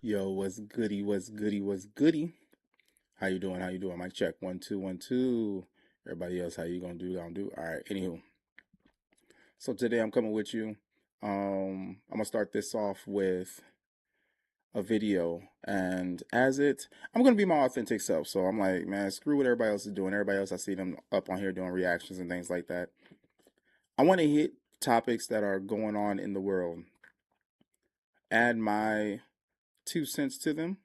Yo, what's goody? What's goody? What's goody? How you doing? How you doing? Mic check. 1 2 1 2. Everybody else, how you gonna do? Gonna do? All right. Anywho, so today I'm coming with you. I'm gonna start this off with a video, and I'm gonna be my authentic self. So I'm like, man, screw what everybody else is doing. Everybody else, I see them up on here doing reactions and things like that. I want to hit topics that are going on in the world, add my 2 cents to them,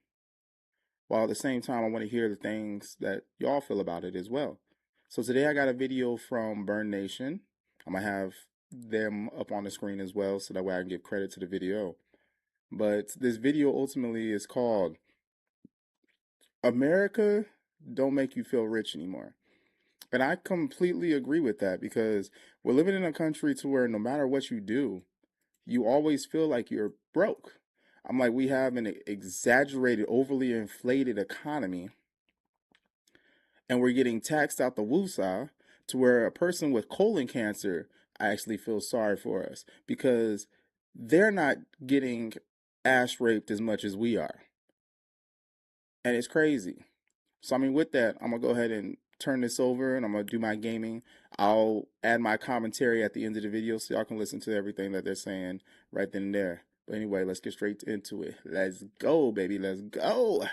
while at the same time I want to hear the things that y'all feel about it as well. So today I got a video from Burn Nation. I'm gonna have them up on the screen as well so that way I can give credit to the video. But this video ultimately is called America Don't Make You Feel Rich Anymore. And I completely agree with that because we're living in a country to where no matter what you do, you always feel like you're broke. I'm like, we have an exaggerated, overly inflated economy, and we're getting taxed out the woosah to where a person with colon cancer actually feels sorry for us because they're not getting ass raped as much as we are. And it's crazy. So, I mean, with that, I'm going to go ahead and turn this over and I'm going to do my gaming. I'll add my commentary at the end of the video so y'all can listen to everything that they're saying right then and there. But anyway, let's get straight into it. Let's go, baby. Let's go.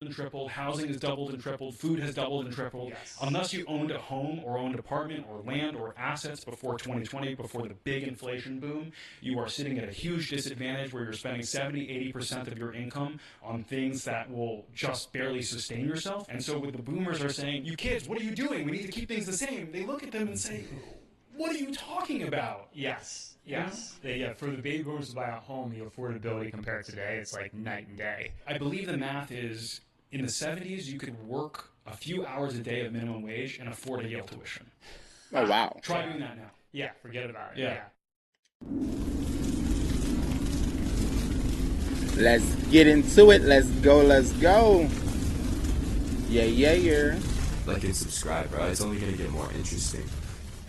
And tripled, housing has doubled and tripled, food has doubled and tripled. Yes. Unless you owned a home or owned apartment or land or assets before 2020, before the big inflation boom, you are sitting at a huge disadvantage where you're spending 70-80% of your income on things that will just barely sustain yourself. And so, with the boomers are saying, you kids, what are you doing? We need to keep things the same. They look at them and say, what are you talking about? Yes, yes. For the baby boomers to buy a home, the affordability compared to today, it's like night and day. I believe the math is in the 70s, you could work a few hours a day of minimum wage and afford a Yale tuition. Oh, wow. Try doing that now. Yeah, forget about it. Yeah. Let's get into it. Let's go. Let's go. Yeah. Like and subscribe, bro. It's only gonna get more interesting.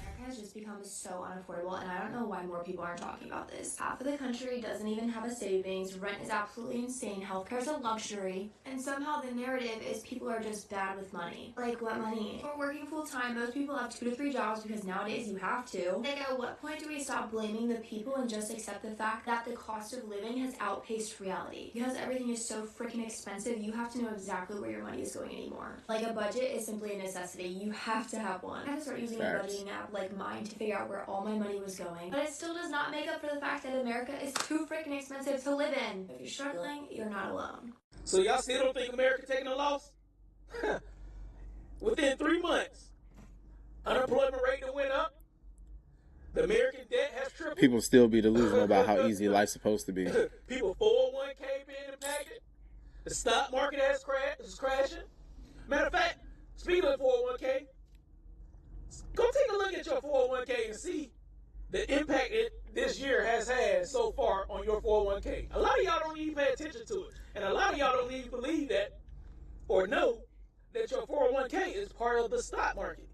America has just become so unaffordable, and I don't know why more people aren't talking about this. Half of the country doesn't even have a savings, rent is absolutely insane, healthcare is a luxury, and somehow the narrative is people are just bad with money. Like, what money? We're working full time, most people have 2 to 3 jobs because nowadays you have to. Like, at what point do we stop blaming the people and just accept the fact that the cost of living has outpaced reality? Because everything is so freaking expensive, you have to know exactly where your money is going anymore. Like, a budget is simply a necessity. You have to have one. I had to start using a budgeting app like mine to figure out where all my money was going. But it still does not make up for the fact that America is too freaking expensive to live in. If you're struggling, you're not alone. So y'all still don't think America taking a loss? Within 3 months, unemployment rate that went up, the American debt has tripled. People still be delusional about how easy life's supposed to be. People 401k being impacted. The stock market is crashing. Matter of fact, speaking of 401k, go take a look at your 401k and see the impact this year has had so far on your 401k. A lot of y'all don't even pay attention to it. And a lot of y'all don't even believe that or know that your 401k is part of the stock market.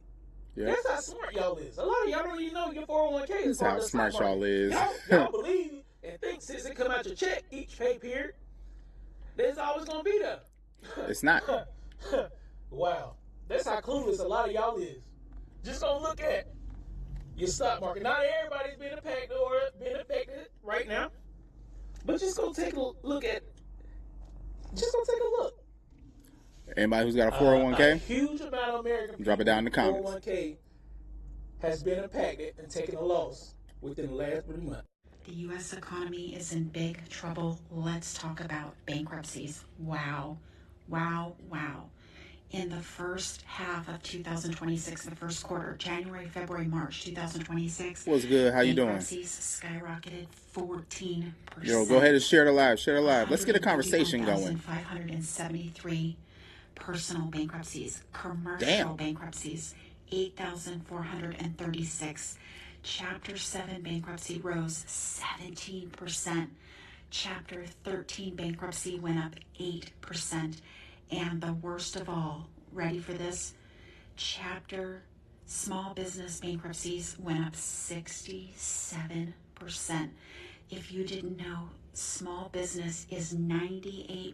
Yep. That's how smart y'all is. A lot of y'all don't even know your 401k is part of the stock market. That's how smart y'all is. Y'all believe and think since it come out your check each pay period, that it's always going to be there. It's not. Wow. That's how clueless a lot of y'all is. Just gonna look at your stock market. Not everybody's been impacted or been affected right now. But just go take a look at. Just go take a look. Anybody who's got a 401k? A huge amount of American drop it down in the comments. 401k has been impacted and taken a loss within the last 3 months. The U.S. economy is in big trouble. Let's talk about bankruptcies. Wow. In the first half of 2026, the first quarter, January, February, March 2026. What's good? How you doing? Bankruptcies skyrocketed 14%. Yo, go ahead and share the live. Let's get a conversation going. 573 personal bankruptcies. Commercial bankruptcies, 8,436. Chapter 7 bankruptcy rose 17%. Chapter 13 bankruptcy went up 8%. And the worst of all, ready for this? Chapter small business bankruptcies went up 67%. If you didn't know, small business is 98%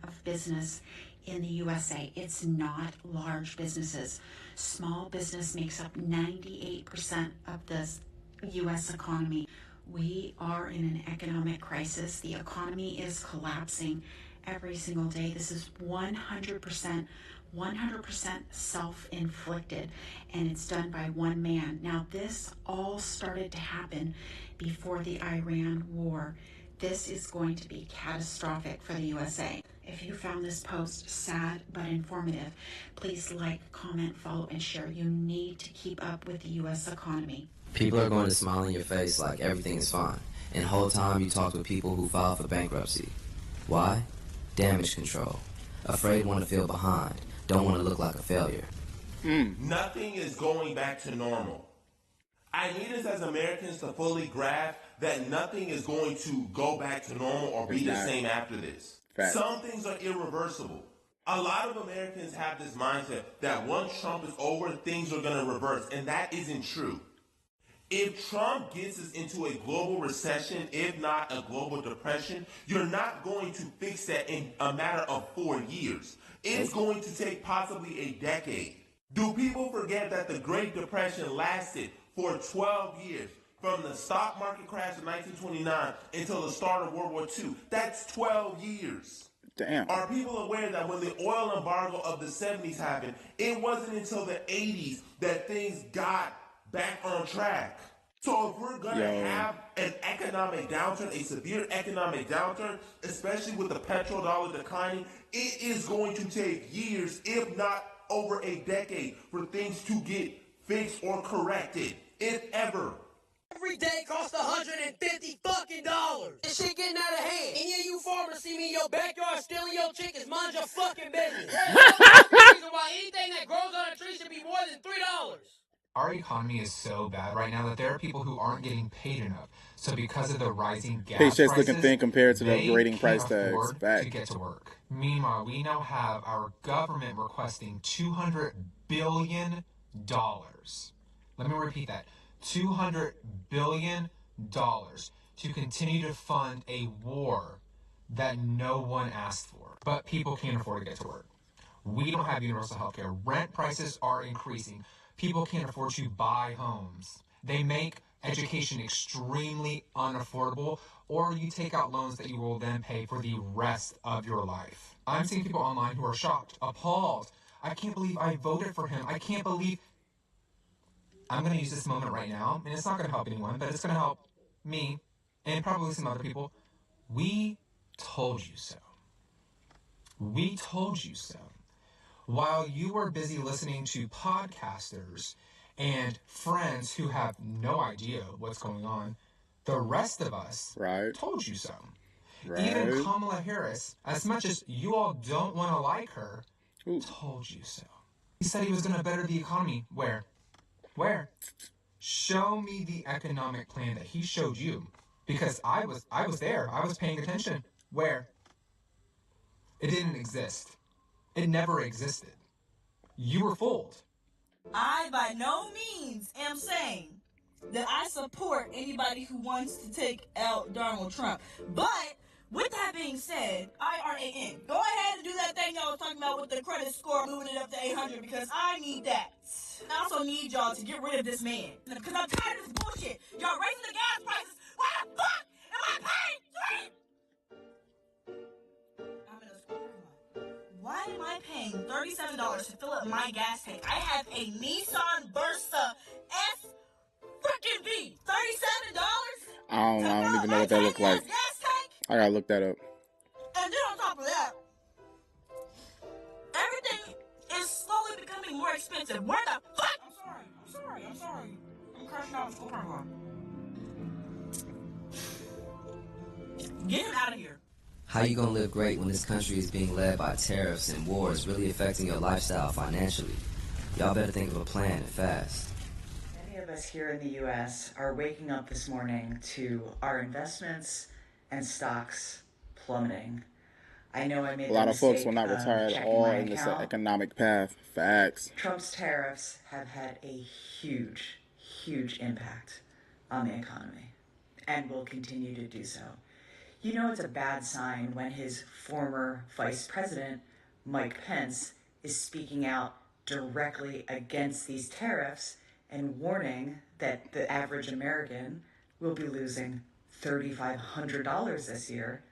of business in the USA. It's not large businesses. Small business makes up 98% of the US economy. We are in an economic crisis. The economy is collapsing every single day. This is 100% self-inflicted, and it's done by one man. Now, this all started to happen before the Iran war. This is going to be catastrophic for the USA. If you found this post sad but informative, please like, comment, follow, and share. You need to keep up with the US economy. People are going to smile in your face like everything is fine, and the whole time you talk with people who file for bankruptcy. Why? Damage control. Afraid want to feel behind. Don't want to look like a failure. Nothing is going back to normal. I need us as Americans to fully grasp that nothing is going to go back to normal or be the same after this. Fact. Some things are irreversible. A lot of Americans have this mindset that once Trump is over, things are going to reverse, and that isn't true. If Trump gets us into a global recession, if not a global depression, you're not going to fix that in a matter of 4 years. It's going to take possibly a decade. Do people forget that the Great Depression lasted for 12 years, from the stock market crash of 1929 until the start of World War II? That's 12 years. Damn. Are people aware that when the oil embargo of the 70s happened, it wasn't until the 80s that things got back on track? So if we're going to have an economic downturn, a severe economic downturn, especially with the petrodollar declining, it is going to take years, if not over a decade, for things to get fixed or corrected, if ever. Every day costs $150 fucking dollars. This shit getting out of hand. Any of you farmers see me in your backyard stealing your chickens, mind your fucking business. There's no fucking reason why anything that grows on a tree should be more than $3. Our economy is so bad right now that there are people who aren't getting paid enough. So because of the rising gas Paychecks prices, looking thin compared to the they upgrading price can't tags. afford Fact. to get to work. Meanwhile, we now have our government requesting $200 billion. Let me repeat that. $200 billion to continue to fund a war that no one asked for. But people can't afford to get to work. We don't have universal health care. Rent prices are increasing. People can't afford to buy homes. They make education extremely unaffordable, or you take out loans that you will then pay for the rest of your life. I'm seeing people online who are shocked, appalled. I can't believe I voted for him. I can't believe... I'm going to use this moment right now, and it's not going to help anyone, but it's going to help me and probably some other people. We told you so. We told you so. While you were busy listening to podcasters and friends who have no idea what's going on, the rest of us told you so. Even Kamala Harris, as much as you all don't want to like her, told you so. He said he was going to better the economy. Where? Show me the economic plan that he showed you. Because I was there. I was paying attention. Where? It didn't exist. It never existed. You were fooled. I by no means am saying that I support anybody who wants to take out Donald Trump. But with that being said, IRAN, go ahead and do that thing y'all was talking about with the credit score, moving it up to 800, because I need that. I also need y'all to get rid of this man, because I'm tired of this bullshit. Y'all raising the gas prices. Why the fuck am I paying Why am I paying $37 to fill up my gas tank? I have a Nissan Versa S freaking V. $37? I don't even know what that looked like. I gotta look that up. And then on top of that, everything is slowly becoming more expensive. Where the fuck? I'm sorry. I'm crashing out in school parking lot. Get him out of here. How you gonna live great when this country is being led by tariffs and wars really affecting your lifestyle financially? Y'all better think of a plan and fast. Many of us here in the U.S. are waking up this morning to our investments and stocks plummeting. I know I made a lot of folks will not retire at all in this economic path. Facts. Trump's tariffs have had a huge impact on the economy. and will continue to do so. You know it's a bad sign when his former vice president, Mike Pence, is speaking out directly against these tariffs and warning that the average American will be losing $3,500 this year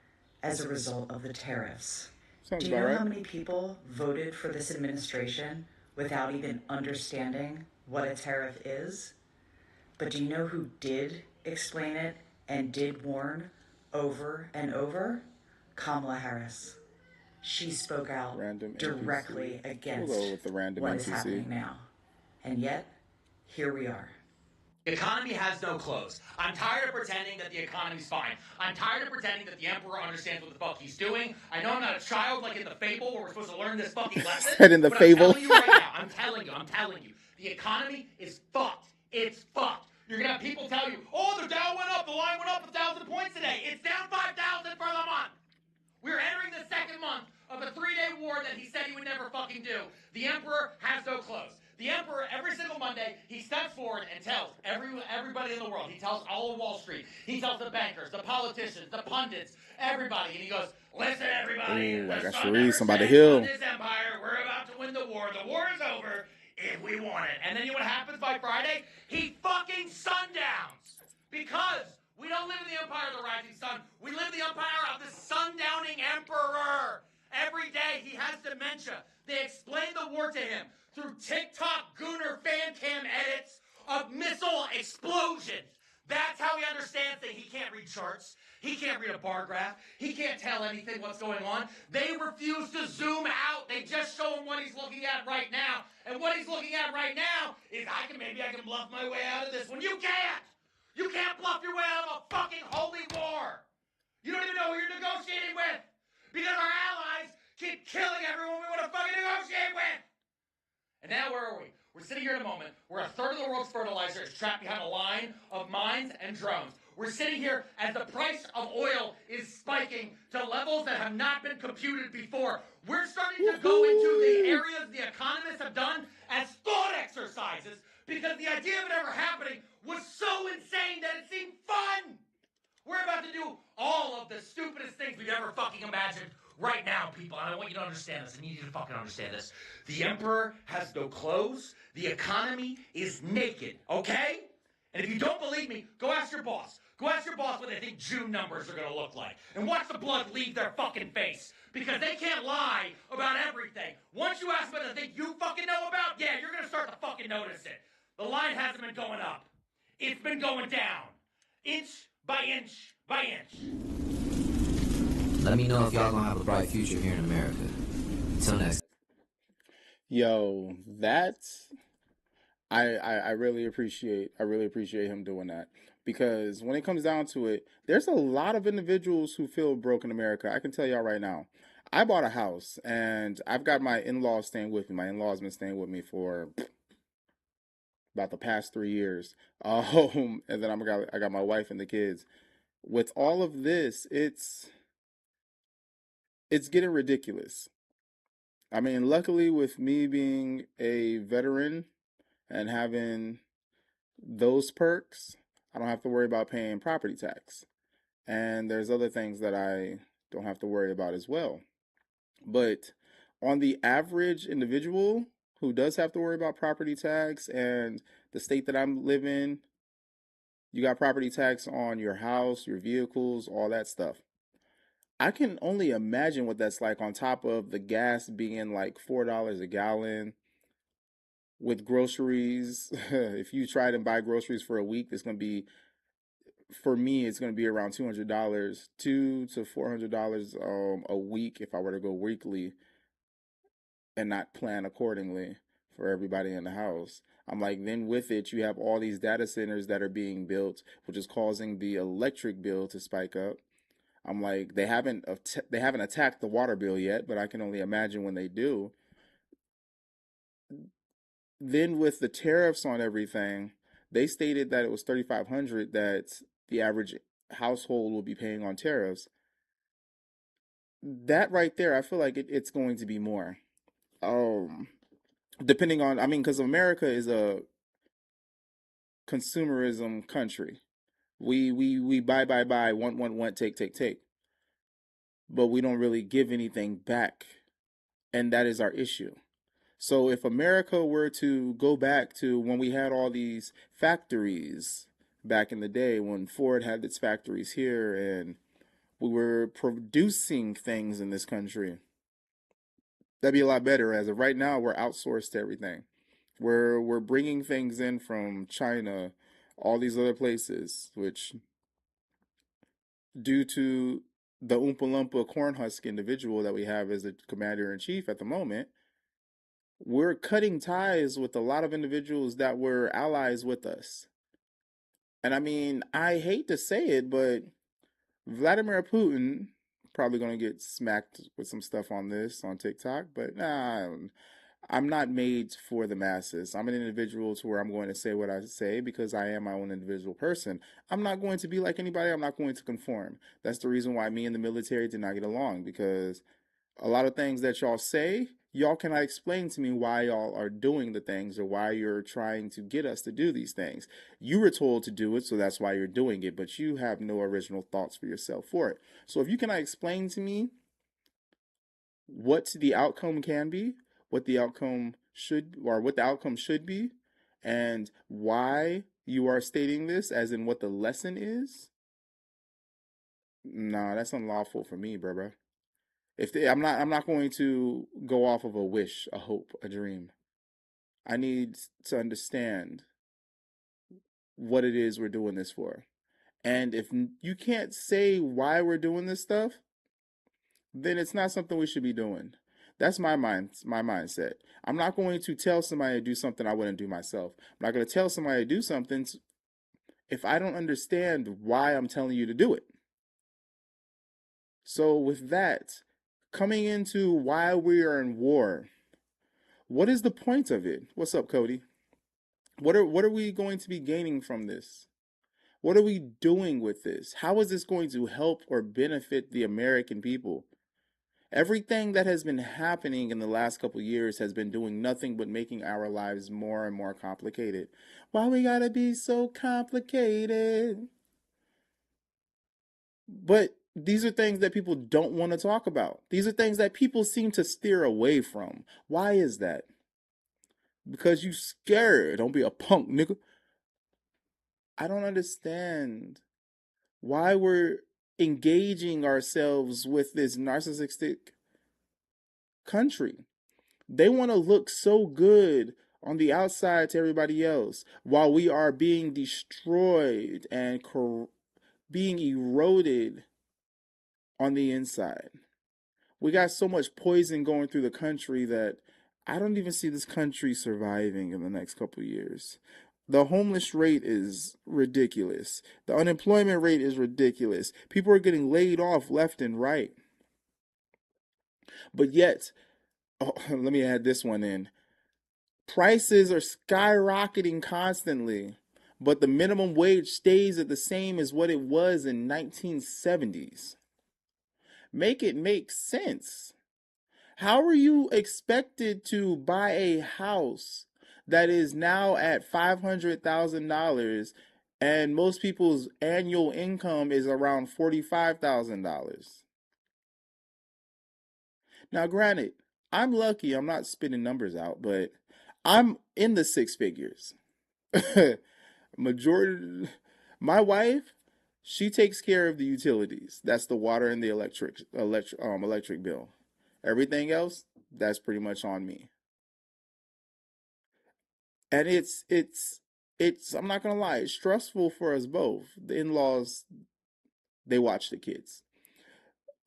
as a result of the tariffs. Sounds Do you about know right. how many people voted for this administration without even understanding what a tariff is? But do you know who did explain it and did warn over and over? Kamala Harris. She spoke out Random directly NPC. against We'll go with the random what is NPC. happening now. And yet, here we are. The economy has no clothes. I'm tired of pretending that the economy's fine. I'm tired of pretending that the emperor understands what the fuck he's doing. I know I'm not a child like in the fable where we're supposed to learn this fucking lesson. Said in the but fable. I'm telling you right now, I'm telling you, the economy is fucked. It's fucked. You're gonna have people tell you, oh, the Dow went up, the line went up 1,000 points today. It's down 5,000 for the month. We're entering the second month of a 3-day war that he said he would never fucking do. The emperor has no clothes. The emperor, every single Monday, he steps forward and tells everybody in the world. He tells all of Wall Street. He tells the bankers, the politicians, the pundits, everybody. And he goes, listen, everybody. Ooh, I The got sun Sharice. never I'm about to sets heal. on this empire. We're about to win the war. The war is over if we want it. And then you know what happens by Friday? He fucking sundowns. Because we don't live in the empire of the rising sun. We live in the empire of the sundowning emperor. Every day he has dementia. They explain the war to him through TikTok Gooner fan cam edits of missile explosions. That's how he understands things. He can't read charts. He can't read a bar graph. He can't tell anything what's going on. They refuse to zoom out. They just show him what he's looking at right now. And what he's looking at right now is maybe I can bluff my way out of this one. You can't! You can't bluff your way out of a fucking holy war. You don't even know who you're negotiating with. Because our allies keep killing everyone we want to fucking negotiate with. And now where are we? We're sitting here in a moment where a third of the world's fertilizer is trapped behind a line of mines and drones. We're sitting here as the price of oil is spiking to levels that have not been computed before. We're starting to go into the areas the economists have done as thought exercises because the idea of it ever happening was so insane that it seemed fun. We're about to do all of the stupidest things we've ever fucking imagined right now, people. And I want you to understand this. I need you to fucking understand this. The emperor has no clothes. The economy is naked, okay? And if you don't believe me, go ask your boss. Go ask your boss what they think June numbers are going to look like. And watch the blood leave their fucking face. Because they can't lie about everything. Once you ask them what they think you fucking know about, yeah, you're going to start to fucking notice it. The line hasn't been going up. It's been going down. Inch by inch by inch. Let me know if y'all gonna have a bright future here in America. Till next. Yo, that's I really appreciate him doing that, because when it comes down to it, there's a lot of individuals who feel broke in America. I can tell y'all right now. I bought a house and I've got my in-laws staying with me. My in-laws been staying with me for about the past 3 years. And then I got my wife and the kids. With all of this, it's getting ridiculous. I mean, luckily with me being a veteran and having those perks, I don't have to worry about paying property tax. And there's other things that I don't have to worry about as well. But on the average individual who does have to worry about property tax, and the state that I'm living, you got property tax on your house, your vehicles, all that stuff. I can only imagine what that's like on top of the gas being like $4 a gallon. With groceries, if you try to buy groceries for a week, it's going to be, for me, it's going to be around $200, $200 to $400 a week if I were to go weekly and not plan accordingly for everybody in the house. I'm like, then with it, you have all these data centers that are being built, which is causing the electric bill to spike up. I'm like, they haven't attacked the water bill yet, but I can only imagine when they do. Then with the tariffs on everything, they stated that it was $3,500 that the average household will be paying on tariffs. That right there, I feel like it's going to be more. Depending on, I mean, because America is a consumerism country. We buy, want, take. But we don't really give anything back. And that is our issue. So if America were to go back to when we had all these factories back in the day, when Ford had its factories here and we were producing things in this country, that'd be a lot better. As of right now, we're outsourced to everything. We're bringing things in from China, all these other places, which due to the Oompa Loompa Cornhusk individual that we have as a commander in chief at the moment, we're cutting ties with a lot of individuals that were allies with us. And I mean, I hate to say it, but Vladimir Putin probably going to get smacked with some stuff on this on TikTok, but nah, I'm not made for the masses. I'm an individual to where I'm going to say what I say because I am my own individual person. I'm not going to be like anybody. I'm not going to conform. That's the reason why me and the military did not get along, because a lot of things that y'all say, y'all cannot explain to me why y'all are doing the things or why you're trying to get us to do these things. You were told to do it, so that's why you're doing it, but you have no original thoughts for yourself for it. So if you cannot explain to me what the outcome can be, what the outcome should be, and why you are stating this, as in what the lesson is, nah, that's unlawful for me, bruh. I'm not going to go off of a wish, a hope, a dream. I need to understand what it is we're doing this for. And if you can't say why we're doing this stuff, then it's not something we should be doing. That's my mindset. I'm not going to tell somebody to do something I wouldn't do myself. I'm not going to tell somebody to do something if I don't understand why I'm telling you to do it. So with that, coming into why we are in war, what is the point of it? What's up, Cody? What are we going to be gaining from this? What are we doing with this? How is this going to help or benefit the American people? Everything that has been happening in the last couple years has been doing nothing but making our lives more and more complicated. Why we gotta be so complicated? But these are things that people don't want to talk about. These are things that people seem to steer away from. Why is that? Because you scared. Don't be a punk, nigga. I don't understand why we're engaging ourselves with this narcissistic country. They want to look so good on the outside to everybody else while we are being destroyed and being eroded on the inside. We got so much poison going through the country that I don't even see this country surviving in the next couple of years. The homeless rate is ridiculous. The unemployment rate is ridiculous. People are getting laid off left and right. But yet, let me add this one in. Prices are skyrocketing constantly, but the minimum wage stays at the same as what it was in 1970s. Make it make sense. How are you expected to buy a house that is now at $500,000 and most people's annual income is around $45,000? Now, granted, I'm lucky I'm not spitting numbers out, but I'm in the six figures. Majority, my wife, she takes care of the utilities. That's the water and the electric bill. Everything else, that's pretty much on me. And it's I'm not gonna lie, it's stressful for us both. The in-laws, they watch the kids.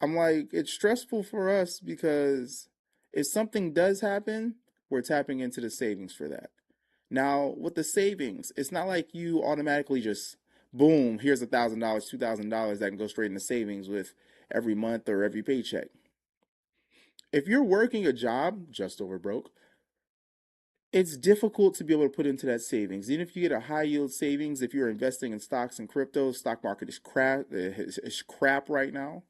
I'm like, it's stressful for us because if something does happen, we're tapping into the savings for that. Now, with the savings, it's not like you automatically just boom, here's $1,000, $2,000 that can go straight into savings with every month or every paycheck. If you're working a job just over broke, it's difficult to be able to put into that savings. Even if you get a high yield savings, if you're investing in stocks and crypto, stock market is crap. It's crap right now,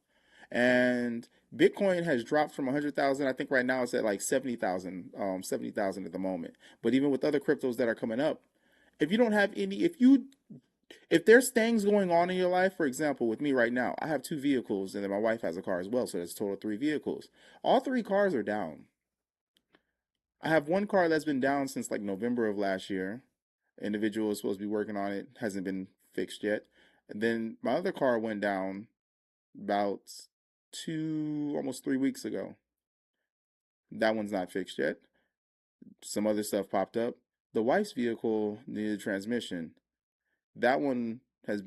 and Bitcoin has dropped from 100,000. I think right now it's at like 70,000, 70,000 at the moment. But even with other cryptos that are coming up, if you if there's things going on in your life, for example, with me right now, I have 2 vehicles, and then my wife has a car as well, so that's a total of 3 vehicles. All 3 cars are down. I have one car that's been down since like November of last year. Individual is supposed to be working on it, hasn't been fixed yet. And then my other car went down about almost 3 weeks ago. That one's not fixed yet. Some other stuff popped up. The wife's vehicle needed a transmission. That one has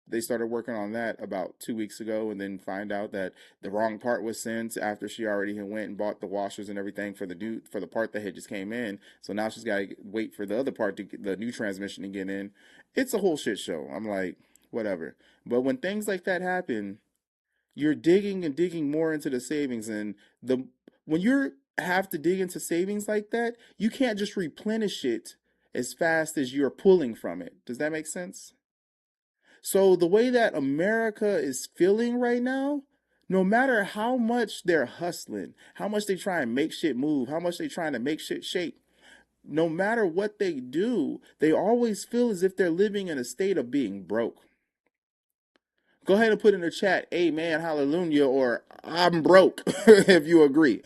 they started working on that about 2 weeks ago, and then find out that the wrong part was sent after she already had went and bought the washers and everything for the part that had just came in. So now she's got to wait for the other part to get the new transmission to get in. It's a whole shit show. I'm like, whatever. But when things like that happen, you're digging and digging more into the savings, and the when you have to dig into savings like that, you can't just replenish it as fast as you're pulling from it. Does that make sense? So the way that America is feeling right now, no matter how much they're hustling, how much they try and make shit move, how much they trying to make shit shake, no matter what they do, they always feel as if they're living in a state of being broke. Go ahead and put in the chat, amen, hallelujah, or I'm broke, if you agree.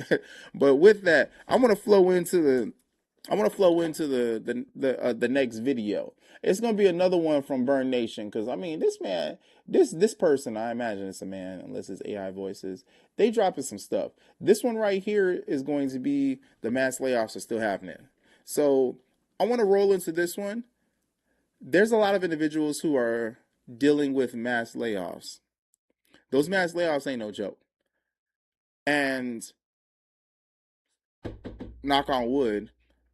But with that, I want to flow into the next video. It's gonna be another one from Burn Nation, because I mean this man, this person, I imagine it's a man unless it's AI voices. They dropping some stuff. This one right here is going to be the mass layoffs are still happening. So I want to roll into this one. There's a lot of individuals who are dealing with mass layoffs. Those mass layoffs ain't no joke. And knock on wood,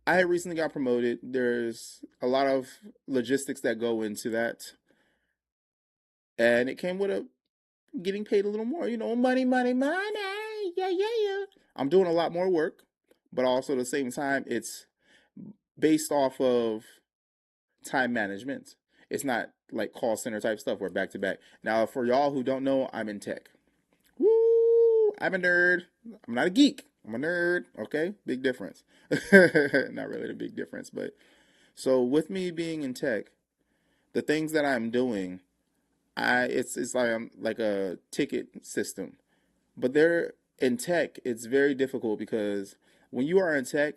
I had recently got promoted. There's a lot of logistics that go into that. And it came with getting paid a little more, money, money, money. Yeah, yeah, yeah. I'm doing a lot more work, but also at the same time, it's based off of time management. It's not like call center type stuff. We're back to back. Now, for y'all who don't know, I'm in tech. Woo! I'm a nerd. I'm not a geek. I'm a nerd. Okay, big difference. Not really a big difference, but so with me being in tech, the things that I'm doing, it's like I'm like a ticket system. But they're in tech, it's very difficult because when you are in tech,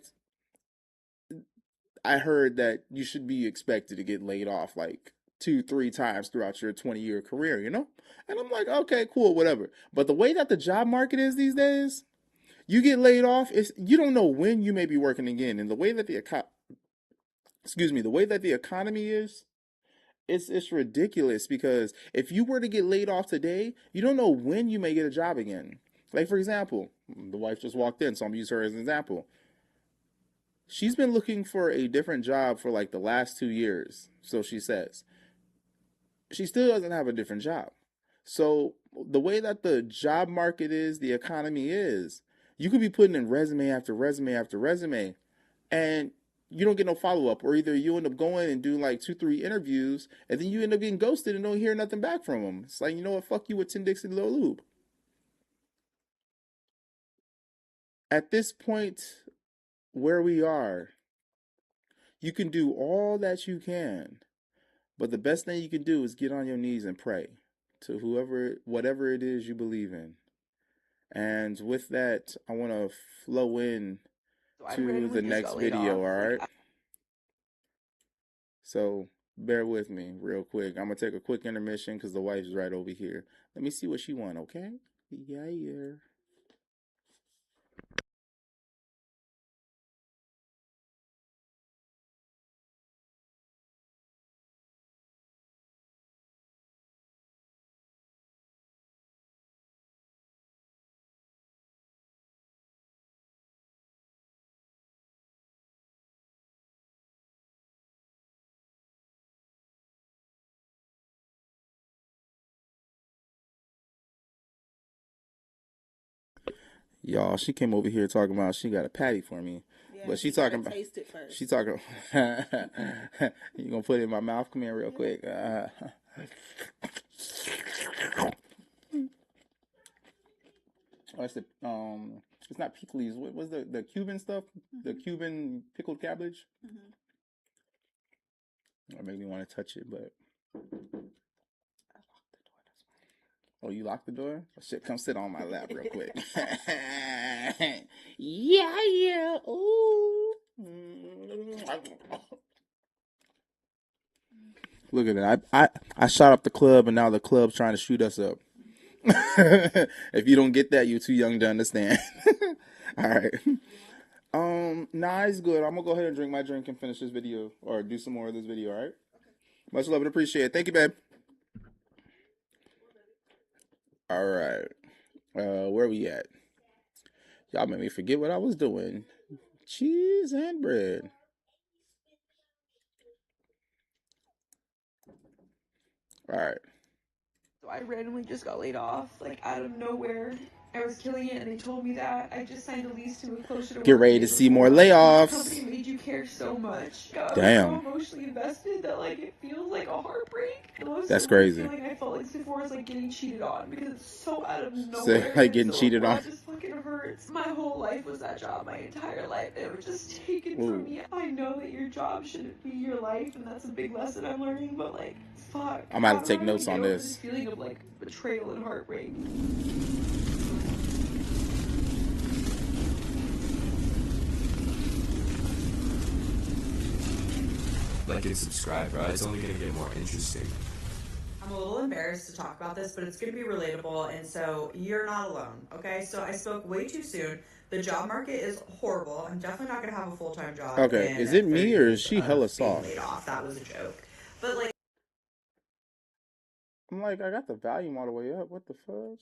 I heard that you should be expected to get laid off like 2, 3 times throughout your 20-year career, And I'm like, okay, cool, whatever. But the way that the job market is these days, you get laid off, you don't know when you may be working again. And the way that the economy is, it's ridiculous, because if you were to get laid off today, you don't know when you may get a job again. Like, for example, the wife just walked in, so I'm gonna use her as an example. She's been looking for a different job for like the last 2 years, so she says. She still doesn't have a different job. So the way that the job market is, the economy is, you could be putting in resume after resume after resume, and you don't get no follow up, or either you end up going and doing like 2, 3 interviews, and then you end up getting ghosted and don't hear nothing back from them. It's like, you know what? Fuck you with Tim Dixon Lil Lube. At this point where we are, you can do all that you can, but the best thing you can do is get on your knees and pray to whatever it is you believe in. And with that, I want to flow in to the next video, all right? So bear with me real quick. I'm going to take a quick intermission because the wife's right over here. Let me see what she wants, okay? Yeah, yeah. Y'all, she came over here talking about she got a patty for me. Yeah, but she talking about taste it first. She talking you gonna put it in my mouth? Come here real quick. It's it's not pickles. What was the Cuban stuff? The Cuban pickled cabbage. That made me want to touch it, but oh, you locked the door? Oh, shit, come sit on my lap real quick. Yeah. Ooh. Look at that. I shot up the club, and now the club's trying to shoot us up. If you don't get that, you're too young to understand. All right. Nah, it's good. I'm gonna go ahead and drink my drink and finish this video, or do some more of this video. All right. Much love and appreciate it. Thank you, babe. All right. Where we at? Y'all made me forget what I was doing. Cheese and bread. All right. So I randomly just got laid off, like out of nowhere. I was killing it, and they told me that. I just signed a lease to move closer to Get work ready to see more layoffs. The company made you care so much. I was Damn. so emotionally invested that like it feels like a heartbreak. The most That's crazy. feeling I felt like before was like getting cheated on, because it's so out of So, nowhere. like getting so cheated on. It just fucking hurts. My whole life was that job, my entire life. It was just taken from me. I know that your job shouldn't be your life, and that's a big lesson I'm learning. But like, fuck. I'm gonna have to take notes on this. This feeling of like betrayal and heartbreak. Like and subscribe, right? It's only gonna get more interesting. I'm a little embarrassed to talk about this, but it's going to be relatable, and so you're not alone, okay? So I spoke way too soon. The job market is horrible. I'm definitely not going to have a full-time job. Okay, is it me or is she hella soft? Laid off. That was a joke. But like, I'm like, I got the volume all the way up. What the fudge?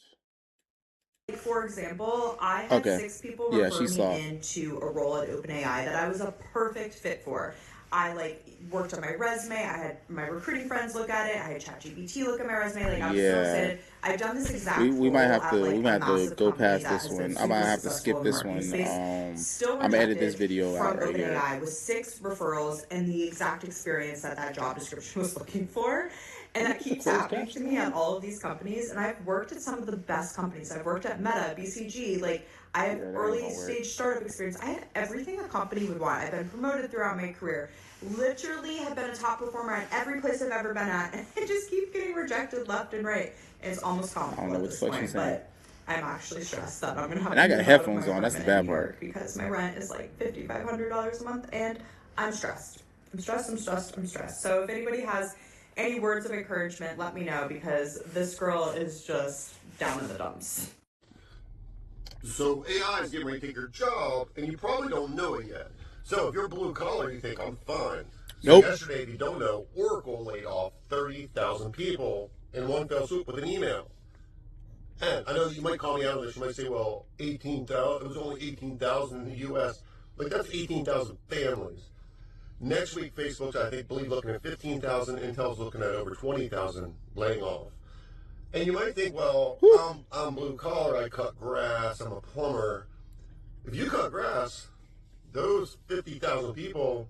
For example, I had 6 people refer me into a role at OpenAI that I was a perfect fit for. I like worked on my resume. I had my recruiting friends look at it. I had ChatGPT look at my resume. Like I was so excited. I've done this exact. We might have to go past this one. I might have to skip this one. I'm gonna edit this video out right here. OpenAI with 6 referrals and the exact experience that job description was looking for. And that keeps happening to me at all of these companies. And I've worked at some of the best companies. I've worked at Meta, BCG. Like, I have early stage startup experience. I have everything a company would want. I've been promoted throughout my career. Literally have been a top performer at every place I've ever been at. And I just keep getting rejected left and right. And it's almost comical at this point. But I'm actually stressed that I'm going to have to I got headphones on. That's the bad part. Because my rent is like $5,500 a month. And I'm stressed. I'm stressed. So if anybody has any words of encouragement, let me know, because this girl is just down in the dumps. So AI is getting ready to take your job, and you probably don't know it yet. So if you're blue collar, you think, I'm fine. So yesterday, if you don't know, Oracle laid off 30,000 people in one fell swoop with an email. And I know you might call me out on this. You might say, well, 18,000, it was only 18,000 in the U.S. Like, that's 18,000 families. Next week, Facebook's, I believe, looking at 15,000. Intel's looking at over 20,000 laying off. And you might think, well, I'm blue collar, I cut grass, I'm a plumber. If you cut grass, those 50,000 people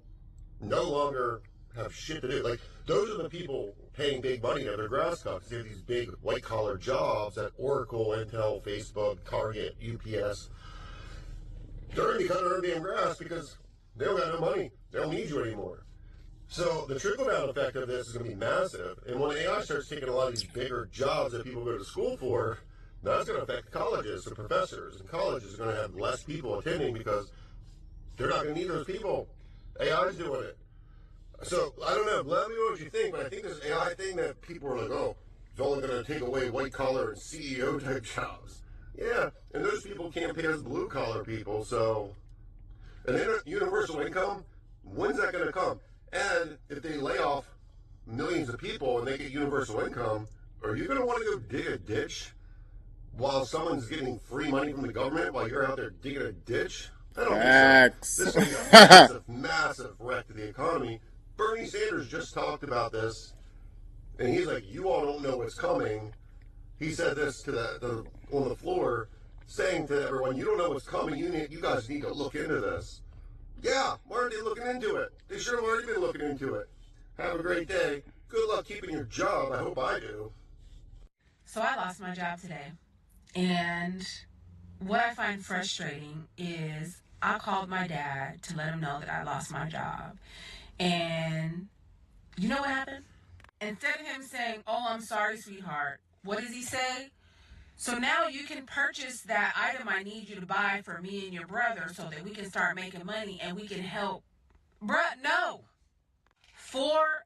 no longer have shit to do. Like, those are the people paying big money to have their grass cut, because they have these big white collar jobs at Oracle, Intel, Facebook, Target, UPS. They're going to be cutting their damn grass because they don't got no money. They don't need you anymore. So the trickle-down effect of this is going to be massive. And when AI starts taking a lot of these bigger jobs that people go to school for, that's going to affect colleges and professors. And colleges are going to have less people attending because they're not going to need those people. AI is doing it. So I don't know. Let me know what you think. But I think this AI thing that people are like, oh, it's only going to take away white-collar and CEO-type jobs. Yeah, and those people can't pay us blue-collar people. So an universal income, when's that going to come? And if they lay off millions of people and they get universal income, are you going to want to go dig a ditch while someone's getting free money from the government while you're out there digging a ditch? I don't think so. This is a massive, massive wreck to the economy. Bernie Sanders just talked about this, and he's like, you all don't know what's coming. He said this to on the floor, saying to everyone, you don't know what's coming. You guys need to look into this. Yeah, why aren't they looking into it? They sure have already been looking into it. Have a great day. Good luck keeping your job. I hope I do. So I lost my job today. And what I find frustrating is I called my dad to let him know that I lost my job. And You know what happened? Instead of him saying, "Oh, I'm sorry, sweetheart," what does he say? "So now you can purchase that item I need you to buy for me and your brother so that we can start making money and we can help." Bruh, no. For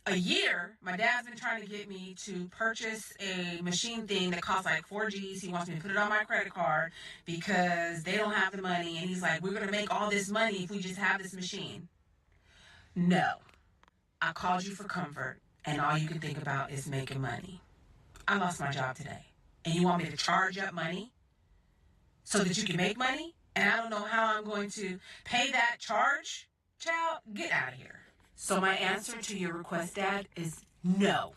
a year, my dad's been trying to get me to purchase a machine thing that costs like 4Gs. He wants me to put it on my credit card because they don't have the money. And he's like, "We're going to make all this money if we just have this machine." No. I called you for comfort, and all you can think about is making money. I lost my job today. And you want me to charge up money so that you can make money? And I don't know how I'm going to pay that charge? Child, get out of here. So my answer to your request, Dad, is no.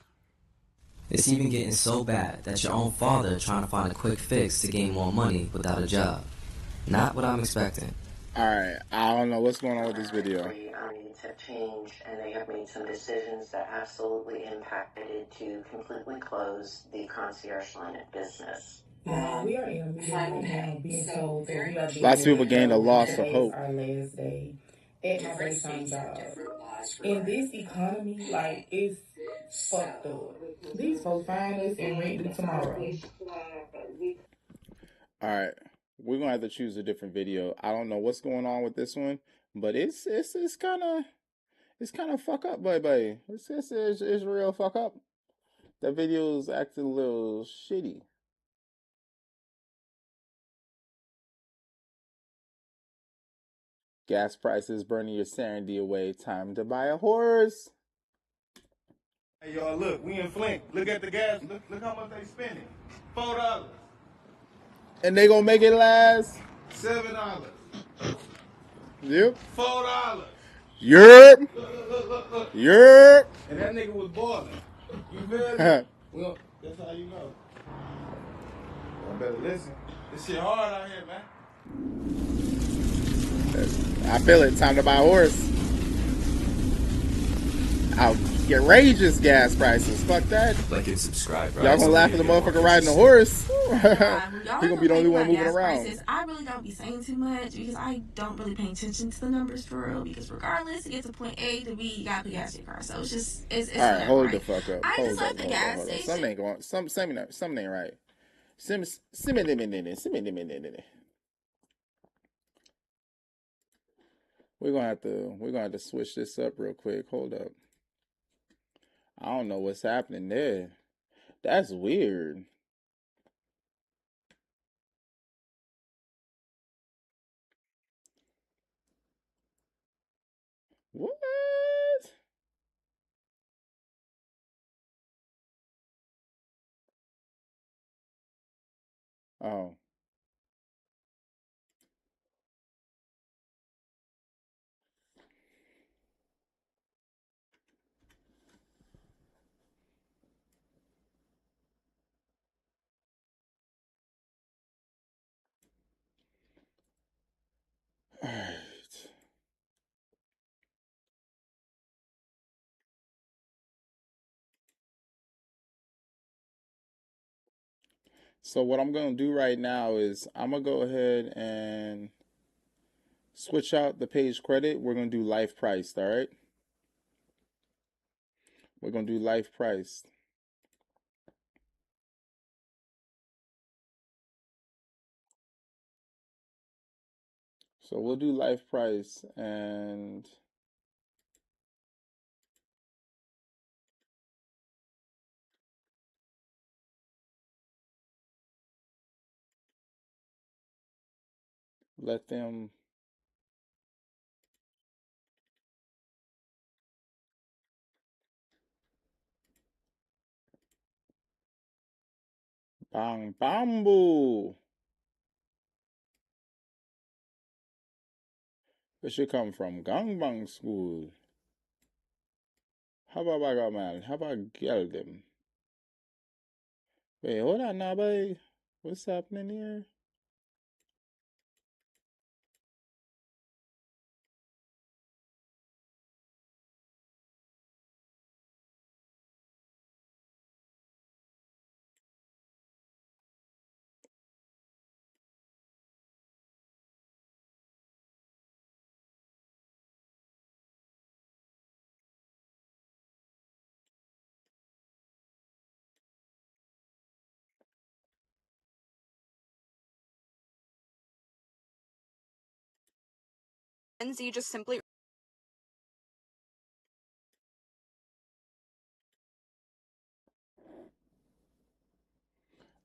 It's even getting so bad that your own father trying to find a quick fix to gain more money without a job. Not what I'm expecting. Alright, I don't know what's going on with this video. Our needs have changed, and they have made some decisions that absolutely impacted it to completely close the concierge line of business. We are in a meeting right now being told that we are being Lots of people gained a loss of today's hope. our last day at my daytime job. In this economy, like, it's fucked up. These folks find us and rent it tomorrow. Alright, we're gonna have to choose a different video. I don't know what's going on with this one, but it's kind of fuck up, baby. It's real fuck up. That video is acting a little shitty. Gas prices burning your sanity away. Time to buy a horse. Hey y'all, look, we in Flint. Look at the gas. Look how much they spending. $4. And they gonna make it last. $7. Yep. $4. Yep. Look. Yep. And that nigga was boiling. You feel me? Well, that's how you know. Y'all better listen. This shit hard out here, man. I feel it. Time to buy a horse. Outrageous gas prices. Fuck that. Like and subscribe, right? Y'all gonna laugh at the motherfucker riding a horse. He gonna be the only one moving around. Prices, I really don't be saying too much because I don't really pay attention to the numbers for real. Because regardless, to get to point A to B, you gotta put gas in your car. So it's just it's all right. whatever, Hold right? the fuck up. I Hold just left the gas station. Something ain't going. Something ain't right. We're gonna have to switch this up real quick. Hold up. I don't know what's happening there. That's weird. What? Oh. All right. So what I'm going to do right now is I'm going to go ahead and switch out the page credit. We're going to do life priced, all right? We're going to do life priced. So we'll do life price and let them bang bamboo. It should come from gangbang school. How about baga man? How about girl them? Wait, hold on now, boy. What's happening here? Gen Z just simply...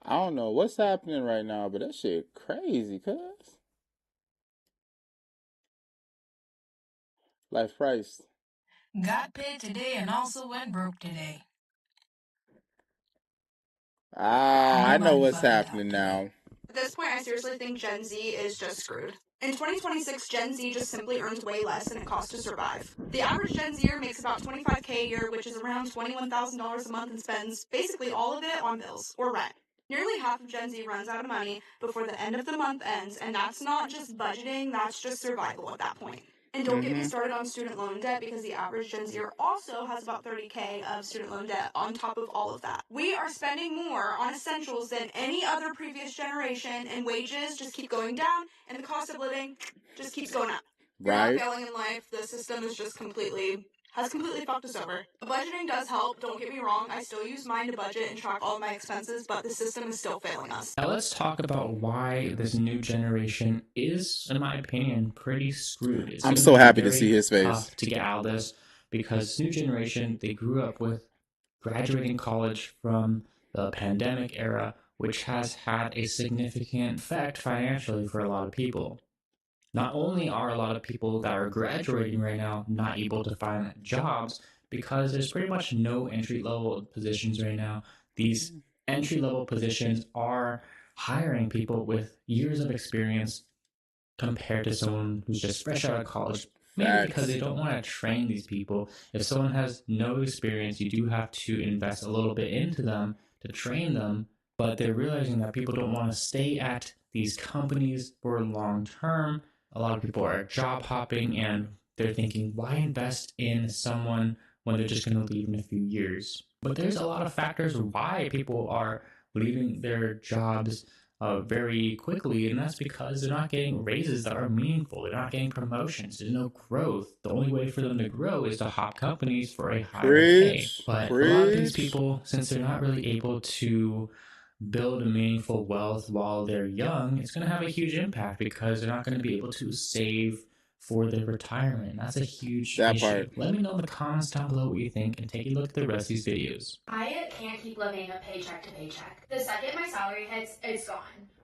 I don't know what's happening right now, but that shit crazy, cuz. Life price. Got paid today and also went broke today. I know what's happening now. At this point, I seriously think Gen Z is just screwed. In 2026, Gen Z just simply earns way less than it costs to survive. The average Gen Zer makes about $25K a year, which is around $21,000 a month, and spends basically all of it on bills or rent. Nearly half of Gen Z runs out of money before the end of the month ends, and that's not just budgeting, that's just survival at that point. And don't get me started on student loan debt, because the average Gen Zer also has about $30K of student loan debt on top of all of that. We are spending more on essentials than any other previous generation, and wages just keep going down, and the cost of living just keeps going up. We're not failing in life. The system is just completely fucked us over. Budgeting does help, don't get me wrong. I still use mine to budget and track all of my expenses, but the system is still failing us. Now let's talk about why this new generation is, in my opinion, pretty screwed. I'm so happy to see his face. Tough to get out of this, because this new generation, they grew up with graduating college from the pandemic era, which has had a significant effect financially for a lot of people. Not only are a lot of people that are graduating right now not able to find jobs, because there's pretty much no entry-level positions right now. These entry-level positions are hiring people with years of experience compared to someone who's just fresh out of college. Maybe because they don't want to train these people. If someone has no experience, you do have to invest a little bit into them to train them, but they're realizing that people don't want to stay at these companies for long term. A lot of people are job hopping, and they're thinking, why invest in someone when they're just going to leave in a few years? But there's a lot of factors why people are leaving their jobs very quickly, and that's because they're not getting raises that are meaningful. They're not getting promotions. There's no growth. The only way for them to grow is to hop companies for a higher pay. But a lot of these people, since they're not really able to build a meaningful wealth while they're young, it's going to have a huge impact, because they're not going to be able to save for their retirement. That's a huge issue. Let me know in the comments down below what you think, and take a look at the rest of these videos. I can't keep living a paycheck to paycheck. The second my salary hits, it's gone.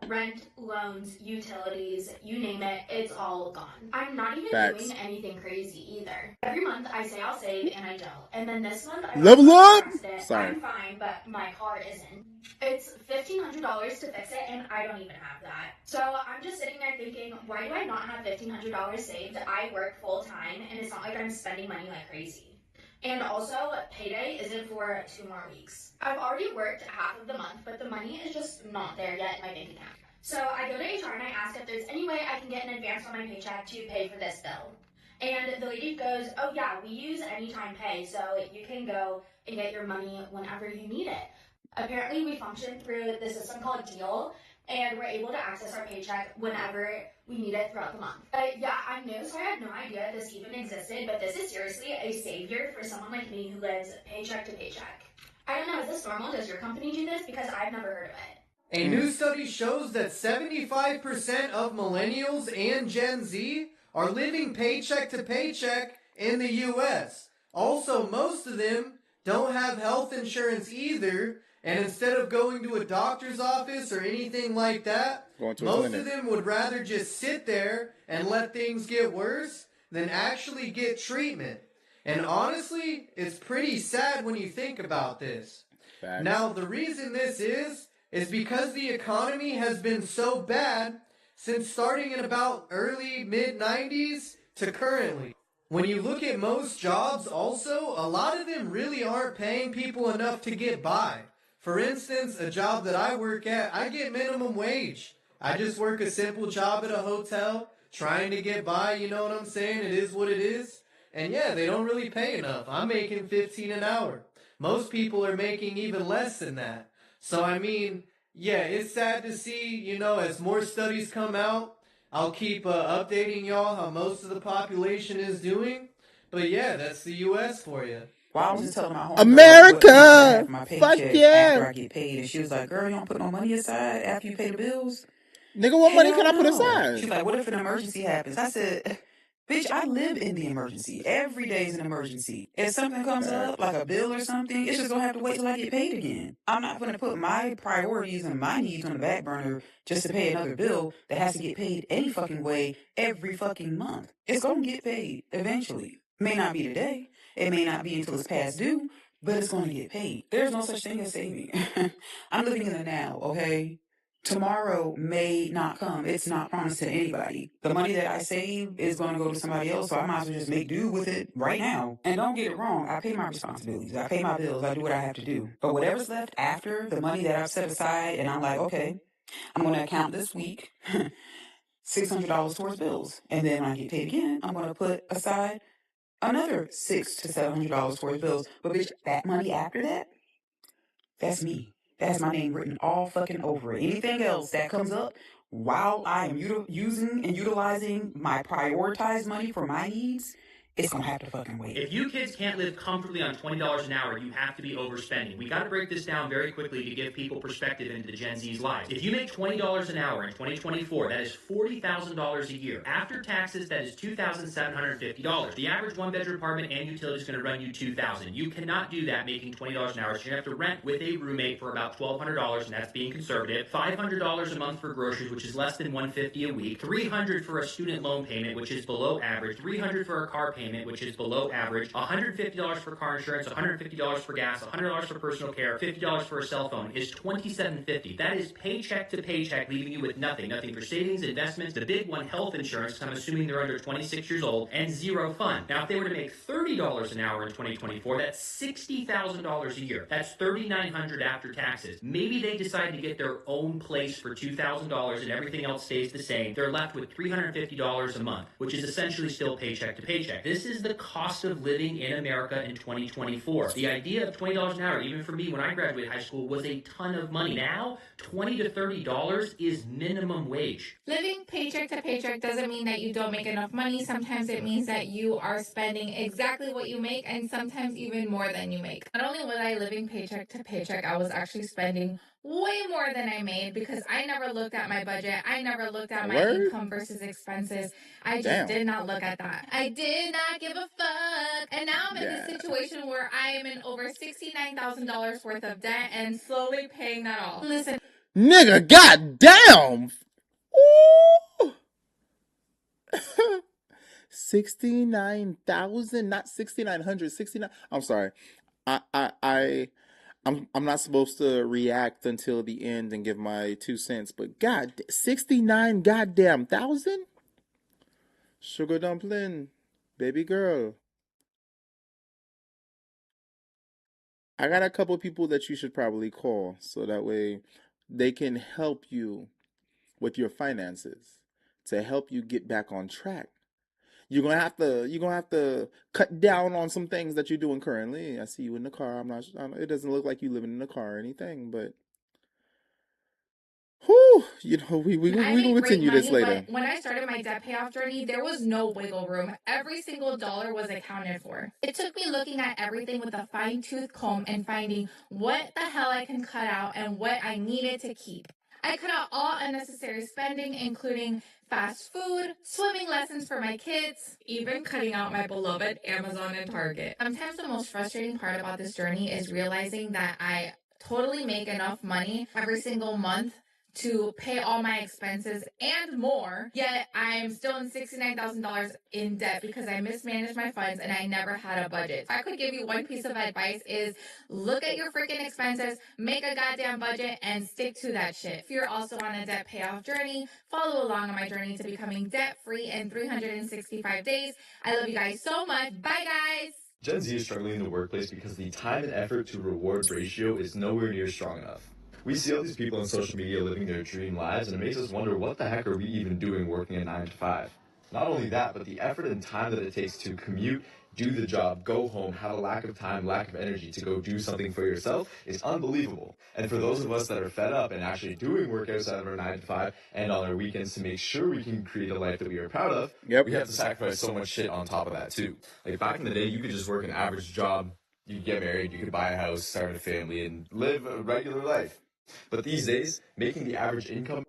Rent, loans, utilities, you name it, it's all gone. I'm not even doing anything crazy either. Every month I say I'll save and I don't. And then this month I level up. Sorry. I'm fine, but my car isn't. It's $1,500 to fix it, and I don't even have that. So I'm just sitting there thinking, why do I not have $1,500 saved? I work full time, and it's not like I'm spending money like crazy. And also, payday isn't for 2 more weeks. I've already worked half of the month, but the money is just not there yet in my bank account. So I go to HR and I ask if there's any way I can get an advance on my paycheck to pay for this bill. And the lady goes, oh yeah, we use anytime pay, so you can go and get your money whenever you need it. Apparently, we function through the system called Deal, and we're able to access our paycheck whenever we need it throughout the month. Yeah, I'm new, so I had no idea this even existed, but this is seriously a savior for someone like me who lives paycheck to paycheck. I don't know, is this normal? Does your company do this? Because I've never heard of it. A new study shows that 75% of millennials and Gen Z are living paycheck to paycheck in the U.S. Also, most of them don't have health insurance either, and instead of going to a doctor's office or anything like that, most of them would rather just sit there and let things get worse than actually get treatment. And honestly, it's pretty sad when you think about this. Now, the reason this is because the economy has been so bad since starting in about early mid-90s to currently. When you look at most jobs also, a lot of them really aren't paying people enough to get by. For instance, a job that I work at, I get minimum wage. I just work a simple job at a hotel, trying to get by, you know what I'm saying? It is what it is. And yeah, they don't really pay enough. I'm making $15 an hour. Most people are making even less than that. So I mean, yeah, it's sad to see, you know, as more studies come out, I'll keep updating y'all how most of the population is doing. But yeah, that's the U.S. for you. Well, I was just telling my homegirl America, my fuck paycheck yeah. after I get paid, and she was like, "Girl, you don't put no money aside after you pay the bills." Nigga, what money Hell can I put no. aside? She's like, "What if an emergency happens?" I said, Bitch, I live in the emergency. Every day is an emergency. If something comes up, like a bill or something, it's just gonna have to wait till I get paid again. I'm not gonna put my priorities and my needs on the back burner just to pay another bill that has to get paid any fucking way every fucking month. It's gonna get paid eventually. May not be today. It may not be until it's past due, but it's gonna get paid. There's no such thing as saving. I'm living in the now, okay? Tomorrow may not come. It's not promised to anybody. The money that I save is going to go to somebody else, so I might as well just make do with it right now. And don't get it wrong, I pay my responsibilities. I pay my bills. I do what I have to do. But whatever's left after the money that I've set aside, and I'm like, okay, I'm going to account this week $600 towards bills. And then when I get paid again, I'm going to put aside another $600 to $700 towards bills. But bitch, that money after that, that's me. That's my name written all fucking over it. Anything else that comes up while I am using and utilizing my prioritized money for my needs, it's gonna have to fucking wait. If you kids can't live comfortably on $20 an hour, you have to be overspending. We got to break this down very quickly to give people perspective into the Gen Z's lives. If you make $20 an hour in 2024, that is $40,000 a year. After taxes, that is $2,750. The average one-bedroom apartment and utility is going to run you $2,000. You cannot do that making $20 an hour. So you're going to have to rent with a roommate for about $1,200, and that's being conservative. $500 a month for groceries, which is less than $150 a week. $300 for a student loan payment, which is below average. $300 for a car payment, which is below average. $150 for car insurance, $150 for gas, $100 for personal care, $50 for a cell phone is $2,750. That is paycheck to paycheck, leaving you with nothing. Nothing for savings, investments, the big one, health insurance, I'm assuming they're under 26 years old, and zero fun. Now, if they were to make $30 an hour in 2024, that's $60,000 a year. That's $3,900 after taxes. Maybe they decide to get their own place for $2,000 and everything else stays the same. They're left with $350 a month, which is essentially still paycheck to paycheck. This is the cost of living in America in 2024. The idea of $20 an hour, even for me when I graduated high school, was a ton of money. Now, $20 to $30 is minimum wage. Living paycheck to paycheck doesn't mean that you don't make enough money. Sometimes it means that you are spending exactly what you make and sometimes even more than you make. Not only was I living paycheck to paycheck, I was actually spending way more than I made because I never looked at my budget. I never looked at my income versus expenses. I just did not look at that. I did not give a fuck. And now I'm in this situation where I am in over $69,000 worth of debt and slowly paying that off. Listen. Nigga, goddamn! Ooh! 69,000, not 6,900, 69. I'm sorry. I'm not supposed to react until the end and give my 2 cents, but god, 69 goddamn thousand? Sugar dumpling, baby girl. I got a couple people that you should probably call so that way they can help you with your finances to help you get back on track. You're gonna have to cut down on some things that you're doing currently. I see you in the car. It doesn't look like you living in the car or anything, but whew, we will continue this later. But when I started my debt payoff journey, there was no wiggle room. Every single dollar was accounted for. It took me looking at everything with a fine-tooth comb and finding what the hell I can cut out and what I needed to keep. I cut out all unnecessary spending, including fast food, swimming lessons for my kids, even cutting out my beloved Amazon and Target. Sometimes the most frustrating part about this journey is realizing that I totally make enough money every single month to pay all my expenses and more, yet I'm still in $69,000 in debt because I mismanaged my funds and I never had a budget. If I could give you one piece of advice is look at your freaking expenses, make a goddamn budget, and stick to that shit. If you're also on a debt payoff journey, follow along on my journey to becoming debt-free in 365 days. I love you guys so much. Bye, guys! Gen Z is struggling in the workplace because the time and effort to reward ratio is nowhere near strong enough. We see all these people on social media living their dream lives, and it makes us wonder what the heck are we even doing working a 9 to 5? Not only that, but the effort and time that it takes to commute, do the job, go home, have a lack of time, lack of energy to go do something for yourself is unbelievable. And for those of us that are fed up and actually doing work outside of our 9 to 5 and on our weekends to make sure we can create a life that we are proud of, we have to sacrifice so much shit on top of that too. Like back in the day, you could just work an average job, you could get married, you could buy a house, start a family, and live a regular life. But these days, making the average income...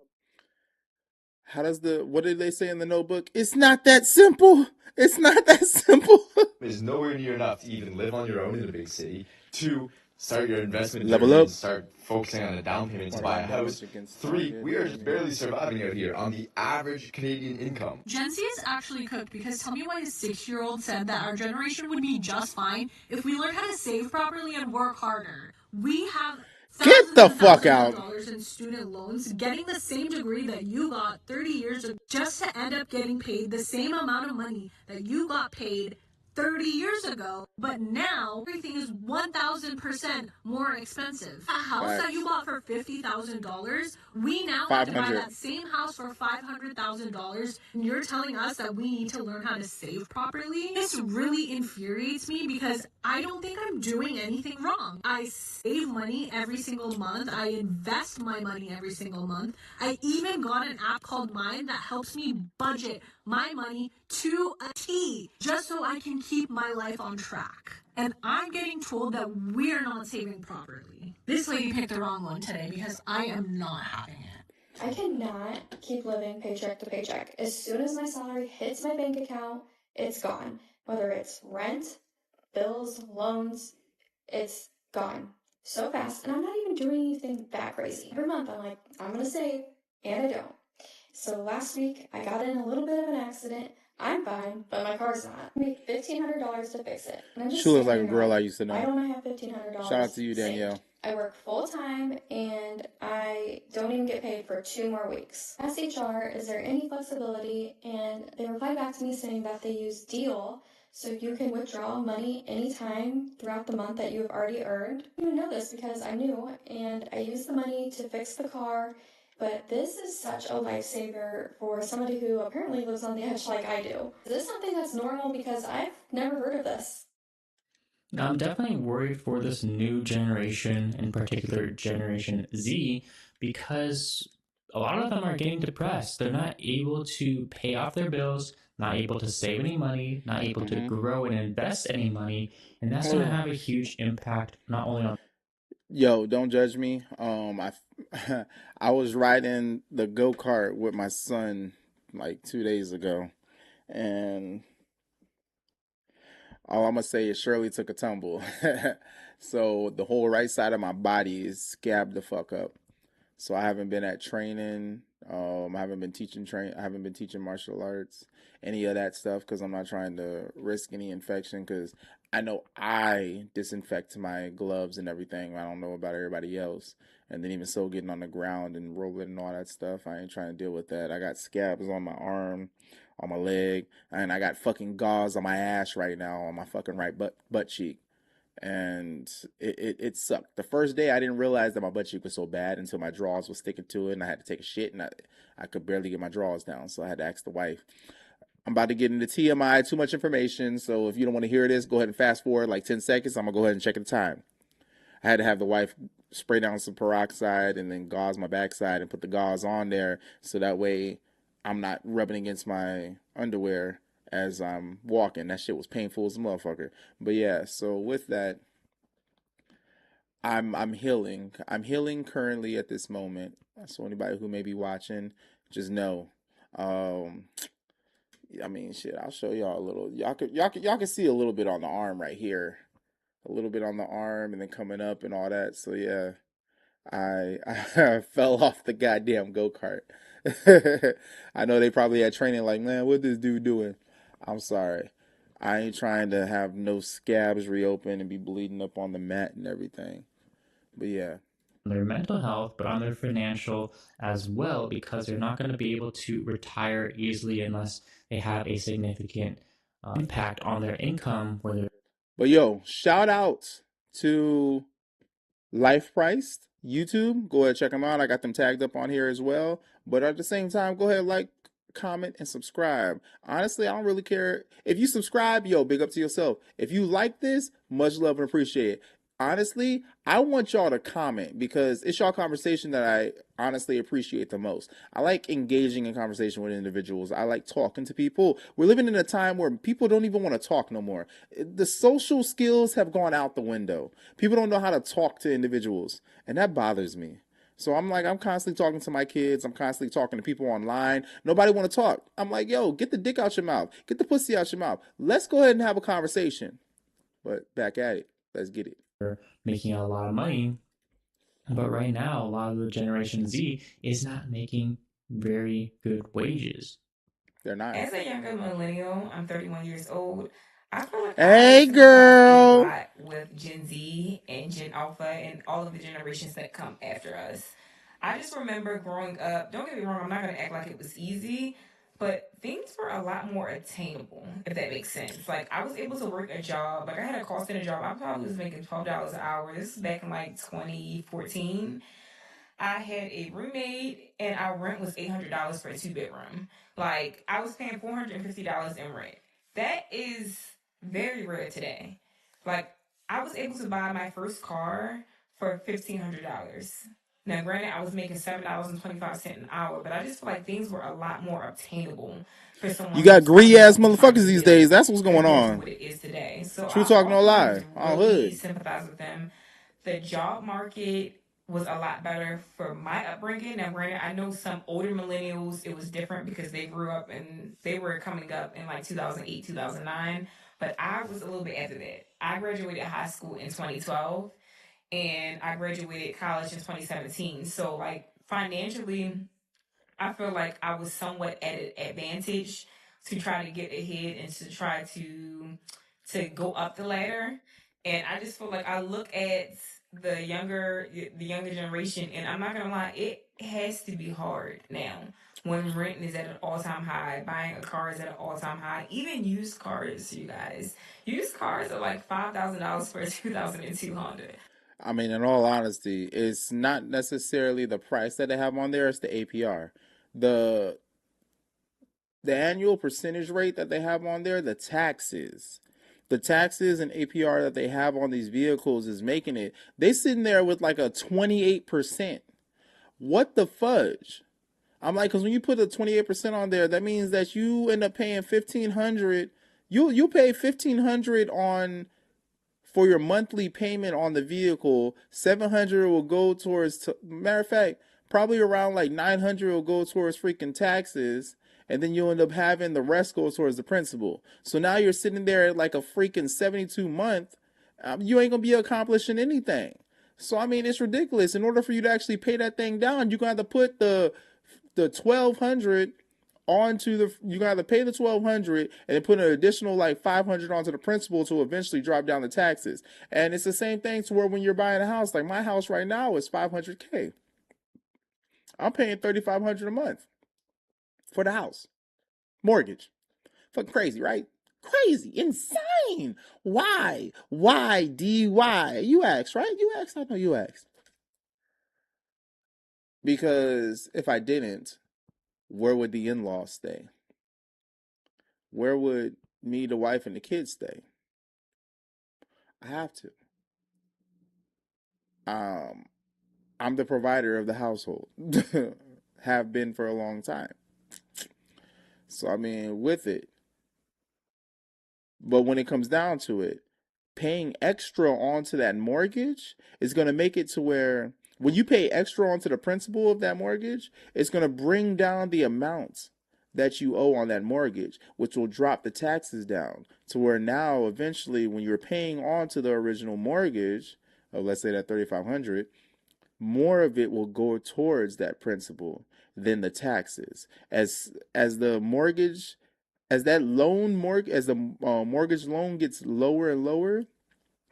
what did they say in the Notebook? It's not that simple. It's not that simple. Is nowhere near enough to even live on your own in a big city. 2, start your investment Level journey up. and start focusing on a down payment to buy a house. 3, we are just barely surviving out here on the average Canadian income. Gen Z is actually cooked because tell me why a 6-year-old said that our generation would be just fine if we learn how to save properly and work harder. We have Get the fuck thousands out. of dollars in student loans, getting the same degree that you got 30 years ago, just to end up getting paid the same amount of money that you got paid 30 years ago, but now everything is 1,000% more expensive. A house that you bought for $50,000, we now have to buy that same house for $500,000, and you're telling us that we need to learn how to save properly? This really infuriates me because I don't think I'm doing anything wrong. I save money every single month. I invest my money every single month. I even got an app called Mine that helps me budget my money to a T, just so I can keep my life on track. And I'm getting told that we're not saving properly. This lady picked the wrong one today because I am not having it. I cannot keep living paycheck to paycheck. As soon as my salary hits my bank account, it's gone. Whether it's rent, bills, loans, it's gone so fast. And I'm not even doing anything that crazy. Every month I'm like, I'm gonna save, and I don't. So last week I got in a little bit of an accident. I'm fine, but my car's not. I made $1,500 to fix it. And I'm just She looks like a standing girl there I used to know. why don't I have $1,500? Shout out to you, Danielle. Saved? I work full time and I don't even get paid for 2 more weeks. Asked HR, is there any flexibility? And they replied back to me saying that they use Deal, so you can withdraw money anytime throughout the month that you have already earned. I didn't even know this because I'm new and I used the money to fix the car. But this is such a lifesaver for somebody who apparently lives on the edge like I do. Is this something that's normal? Because I've never heard of this. I'm definitely worried for this new generation, in particular Generation Z, because a lot of them are getting depressed. They're not able to pay off their bills, not able to save any money, not able to grow and invest any money, and that's going to have a huge impact not only on. Yo, don't judge me. I was riding the go-kart with my son like 2 days ago, and all I'm gonna say is Shirley took a tumble. So the whole right side of my body is scabbed the fuck up. So I haven't been at training. I haven't been teaching martial arts, any of that stuff, because I'm not trying to risk any infection. Because I know I disinfect my gloves and everything. I don't know about everybody else. And then even so, getting on the ground and rolling and all that stuff, I ain't trying to deal with that. I got scabs on my arm, on my leg, and I got fucking gauze on my ass right now, on my fucking right butt cheek. And it sucked. The first day I didn't realize that my butt cheek was so bad until my drawers was sticking to it and I had to take a shit and I could barely get my drawers down, so I had to ask the wife. I'm about to get into TMI, too much information, so if you don't want to hear this, go ahead and fast forward like 10 seconds. I'm going to go ahead and check the time. I had to have the wife spray down some peroxide and then gauze my backside and put the gauze on there so that way I'm not rubbing against my underwear as I'm walking. That shit was painful as a motherfucker. But yeah, so with that, I'm healing. I'm healing currently at this moment. So anybody who may be watching, just know. I mean, shit. I'll show y'all a little. Y'all can see a little bit on the arm right here, a little bit on the arm, and then coming up and all that. So yeah, I fell off the goddamn go-kart. I know they probably had training like, man, what this dude doing? I'm sorry. I ain't trying to have no scabs reopen and be bleeding up on the mat and everything. But yeah. Their mental health, but on their financial as well, because they're not going to be able to retire easily unless they have a significant impact on their income. But yo, shout out to Life Priced YouTube. Go ahead, check them out. I got them tagged up on here as well. But at the same time, go ahead, like, comment, and subscribe. Honestly, I don't really care. If you subscribe, yo, big up to yourself. If you like this, much love and appreciate it. Honestly, I want y'all to comment because it's y'all conversation that I honestly appreciate the most. I like engaging in conversation with individuals. I like talking to people. We're living in a time where people don't even want to talk no more. The social skills have gone out the window. People don't know how to talk to individuals, and that bothers me. So I'm like, I'm constantly talking to my kids. I'm constantly talking to people online. Nobody want to talk. I'm like, yo, get the dick out your mouth. Get the pussy out your mouth. Let's go ahead and have a conversation. But back at it. Let's get it. They're making a lot of money. But right now, a lot of the Generation Z is not making very good wages. They're not. As a younger millennial, I'm 31 years old. I feel like hey, I girl. a lot with Gen Z and Gen Alpha and all of the generations that come after us. I just remember growing up, don't get me wrong, I'm not going to act like it was easy, but things were a lot more attainable, if that makes sense. Like, I was able to work a job. Like, I had a call center job. I probably was making $12 an hour. This is back in, like, 2014. I had a roommate, and our rent was $800 for a 2-bedroom. Like, I was paying $450 in rent. That is very rare today. Like, I was able to buy my first car for $1,500. Now, granted, I was making $7.25 an hour, but I just feel like things were a lot more obtainable for someone. You got greedy ass motherfuckers these days. That's what's going on. What it is today. So True talk, no lie. All really hood. sympathize with them. The job market was a lot better for my upbringing. Now, granted, I know some older millennials, it was different because they grew up and they were coming up in like 2008, 2009. But I was a little bit after that. I graduated high school in 2012 and I graduated college in 2017. So, like, financially, I feel like I was somewhat at an advantage to try to get ahead and to try to go up the ladder. And I just feel like I look at the younger generation, and I'm not gonna lie, it has to be hard now when rent is at an all-time high, buying a car is at an all-time high, even used cars, you guys. Used cars are like $5,000 for a 2002 Honda. I mean, in all honesty, it's not necessarily the price that they have on there, it's the APR. The annual percentage rate that they have on there, the taxes and APR that they have on these vehicles is making it. They sitting there with like a 28%. What the fudge? I'm like, because when you put a 28% on there, that means that you end up paying $1,500. You pay $1,500 on for your monthly payment on the vehicle. $700 will go towards. Matter of fact, probably around like $900 will go towards freaking taxes, and then you'll end up having the rest go towards the principal. So now you're sitting there at like a freaking 72 month. You ain't gonna be accomplishing anything. So I mean, it's ridiculous. In order for you to actually pay that thing down, you're gonna have to put the $1,200 onto the. You're gonna have to pay the $1,200 and then put an additional like $500 onto the principal to eventually drop down the taxes. And it's the same thing to where when you're buying a house, like my house right now is $500K. I'm paying $3,500 a month for the house mortgage. Fucking crazy, right? Crazy, insane. Why? Why? You asked, right? You asked. I know you asked. Because if I didn't, where would the in-laws stay? Where would me, the wife, and the kids stay? I have to. I'm the provider of the household. Have been for a long time. So I mean, with it. But when it comes down to it, paying extra onto that mortgage is going to make it to where when you pay extra onto the principal of that mortgage, it's going to bring down the amount that you owe on that mortgage, which will drop the taxes down to where now eventually when you're paying on to the original mortgage of, let's say, that $3,500, more of it will go towards that principal than the taxes. As the mortgage, as that loan mortgage, as the mortgage loan gets lower and lower,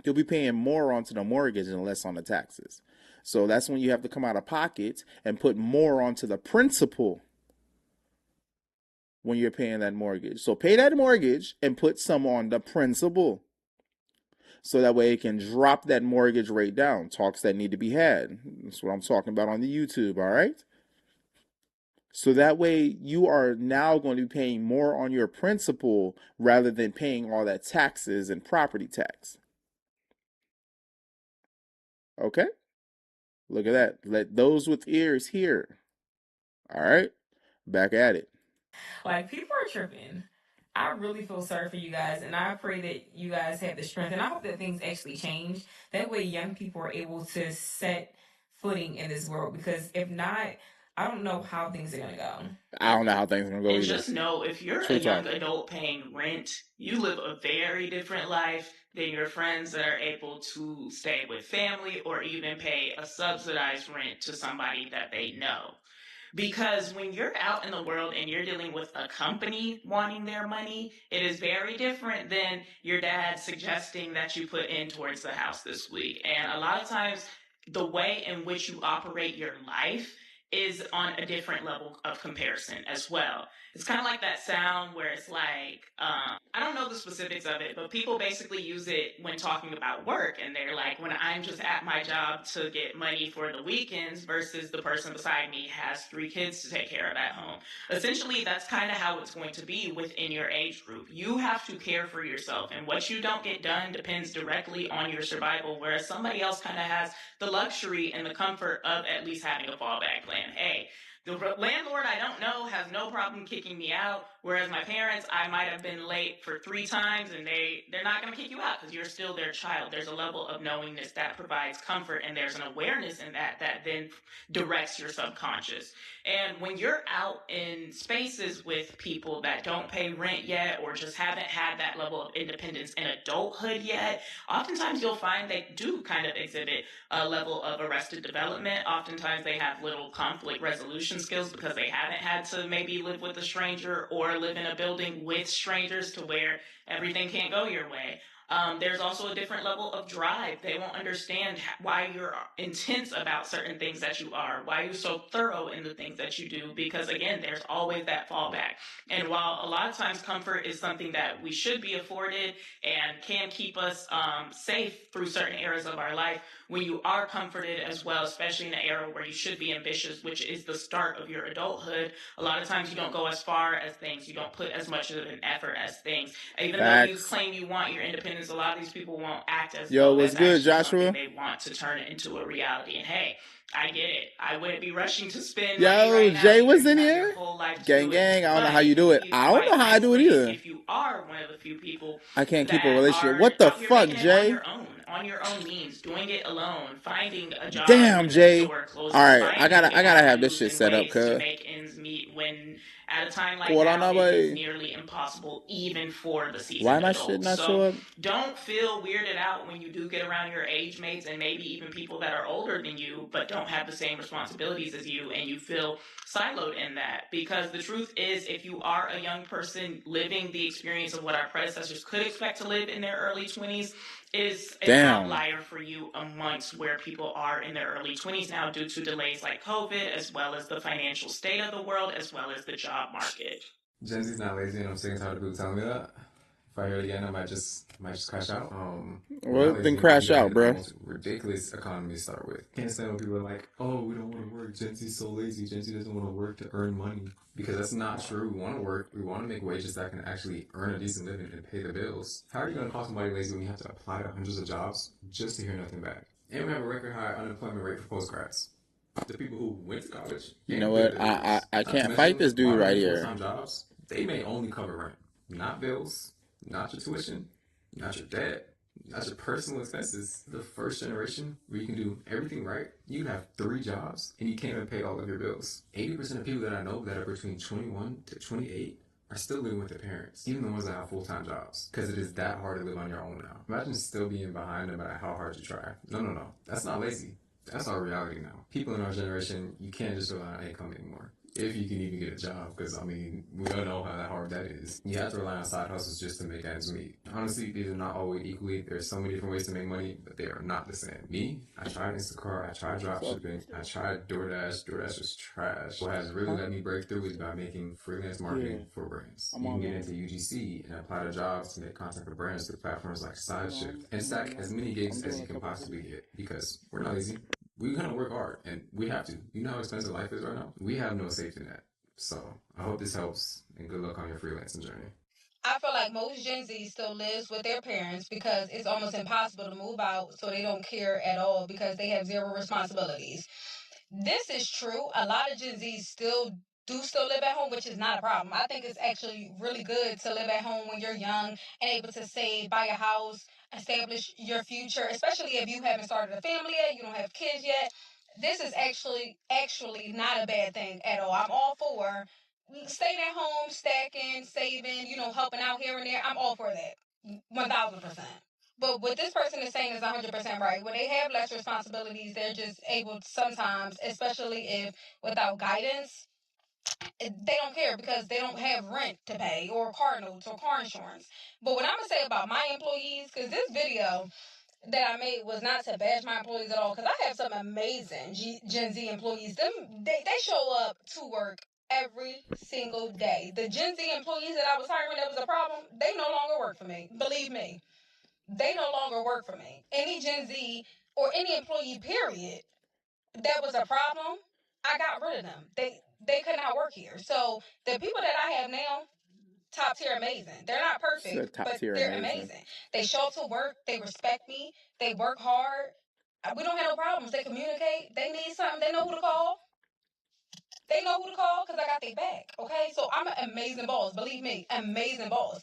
you'll be paying more onto the mortgage and less on the taxes. So that's when you have to come out of pocket and put more onto the principal when you're paying that mortgage. So pay that mortgage and put some on the principal. So that way it can drop that mortgage rate down. Talks that need to be had. That's what I'm talking about on the YouTube, all right? So that way you are now going to be paying more on your principal rather than paying all that taxes and property tax. Okay? Look at that. Let those with ears hear. All right? Back at it. Like, people are tripping. I really feel sorry for you guys, and I pray that you guys have the strength, and I hope that things actually change. That way young people are able to set footing in this world, because if not, I don't know how things are gonna go. I don't know how things are gonna go And either. just know, if you're True a young talk. adult paying rent, you live a very different life than your friends that are able to stay with family or even pay a subsidized rent to somebody that they know. Because when you're out in the world and you're dealing with a company wanting their money, it is very different than your dad suggesting that you put in towards the house this week. And a lot of times, the way in which you operate your life is on a different level of comparison as well. It's kind of like that sound where it's like, I don't know the specifics of it, but people basically use it when talking about work. And they're like, when I'm just at my job to get money for the weekends versus the person beside me has 3 kids to take care of at home. Essentially, that's kind of how it's going to be within your age group. You have to care for yourself, and what you don't get done depends directly on your survival, whereas somebody else kind of has the luxury and the comfort of at least having a fallback plan. Hey, the landlord I don't know has no problem kicking me out, whereas my parents, I might have been late for 3 times and they're not going to kick you out because you're still their child. There's a level of knowingness that provides comfort, and there's an awareness in that then directs your subconscious. And when you're out in spaces with people that don't pay rent yet or just haven't had that level of independence in adulthood yet, oftentimes you'll find they do kind of exhibit a level of arrested development. Oftentimes they have little conflict resolution skills because they haven't had to maybe live with a stranger or live in a building with strangers to where everything can't go your way. There's also a different level of drive. They won't understand why you're intense about certain things that you are, why you're so thorough in the things that you do, because again, there's always that fallback. And while a lot of times comfort is something that we should be afforded and can keep us safe through certain areas of our life, when you are comforted as well, especially in an era where you should be ambitious, which is the start of your adulthood, a lot of times you don't go as far as things. You don't put as much of an effort as things. Even though you claim you want your independence, a lot of these people won't act as though what's that's good, actually Joshua? something they want to turn it into a reality. And hey, I get it. I wouldn't be rushing to spend money right now. Jay was in Your here. whole life to Gang, do it. gang. I don't know But how you do it. I don't know how I do it either. if you are one of the few people I can't keep a that relationship. are What the out here fuck, making it Jay? on your own means, doing it alone, finding a job Damn, when Jay. the door closes, All right, finding I gotta have this shit avenues set and up, ways to cuz. make ends meet when at a time like What on now that it is way? nearly impossible even for the Why seasoned my shit adults. not show So up? don't feel weirded out when you do get around your age mates and maybe even people that are older than you but don't have the same responsibilities as you, and you feel siloed in that. Because the truth is, if you are a young person living the experience of what our predecessors could expect to live in their early 20s, is an outlier for you amongst where people are in their early 20s now due to delays like COVID, as well as the financial state of the world, as well as the job market. Gen Z's not lazy, and I'm sick and tired of people telling me that. If I hear it again, I might just crash out. Well, then crash out, bro. The most ridiculous economy to start with. Can't stand when people are like, "Oh, we don't want to work. Gen Z's so lazy. Gen Z doesn't want to work to earn money." Because that's not true. We want to work. We want to make wages that can actually earn a decent living and pay the bills. How are you going to call somebody lazy when you have to apply to hundreds of jobs just to hear nothing back? And we have a record high unemployment rate for postgrads. The people who went to college. You know what? I can't fight this dude right here. Full-time jobs, they may only cover rent, not bills, not your tuition, not your debt, not your personal expenses. The first generation where you can do everything right, you can have 3 jobs and you can't even pay all of your bills. 80% of people that I know that are between 21 to 28 are still living with their parents, even the ones that have full-time jobs, because it is that hard to live on your own now. Imagine still being behind no matter how hard you try. No. That's not lazy. That's our reality now. People in our generation, you can't just rely on income anymore. If you can even get a job, because, I mean, we all know how hard that is. You have to rely on side hustles just to make ends meet. Honestly, these are not always equally. There's so many different ways to make money, but they are not the same. Me, I tried Instacart, I tried dropshipping, I tried DoorDash. DoorDash was trash. What has really let me break through is by making freelance marketing for brands. You can get into UGC and apply to jobs to make content for brands through platforms like SideShift and stack as many gigs as you can possibly get, because we're not lazy. We're going to work hard, and we have to. You know how expensive life is right now? We have no safety net. So I hope this helps, and good luck on your freelancing journey. I feel like most Gen Z still lives with their parents because it's almost impossible to move out, so they don't care at all because they have zero responsibilities. This is true. A lot of Gen Zs still live at home, which is not a problem. I think it's actually really good to live at home when you're young and able to save, buy a house, establish your future, especially if you haven't started a family yet, you don't have kids yet. this is actually not a bad thing at all. I'm all for staying at home, stacking, saving, helping out here and there. I'm all for that, 1,000%. But what this person is saying is 100% right. When they have less responsibilities, they're just able to sometimes, especially if without guidance, they don't care because they don't have rent to pay or car notes or car insurance. But what I'm going to say about my employees, because this video that I made was not to bash my employees at all, because I have some amazing Gen Z employees. They show up to work every single day. The Gen Z employees that I was hiring that was a problem, they no longer work for me. Believe me, they no longer work for me. Any Gen Z or any employee, period, that was a problem, I got rid of them. They could not work here. So the people that I have now, top tier amazing. They're not perfect, but they're amazing. They show up to work. They respect me. They work hard. We don't have no problems. They communicate. They need something. They know who to call. They know who to call because I got their back. Okay, so I'm an amazing boss. Believe me, amazing boss.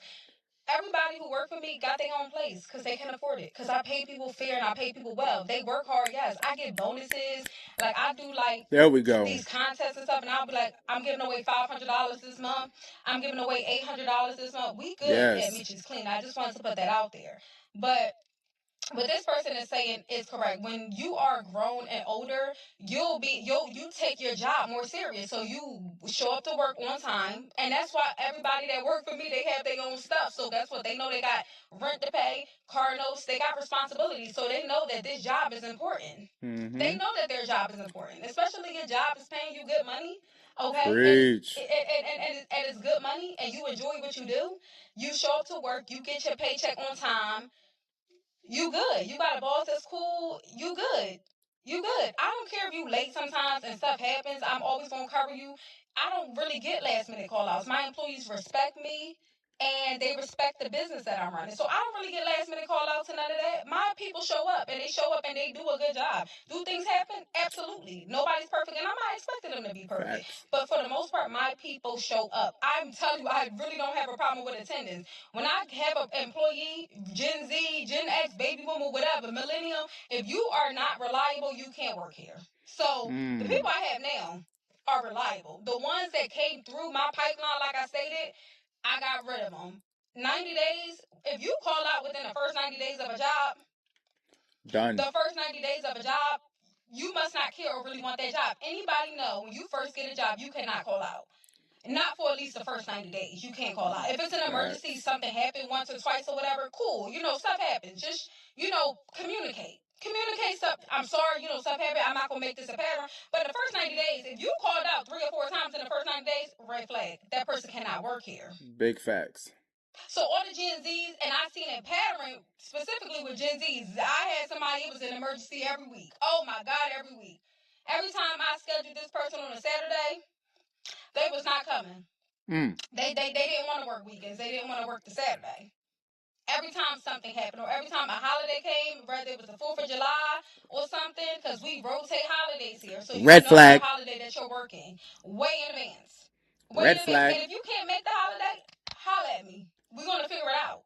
Everybody who worked for me got their own place because they can afford it. Because I pay people fair and I pay people well. They work hard, yes. I get bonuses. Like, I do, like, there we go. These contests and stuff, and I'll be like, I'm giving away $500 this month. I'm giving away $800 this month. We good at Mitch's Clean. I just wanted to put that out there. But what this person is saying is correct. When you are grown and older, you take your job more serious. So you show up to work on time, and that's why everybody that work for me, they have their own stuff. So that's what they know. They got rent to pay, car notes, they got responsibilities. So they know that this job is important. Mm-hmm. They know that their job is important, especially your job is paying you good money. Okay, Preach. And it's good money, and you enjoy what you do. You show up to work, you get your paycheck on time. You good. You got a boss that's cool. You good. You good. I don't care if you late sometimes and stuff happens. I'm always gonna cover you. I don't really get last minute call outs. My employees respect me and they respect the business that I'm running. So I don't really get last minute call outs and none of that. My people show up and they do a good job. Do things happen? Absolutely. Nobody's perfect and I'm not expecting them to be perfect. Facts. But for the most part, my people show up. I'm telling you, I really don't have a problem with attendance. When I have an employee, Gen Z, Gen X, baby boomer, whatever, millennial, if you are not reliable, you can't work here. So the people I have now are reliable. The ones that came through my pipeline, like I stated, I got rid of them. 90 days, if you call out within the first 90 days of a job, done. The first 90 days of a job, you must not care or really want that job. Anybody know when you first get a job, you cannot call out. Not for at least the first 90 days. You can't call out. If it's an emergency, something happened once or twice or whatever, cool. Stuff happens. Just, communicate. Communicate stuff. I'm sorry, stuff happened. I'm not going to make this a pattern. But the first 90 days, if you called out 3 or 4 times in the first 90 days, red flag. That person cannot work here. Big facts. So all the Gen Zs, and I've seen a pattern specifically with Gen Zs. I had somebody, it was an emergency every week. Oh my God, every week. Every time I scheduled this person on a Saturday, they was not coming. They didn't want to work weekends. They didn't want to work the Saturday. Every time something happened, or every time a holiday came, whether it was the 4th of July or something, because we rotate holidays here. So you Red know flag. the holiday that you're working way in advance. Red flag. And if you can't make the holiday, holla at me. We're going to figure it out.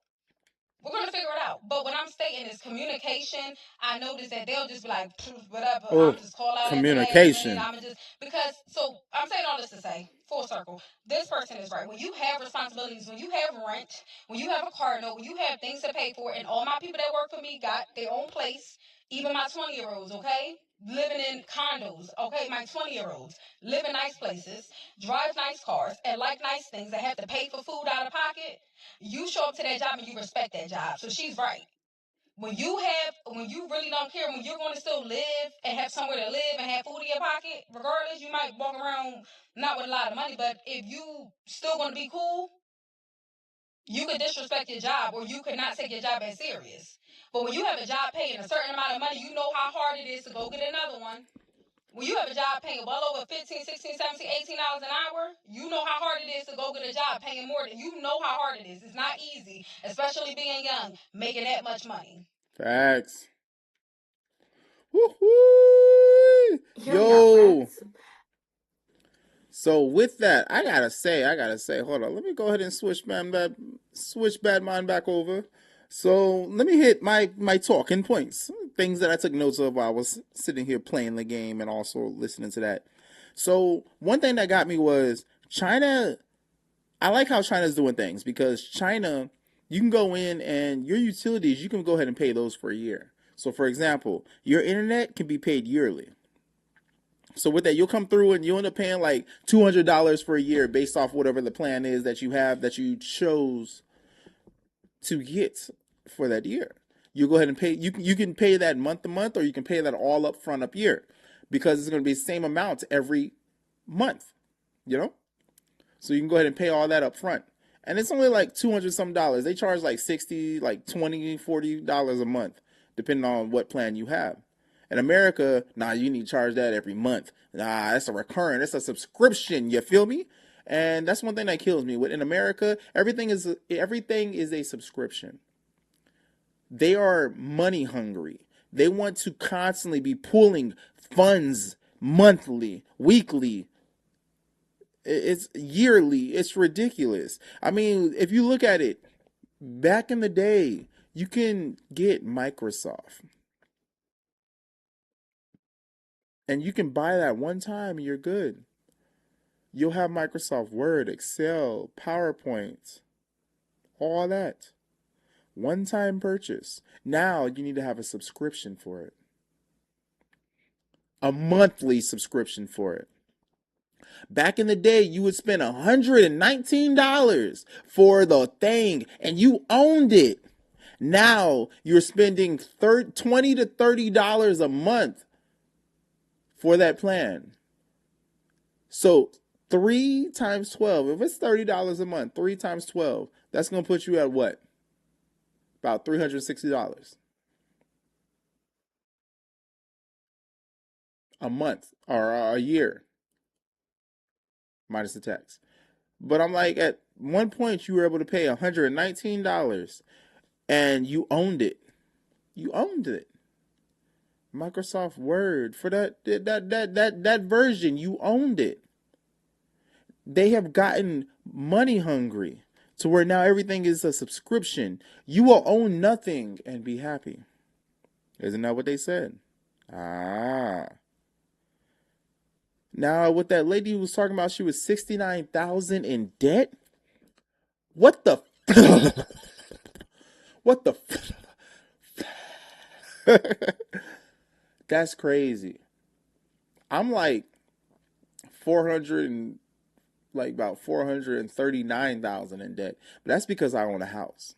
We're going to figure it out. But what I'm stating is communication. I noticed that they'll just be like, whatever, I'm just call out communication. at the last minute. So I'm saying all this to say, full circle, this person is right. When you have responsibilities, when you have rent, when you have a car note, when you have things to pay for, and all my people that work for me got their own place, even my 20-year-olds, okay? Living in condos, okay? My 20-year-olds live in nice places, drive nice cars, and like nice things, and have to pay for food out of pocket. You show up to that job and you respect that job. So she's right. When you really don't care, when you're going to still live and have somewhere to live and have food in your pocket, regardless, you might walk around not with a lot of money, but if you still going to be cool, you could disrespect your job or you could not take your job as serious. But when you have a job paying a certain amount of money, you know how hard it is to go get another one. When you have a job paying well over $15, $16, $17, $18 an hour, you know how hard it is to go get a job paying more than you know how hard it is. It's not easy, especially being young, making that much money. Facts. Woo-hoo! Yo. So with that, I gotta say, hold on. Let me go ahead and switch Badman back over. So let me hit my talking points. things that I took notes of while I was sitting here playing the game and also listening to that. So one thing that got me was China. I like how China's doing things because China, you can go in and your utilities, you can go ahead and pay those for a year. So for example, your internet can be paid yearly. So with that, you'll come through and you'll end up paying like $200 for a year based off whatever the plan is that you have that you chose to get for that year. You go ahead and pay. You can pay that month to month, or you can pay that all up front up year, because it's going to be the same amount every month. You know, so you can go ahead and pay all that up front, and it's only like $200 some dollars. They charge like 60, like $20, $40 a month, depending on what plan you have. In America, nah, you need to charge that every month. Nah, that's a recurring. It's a subscription. You feel me? And that's one thing that kills me. In America, everything is a subscription. They are money hungry. They want to constantly be pulling funds monthly, weekly. It's yearly. It's ridiculous. I mean, if you look at it, back in the day, you can get Microsoft. And you can buy that one time and you're good. You'll have Microsoft Word, Excel, PowerPoint, all that. One-time purchase. Now you need to have a subscription for it. A monthly subscription for it. Back in the day, you would spend $119 for the thing and you owned it. Now you're spending $20 to $30 a month for that plan. So 3 times 12, if it's $30 a month, 3 times 12, that's going to put you at what? About $360 a month or a year, minus the tax. But I'm like, at one point, you were able to pay $119 and you owned it. You owned it. Microsoft Word, for that version, you owned it. They have gotten money hungry to where now everything is a subscription. You will own nothing and be happy. Isn't that what they said? Ah. Now, what that lady was talking about, she was $69,000 in debt. What the? What the? That's crazy. I'm like 400 and like about 439,000 in debt. But that's because I own a house.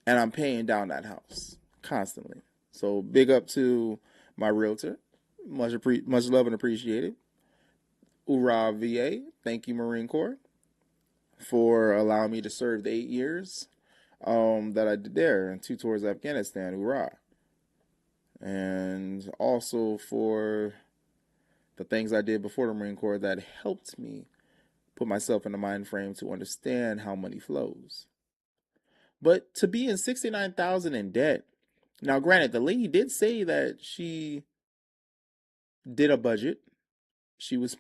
And I'm paying down that house constantly. So big up to my realtor. Much love and appreciated. Hoorah, VA. Thank you, Marine Corps, for allowing me to serve the 8 years that I did there and 2 tours of Afghanistan. Hoorah. And also for the things I did before the Marine Corps that helped me put myself in the mind frame to understand how money flows. But to be in 69,000 in debt. Now, granted, the lady did say that she did a budget. She's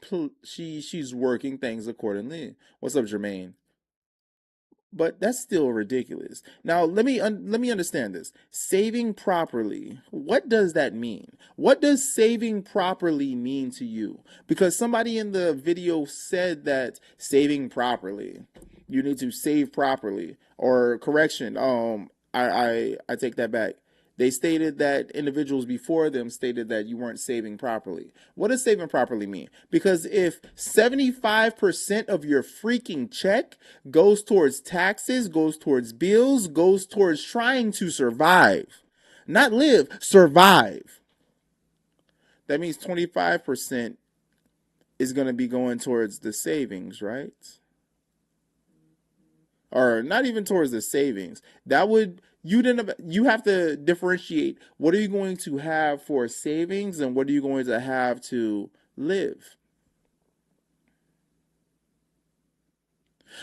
working things accordingly. What's up, Jermaine? But that's still ridiculous. Now, let me understand this. Saving properly. What does that mean? What does saving properly mean to you? Because somebody in the video said that saving properly, you need to save properly. Or correction, I take that back. They stated that individuals before them stated that you weren't saving properly. What does saving properly mean? Because if 75% of your freaking check goes towards taxes, goes towards bills, goes towards trying to survive, not live, survive, that means 25% is going to be going towards the savings, right? Or not even towards the savings. That would, you have to differentiate what are you going to have for savings and what are you going to have to live.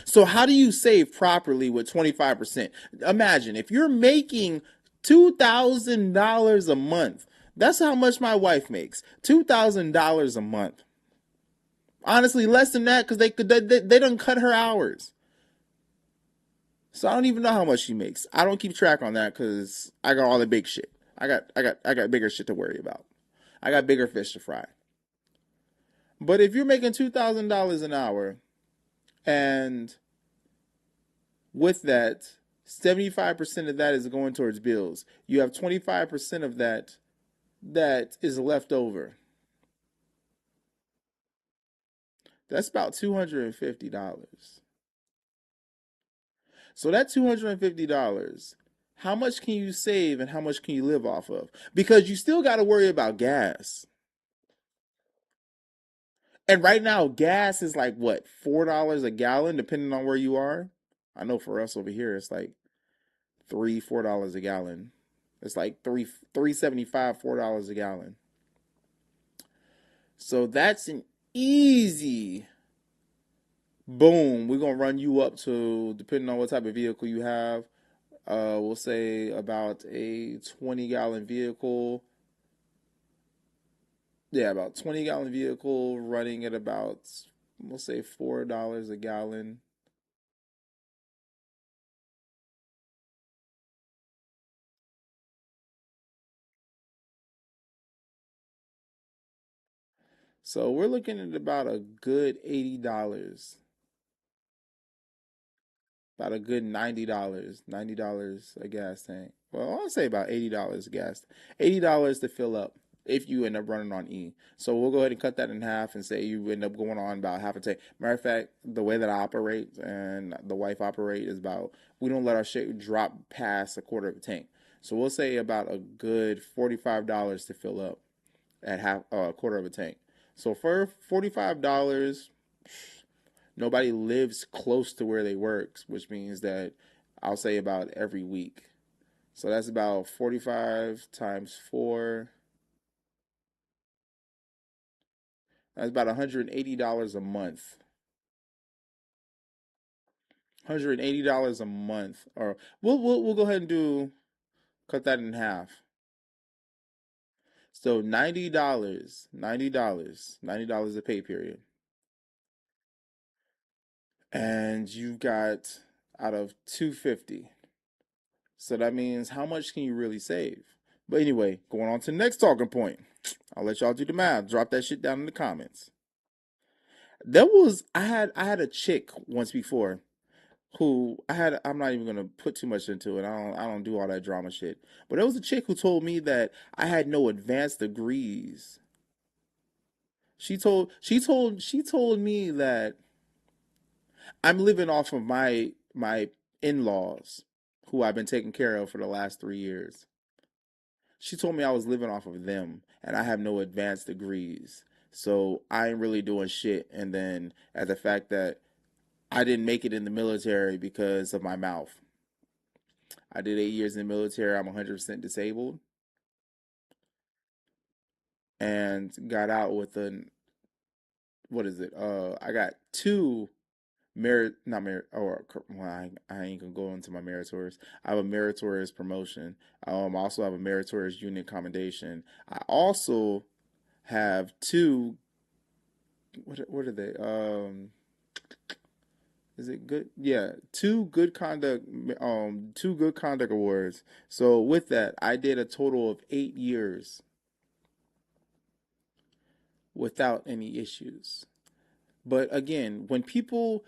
So how do you save properly with 25%? Imagine if you're making $2,000 a month. That's how much my wife makes. $2,000 a month. Honestly, less than that because they done cut her hours. So I don't even know how much she makes. I don't keep track on that because I got all the big shit. I got bigger shit to worry about. I got bigger fish to fry. But if you're making $2,000 an hour, and with that, 75% of that is going towards bills. You have 25% of that is left over. That's about $250. So that $250, how much can you save and how much can you live off of? Because you still got to worry about gas. And right now, gas is like what, $4 a gallon, depending on where you are. I know for us over here, it's like $4 a gallon. It's like $3.75, $4 a gallon. So that's an easy boom. We're gonna run you up to, depending on what type of vehicle you have. We'll say about a 20-gallon vehicle. Yeah, about 20-gallon vehicle running at about, we'll say $4 a gallon. So we're looking at about a good $80. About a good $90 a gas tank. Well, I'll say about $80 gas, $80 to fill up if you end up running on E. So we'll go ahead and cut that in half and say you end up going on about half a tank. Matter of fact, the way that I operate and the wife operate is about, we don't let our shit drop past a quarter of a tank. So we'll say about a good $45 to fill up at half a quarter of a tank. So for $45, nobody lives close to where they work, which means that I'll say about every week. So that's about 45 times 4. That's about $180 a month. $180 a month. Or we'll go ahead and cut that in half. So $90 a pay period. And you got out of 250. So that means how much can you really save? But anyway, going on to the next talking point. I'll let y'all do the math. Drop that shit down in the comments. I had a chick once before who I'm not even gonna put too much into it. I don't do all that drama shit. But there was a chick who told me that I had no advanced degrees. She told me that I'm living off of my in-laws who I've been taking care of for the last 3 years. She told me I was living off of them and I have no advanced degrees. So I ain't really doing shit. And then at the fact that I didn't make it in the military because of my mouth. I did 8 years in the military. I'm 100% disabled. And got out with what is it? I got two not merit, or well, I ain't gonna go into my meritorious. I have a meritorious promotion. I also have a meritorious unit commendation. I also have two. What are they? Is it good? Yeah, two good conduct. Two good conduct awards. So with that, I did a total of 8 years without any issues. But again, when people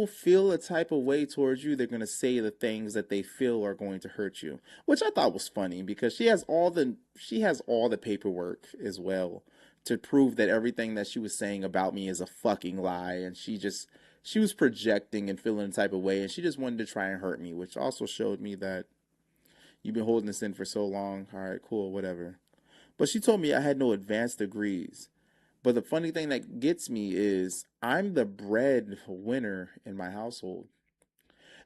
feel a type of way towards you, they're going to say the things that they feel are going to hurt you, which I thought was funny because she has all the paperwork as well to prove that everything that she was saying about me is a fucking lie, and she was projecting and feeling a type of way, and she just wanted to try and hurt me, which also showed me that you've been holding this in for so long. All right, cool, whatever. But she told me I had no advanced degrees. But the funny thing that gets me is I'm the breadwinner in my household.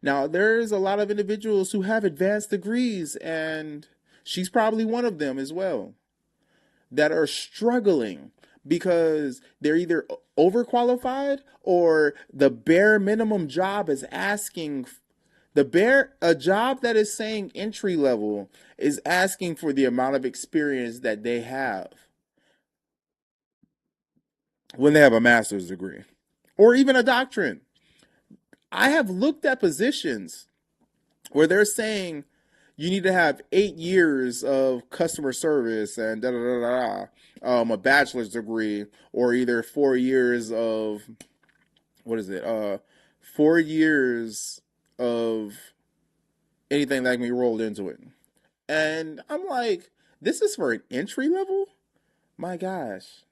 Now, there's a lot of individuals who have advanced degrees, and she's probably one of them as well, that are struggling because they're either overqualified or the bare minimum job is asking a job that is saying entry level is asking for the amount of experience that they have when they have a master's degree or even a doctorate. I have looked at positions where they're saying you need to have 8 years of customer service and da da da da, a bachelor's degree, or either 4 years of what is it? 4 years of anything that can be rolled into it. And I'm like, this is for an entry level? My gosh,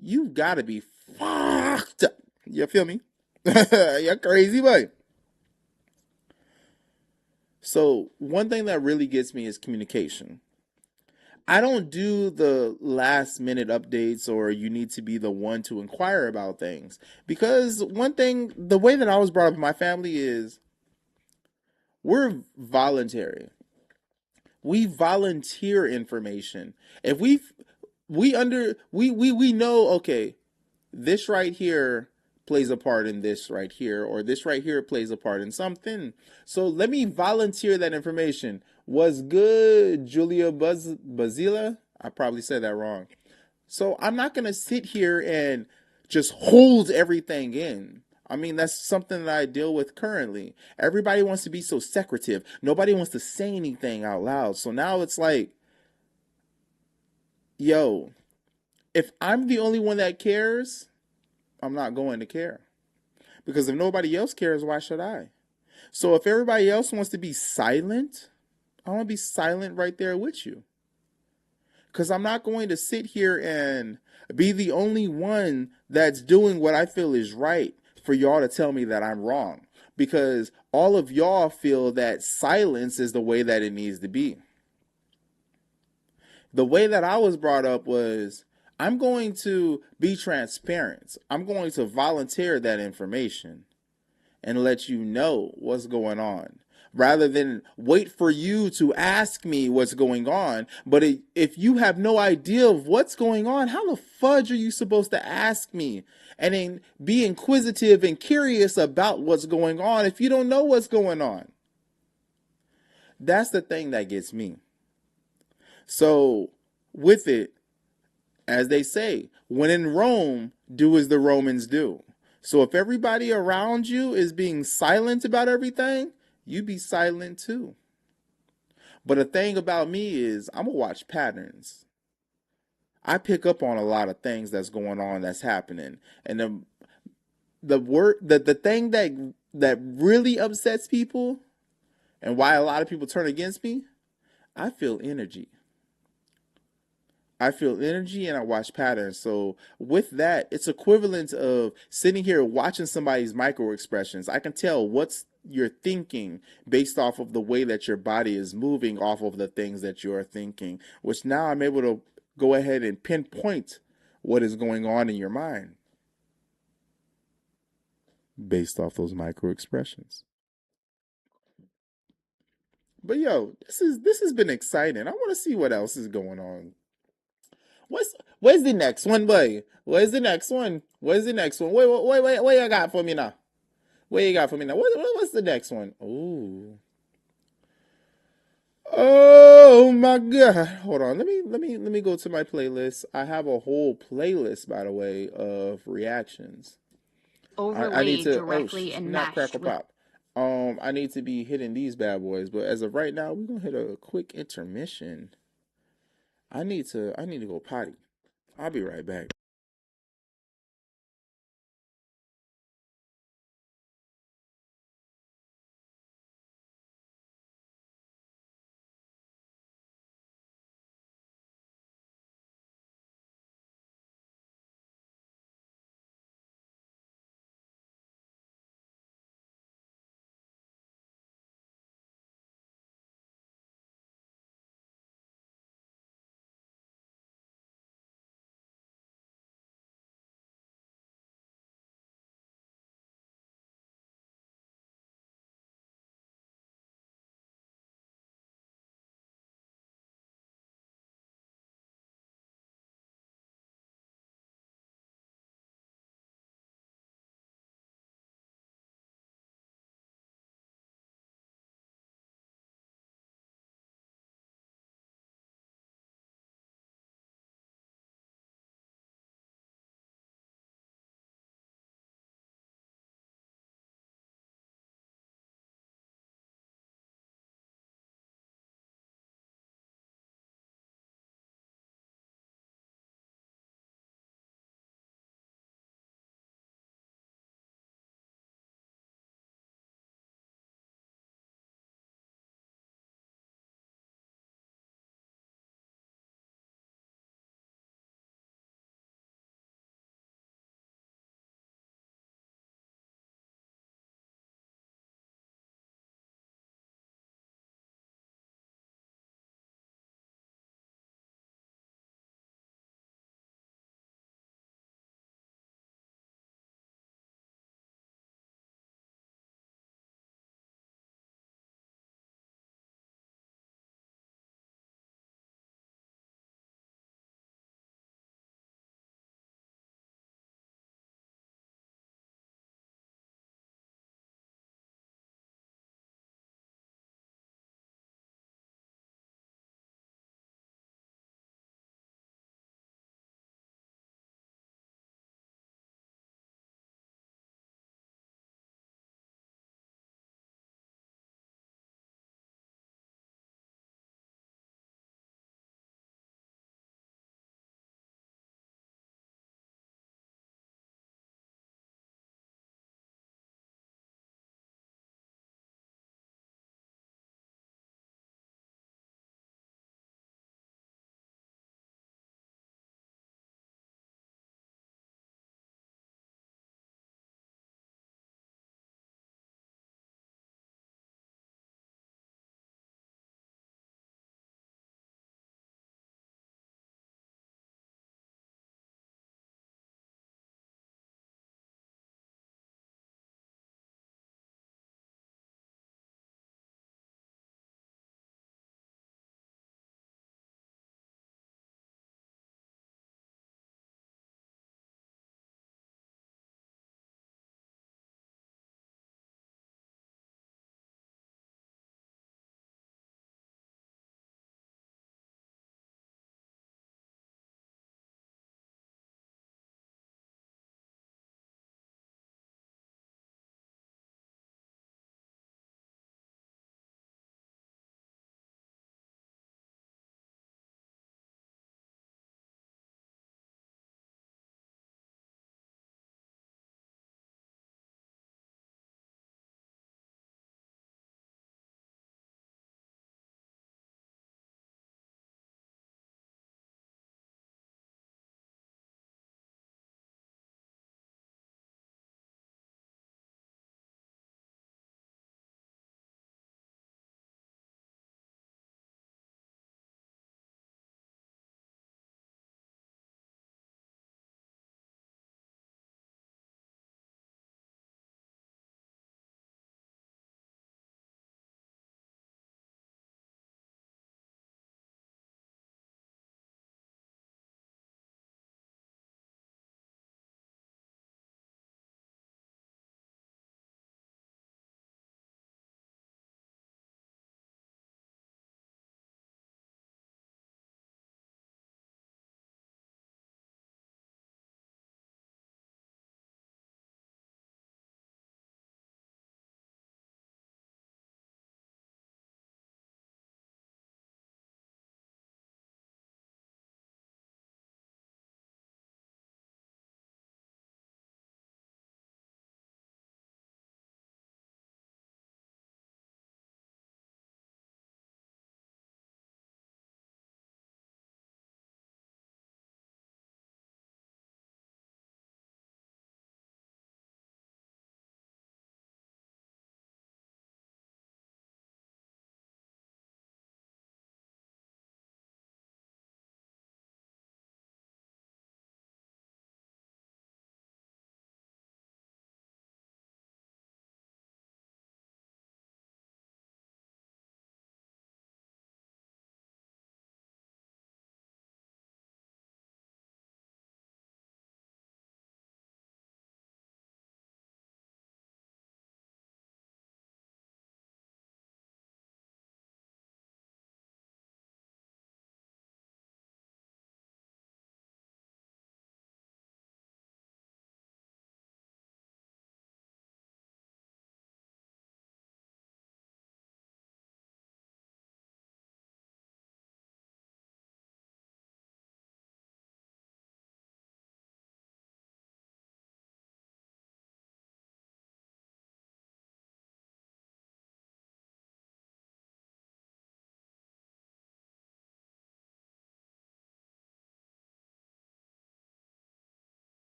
you've got to be fucked up. You feel me? You're crazy, boy. So one thing that really gets me is communication. I don't do the last minute updates or you need to be the one to inquire about things. Because one thing, the way that I was brought up in my family is we're voluntary. We volunteer information. If we know, okay, this right here plays a part in this right here, or this right here plays a part in something. So let me volunteer that information. Was good, Julia Bazila? I probably said that wrong. So I'm not going to sit here and just hold everything in. I mean, that's something that I deal with currently. Everybody wants to be so secretive. Nobody wants to say anything out loud. So now it's like, yo, if I'm the only one that cares, I'm not going to care. Because if nobody else cares, why should I? So if everybody else wants to be silent, I want to be silent right there with you. Because I'm not going to sit here and be the only one that's doing what I feel is right for y'all to tell me that I'm wrong. Because all of y'all feel that silence is the way that it needs to be. The way that I was brought up was, I'm going to be transparent. I'm going to volunteer that information and let you know what's going on, rather than wait for you to ask me what's going on. But if you have no idea of what's going on, how the fudge are you supposed to ask me and then be inquisitive and curious about what's going on if you don't know what's going on? That's the thing that gets me. So with it, as they say, when in Rome, do as the Romans do. So if everybody around you is being silent about everything, you be silent too. But the thing about me is I'm going to watch patterns. I pick up on a lot of things that's going on, that's happening. And the thing that really upsets people and why a lot of people turn against me, I feel energy. I feel energy and I watch patterns. So with that, it's equivalent of sitting here watching somebody's micro expressions. I can tell what's you're thinking based off of the way that your body is moving off of the things that you're thinking, which now I'm able to go ahead and pinpoint what is going on in your mind based off those micro expressions. But yo, this has been exciting. I want to see what else is going on. Where's the next one, boy? Where's the next one? Where's the next one? Wait, what you got for me now? What you got for me now? What's the next one? Ooh. Oh my god. Hold on. Let me go to my playlist. I have a whole playlist, by the way, of reactions. I need to not crackle pop. I need to be hitting these bad boys, but as of right now, we're gonna hit a quick intermission. I need to go potty. I'll be right back.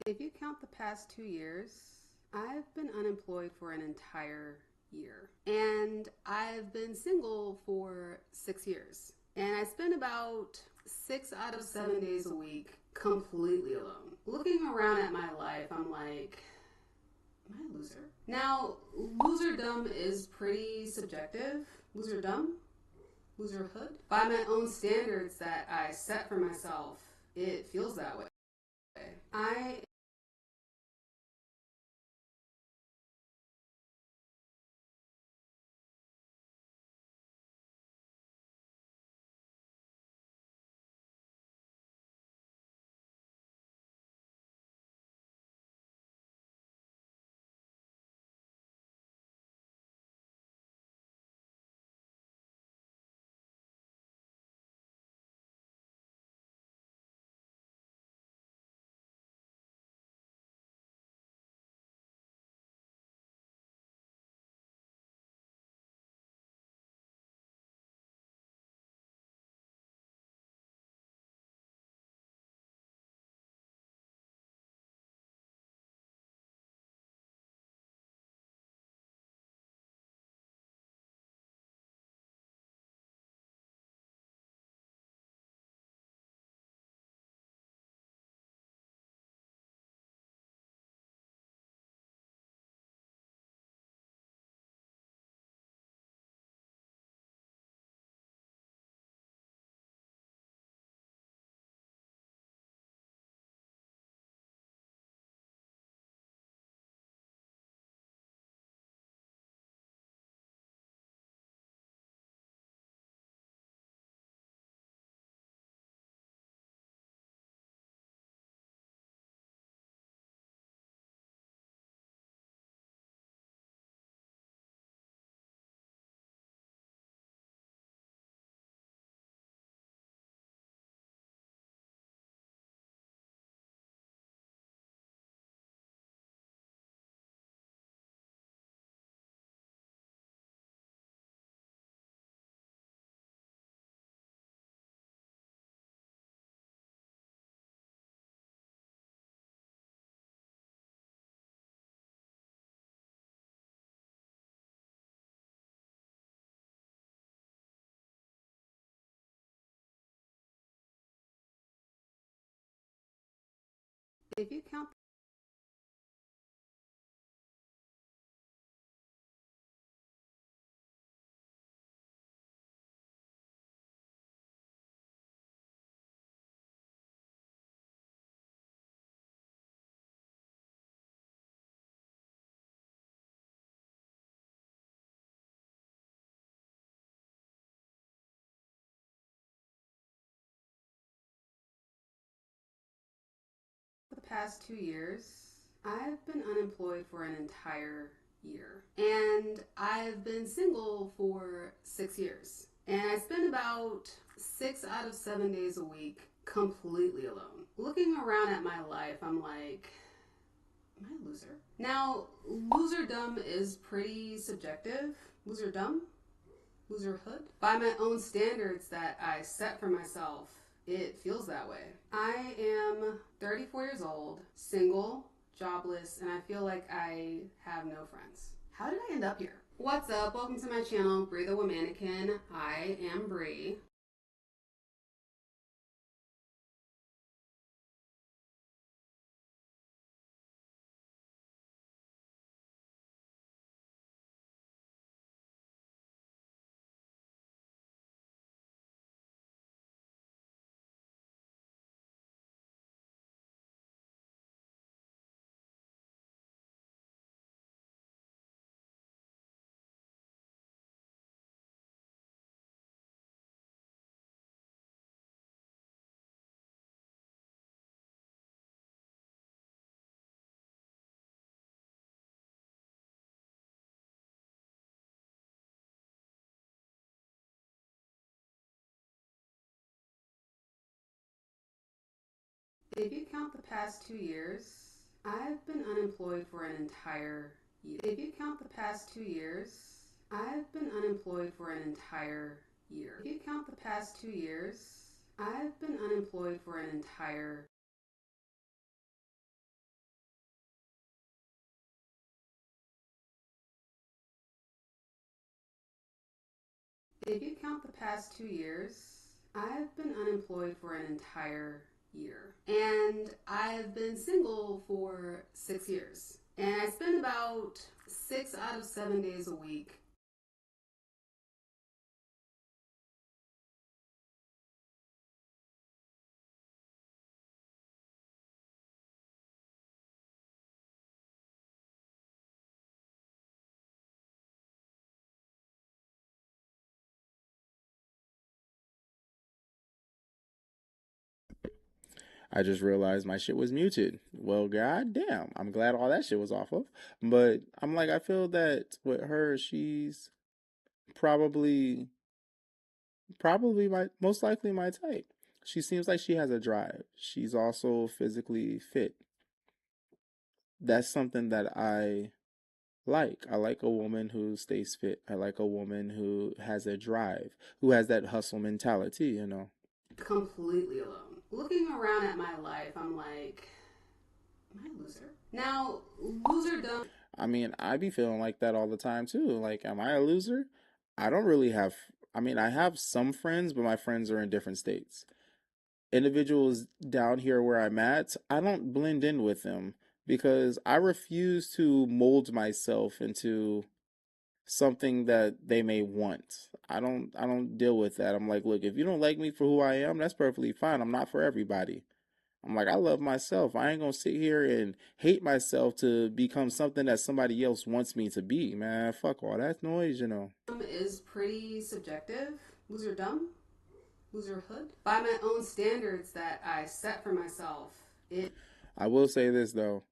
If you count the past 2 years, I've been unemployed for an entire year. And I've been single for 6 years. And I spend about 6 out of 7 days a week completely alone. Looking around at my life, I'm like, am I a loser? Now, loserdom is pretty subjective. Loserdom? Loserhood? By my own standards that I set for myself, it feels that way. I if you count the past 2 years, I've been unemployed for an entire year. And I've been single for 6 years. And I spend about 6 out of 7 days a week completely alone. Looking around at my life, I'm like, am I a loser? Now, loserdom is pretty subjective. Loserdom? Loserhood? By my own standards that I set for myself, it feels that way. I am 34 years old, single, jobless, and I feel like I have no friends. How did I end up here? What's up? Welcome to my channel, Bree the Womannequin. I am Bree. If you count the past 2 years, I've been unemployed for an entire year. If you count the past 2 years, I've been unemployed for an entire year. If you count the past 2 years, I've been unemployed for an entire If you count the past 2 years, I've been unemployed for an entire year. And I've been single for 6 years. And I spend about 6 out of 7 days a week. I just realized my shit was muted. Well, god damn. I'm glad all that shit was off of. But I'm like, I feel that with her, she's probably my most likely my type. She seems like she has a drive. She's also physically fit. That's something that I like. I like a woman who stays fit. I like a woman who has a drive, who has that hustle mentality, you know. Completely alone. Looking around at my life, I'm like, am I a loser? Now, loser dumb. I mean, I be feeling like that all the time too. Like, am I a loser? I don't really have, I mean, I have some friends, but my friends are in different states. Individuals down here where I'm at, I don't blend in with them because I refuse to mold myself into something that they may want. I don't deal with that. I'm like, look, if you don't like me for who I am, that's perfectly fine. I'm not for everybody. I'm like, I love myself. I ain't gonna sit here and hate myself to become something that somebody else wants me to be, man. Fuck all that noise, you know. Is pretty subjective. Loser dumb? Loserhood? By my own standards that I set for myself. I will say this though.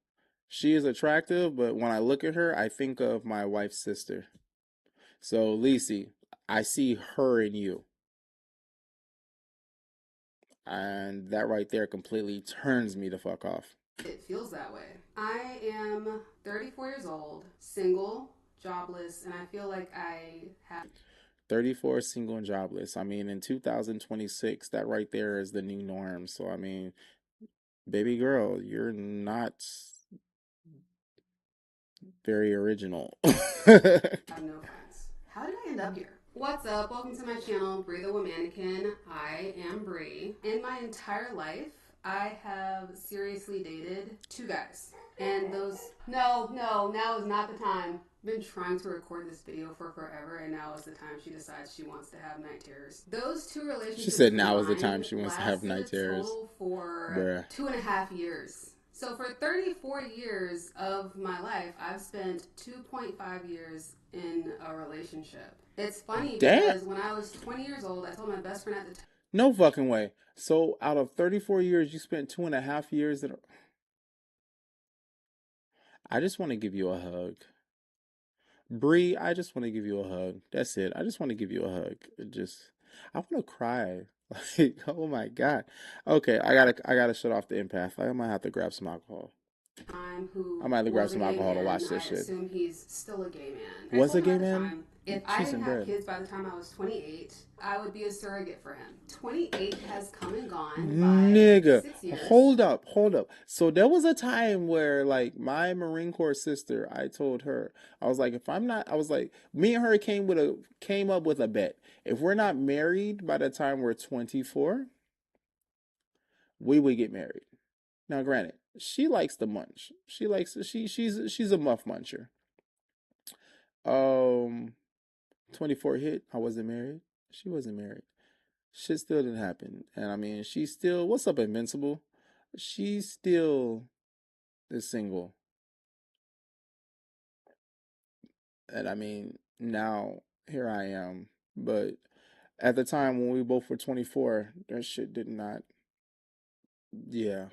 She is attractive, but when I look at her, I think of my wife's sister. So, Lacey, I see her in you. And that right there completely turns me the fuck off. It feels that way. I am 34 years old, single, jobless, and I feel like I have 34, single and jobless. I mean, in 2026, that right there is the new norm. So, I mean, baby girl, you're not very original. no friends. How did I end up here? What's up? Welcome to my channel, Bree the Womannequin. I am Bree. In my entire life, I have seriously dated 2 guys. And those, no, now is not the time. I've been trying to record this video for forever, and now is the time she decides she wants to have night terrors. Those 2 relationships. She said now is the time she wants to have night terrors. For Bruh. 2.5 years. So for 34 years of my life, I've spent 2.5 years in a relationship. It's funny because when I was 20 years old, I told my best friend at the time. No fucking way. So out of 34 years, you spent 2.5 years in. I just want to give you a hug. Bree, I just want to give you a hug. That's it. I just want to give you a hug. I want to cry. Like, oh my god. Okay, I gotta shut off the empath. I might have to grab some alcohol. I might have to grab some alcohol to watch this shit. I assume he's still a gay man. Was a gay man? If I didn't have kids by the time I was 28, I would be a surrogate for him. 28 has come and gone Nigga, by 6 years. hold up. So there was a time where, like, my Marine Corps sister, I told her, I was like, me and her came up with a bet. If we're not married by the time we're 24, we would get married. Now, granted, she likes to munch. She's a muff muncher. 24 hit. I wasn't married. She wasn't married. Shit still didn't happen. And I mean, she's still, what's up, Invincible? She still is single. And I mean, now here I am. But at the time when we both were 24, that shit did not. Yeah.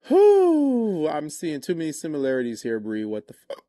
Whew. I'm seeing too many similarities here, Bree. What the fuck?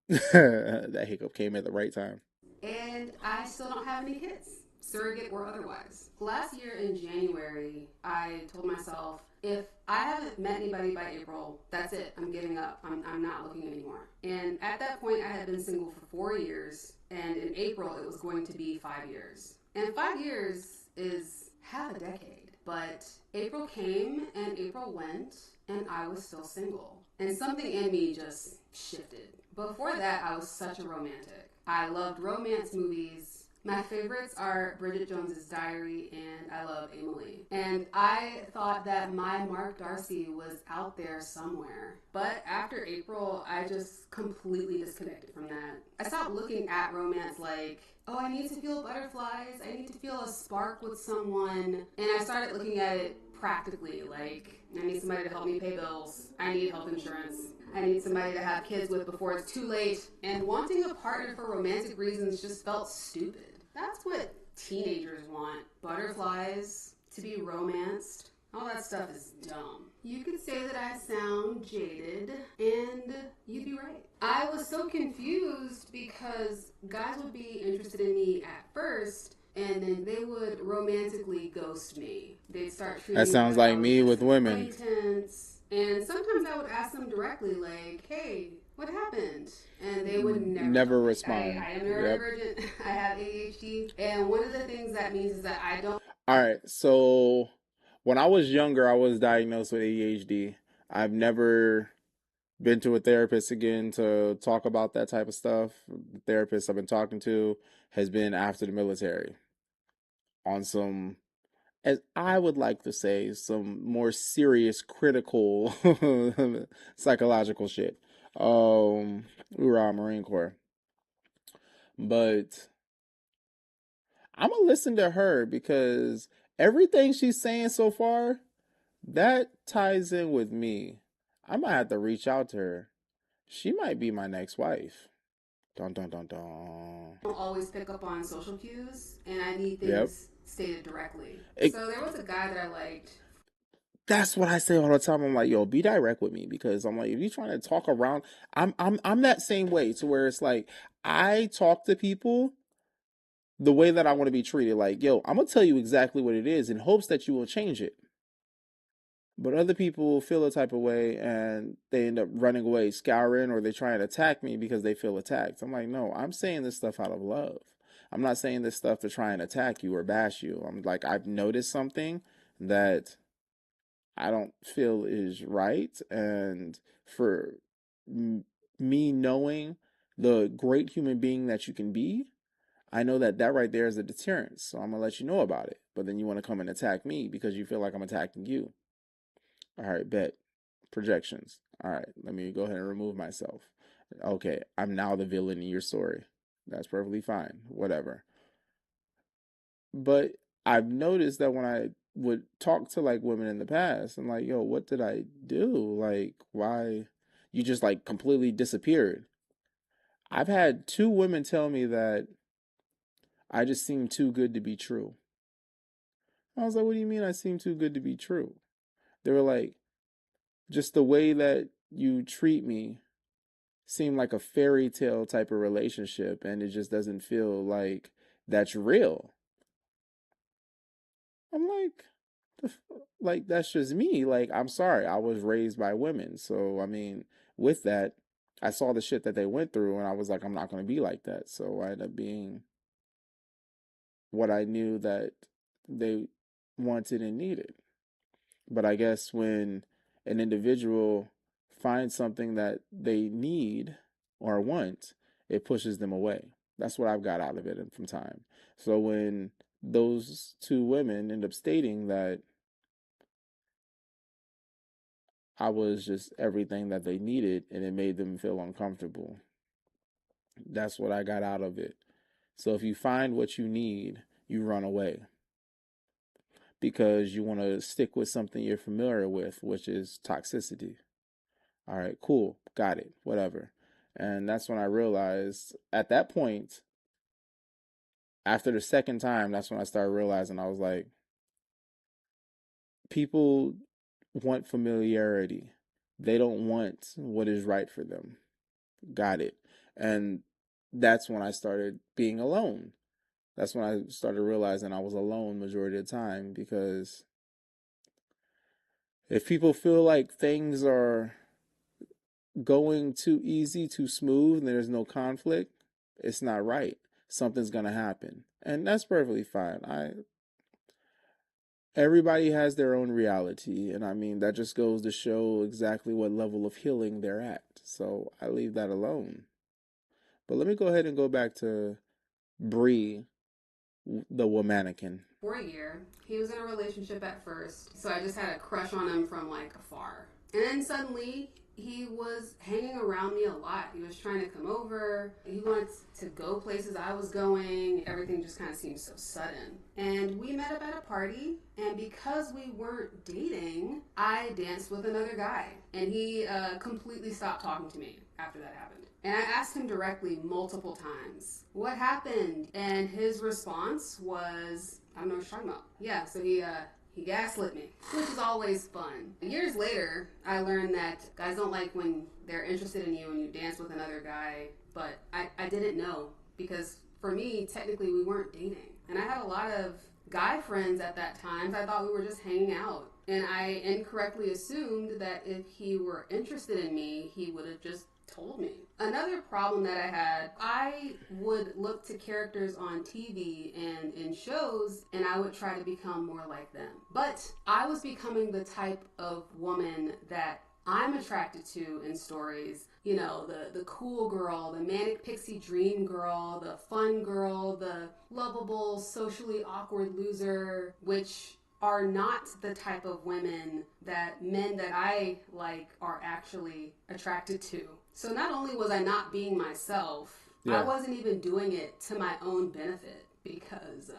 That hiccup came at the right time. And I still don't have any kids, surrogate or otherwise. Last year in January, I told myself, if I haven't met anybody by April, that's it. I'm giving up. I'm not looking anymore. And at that point, I had been single for 4 years. And in April, it was going to be 5 years. And 5 years is half a decade. But April came and April went, and I was still single. And something in me just shifted. Before that, I was such a romantic. I loved romance movies. My favorites are Bridget Jones's Diary and I Love Emily. And I thought that my Mark Darcy was out there somewhere. But after April, I just completely disconnected from that. I stopped looking at romance like, oh, I need to feel butterflies. I need to feel a spark with someone. And I started looking at it practically, like, I need somebody to help me pay bills. I need health insurance. I need somebody to have kids with before it's too late. And wanting a partner for romantic reasons just felt stupid. That's what teenagers want. Butterflies, to be romanced. All that stuff is dumb. You could say that I sound jaded, and you'd be right. I was so confused because guys would be interested in me at first, and then they would romantically ghost me. They'd start treating That sounds like me with women. And sometimes I would ask them directly, like, hey, what happened? And they would never respond. I am neurodivergent. I have ADHD. And one of the things that means is that I don't. All right. So when I was younger, I was diagnosed with ADHD. I've never been to a therapist again to talk about that type of stuff. The therapist I've been talking to has been after the military on some, as I would like to say, some more serious critical psychological shit. We were on Marine Corps. But I'm gonna listen to her because everything she's saying so far, that ties in with me. I might have to reach out to her. She might be my next wife. Dun dun dun dun. Don't always pick up on social cues, and I need things stated directly. So there was a guy that I liked. That's what I say all the time. I'm like, yo, be direct with me, because I'm like, if you're trying to talk around, I'm that same way, to where it's like I talk to people the way that I want to be treated. Like, yo, I'm gonna tell you exactly what it is in hopes that you will change it. But other people feel a type of way and they end up running away, scouring, or they try and attack me because they feel attacked. I'm like, no, I'm saying this stuff out of love. I'm not saying this stuff to try and attack you or bash you. I'm like, I've noticed something that I don't feel is right. And for me knowing the great human being that you can be, I know that that right there is a deterrence. So I'm going to let you know about it. But then you want to come and attack me because you feel like I'm attacking you. All right, bet. Projections. All right, let me go ahead and remove myself. Okay, I'm now the villain in your story. That's perfectly fine. Whatever. But I've noticed that when I would talk to like women in the past, I'm like, yo, what did I do? Like, why? You just like completely disappeared. I've had 2 women tell me that I just seem too good to be true. I was like, what do you mean I seem too good to be true? They were like, just the way that you treat me seem like a fairy tale type of relationship, and it just doesn't feel like that's real. I'm like, that's just me. Like, I'm sorry, I was raised by women. So, I mean, with that, I saw the shit that they went through, and I was like, I'm not going to be like that. So I ended up being what I knew that they wanted and needed. But I guess when an individual finds something that they need or want, it pushes them away. That's what I've got out of it from time. So when those 2 women end up stating that I was just everything that they needed and it made them feel uncomfortable, that's what I got out of it. So if you find what you need, you run away because you want to stick with something you're familiar with, which is toxicity. All right, cool, got it, whatever. And that's when I realized at that point, after the second time, that's when I started realizing, I was like, people want familiarity. They don't want what is right for them. Got it. And that's when I started being alone. That's when I started realizing I was alone majority of the time, because if people feel like things are going too easy, too smooth, and there's no conflict, it's not right. Something's gonna happen. And that's perfectly fine. Everybody has their own reality, and I mean that just goes to show exactly what level of healing they're at. So I leave that alone. But let me go ahead and go back to Bree, the womanican. For a year. He was in a relationship at first, so I just had a crush on him from like afar. And then suddenly he was hanging around me a lot. He was trying to come over. He wanted to go places I was going. Everything just kind of seemed so sudden. And we met up at a party, and because we weren't dating, I danced with another guy. And he completely stopped talking to me after that happened. And I asked him directly multiple times, what happened? And his response was, I don't know what you're talking about. Yeah, so he gaslit me, which is always fun. Years later, I learned that guys don't like when they're interested in you and you dance with another guy, but I didn't know because for me, technically, we weren't dating. And I had a lot of guy friends at that time. I thought we were just hanging out. And I incorrectly assumed that if he were interested in me, he would have just told me. Another problem that I would look to characters on TV and in shows, and I would try to become more like them. But I was becoming the type of woman that I'm attracted to in stories. You know, the cool girl, the manic pixie dream girl, the fun girl, the lovable, socially awkward loser, which are not the type of women that men that I like are actually attracted to. So not only was I not being myself, I wasn't even doing it to my own benefit because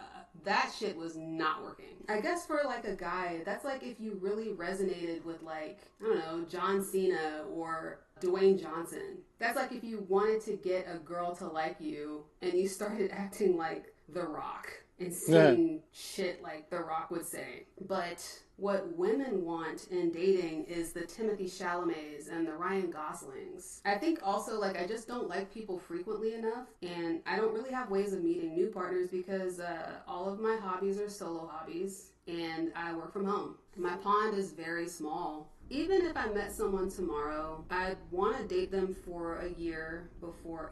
that shit was not working. I guess for like a guy, that's like if you really resonated with like, I don't know, John Cena or Dwayne Johnson. That's like if you wanted to get a girl to like you and you started acting like The Rock and saying shit like The Rock would say. But what women want in dating is the Timothy Chalamets and the Ryan Goslings. I think also like I just don't like people frequently enough, and I don't really have ways of meeting new partners because all of my hobbies are solo hobbies and I work from home. My pond is very small. Even if I met someone tomorrow, I'd want to date them for a year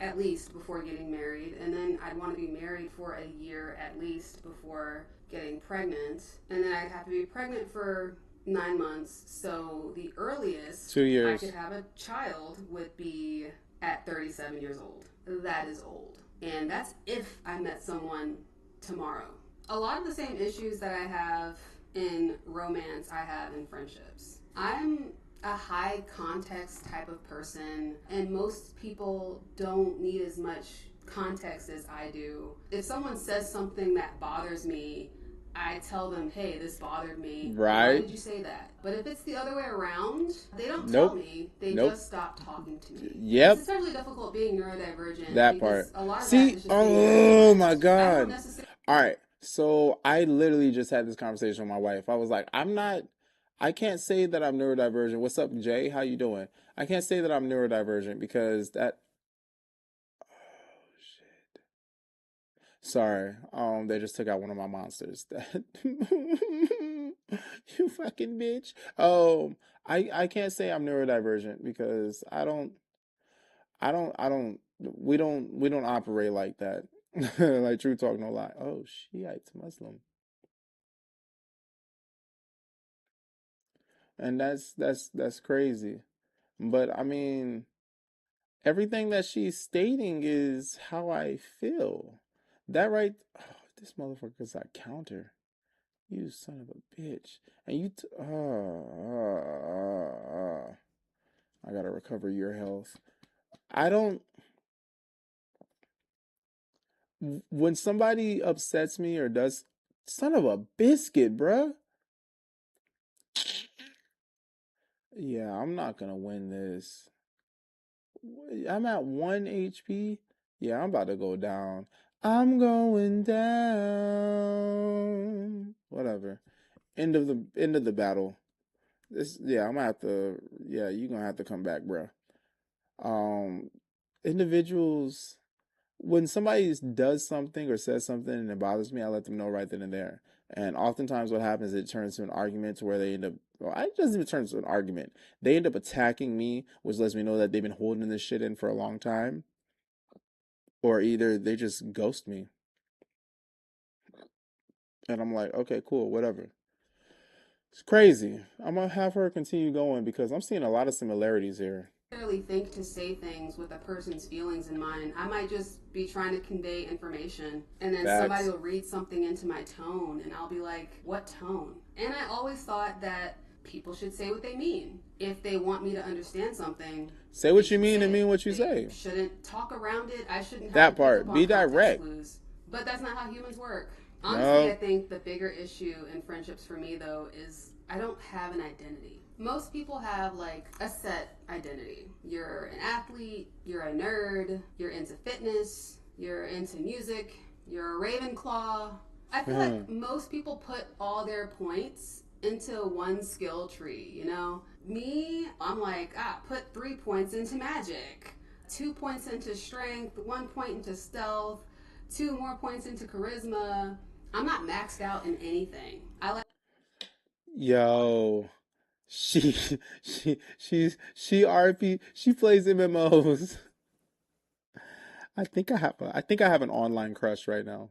at least before getting married. And then I'd want to be married for a year at least before getting pregnant. And then I'd have to be pregnant for 9 months. So the earliest 2 years I could have a child would be at 37 years old. That is old. And that's if I met someone tomorrow. A lot of the same issues that I have in romance, I have in friendships. I'm a high context type of person, and most people don't need as much context as I do. If someone says something that bothers me, I tell them, hey, this bothered me. Right. Why did you say that? But if it's the other way around, they don't tell me. They just stop talking to me. Yep. It's especially difficult being neurodivergent. That part. A lot of See, that is just oh my God. All right. So I literally just had this conversation with my wife. I was like, I can't say that I'm neurodivergent. What's up, Jay? How you doing? I can't say that I'm neurodivergent because that. Oh shit. Sorry. They just took out one of my monsters. You fucking bitch. I can't say I'm neurodivergent because we don't operate like that. Like true talk, no lie. Oh, Shiite Muslim. And that's crazy. But I mean, everything that she's stating is how I feel. That right, oh, this motherfucker's a counter. You son of a bitch. And you I gotta recover your health. I don't when somebody upsets me or does son of a biscuit, bruh. Yeah, I'm not gonna win this. I'm at 1 HP. Yeah, I'm about to go down. I'm going down. Whatever. End of the battle. I'm gonna have to. Yeah, you're gonna have to come back, bro. Individuals. When somebody does something or says something and it bothers me, I let them know right then and there. And oftentimes, what happens, it turns to an argument to where they end up. Well, it doesn't even turn to an argument. They end up attacking me, which lets me know that they've been holding this shit in for a long time, or either they just ghost me, and I'm like, okay, cool, whatever. It's crazy. I'm gonna have her continue going because I'm seeing a lot of similarities here. necessarily think to say things with a person's feelings in mind. I might just be trying to convey information, and then somebody will read something into my tone, and I'll be like, what tone? And I always thought that people should say what they mean. If they want me to understand something, say what you mean and mean what you say. Shouldn't talk around it. I shouldn't have that to part. pick up Be on direct. clues. But that's not how humans work. Honestly, No. I think the bigger issue in friendships for me, though, is I don't have an identity. Most people have like a set identity. You're an athlete, you're a nerd, you're into fitness, you're into music, you're a Ravenclaw. I feel like most people put all their points into one skill tree, you know? Me, I'm like, put 3 points into magic, 2 points into strength, 1 point into stealth, 2 more points into charisma. I'm not maxed out in anything. I like. Yo, she RP. She plays MMOs. I think I have an online crush right now.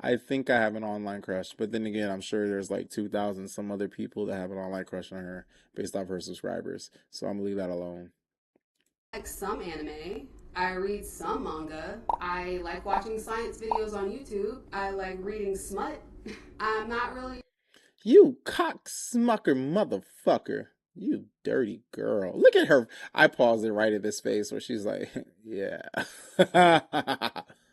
I think I have an online crush, but then again, I'm sure there's like 2,000 some other people that have an online crush on her based off her subscribers. So I'm gonna leave that alone. Like some anime. I read some manga. I like watching science videos on YouTube. I like reading smut. I'm not really. You cocksmucker motherfucker. You dirty girl. Look at her. I paused it right at this face where she's like, yeah.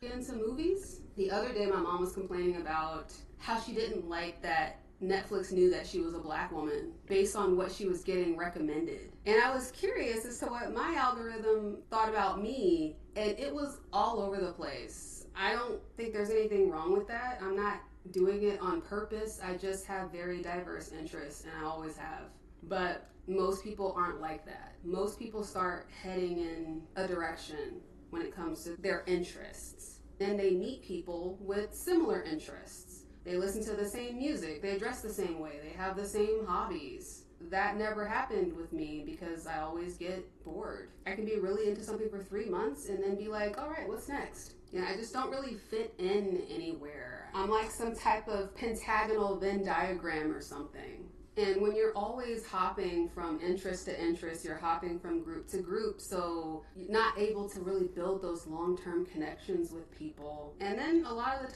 Into movies. The other day, my mom was complaining about how she didn't like that Netflix knew that she was a black woman based on what she was getting recommended. And I was curious as to what my algorithm thought about me, and it was all over the place. I don't think there's anything wrong with that. I'm not doing it on purpose. I just have very diverse interests, and I always have. But most people aren't like that. Most people start heading in a direction when it comes to their interests. Then they meet people with similar interests. They listen to the same music, they dress the same way, they have the same hobbies. That never happened with me because I always get bored. I can be really into something for 3 months and then be like, all right, what's next? I just don't really fit in anywhere. I'm like some type of pentagonal Venn diagram or something. And when you're always hopping from interest to interest, you're hopping from group to group, so you're not able to really build those long-term connections with people. And then a lot of the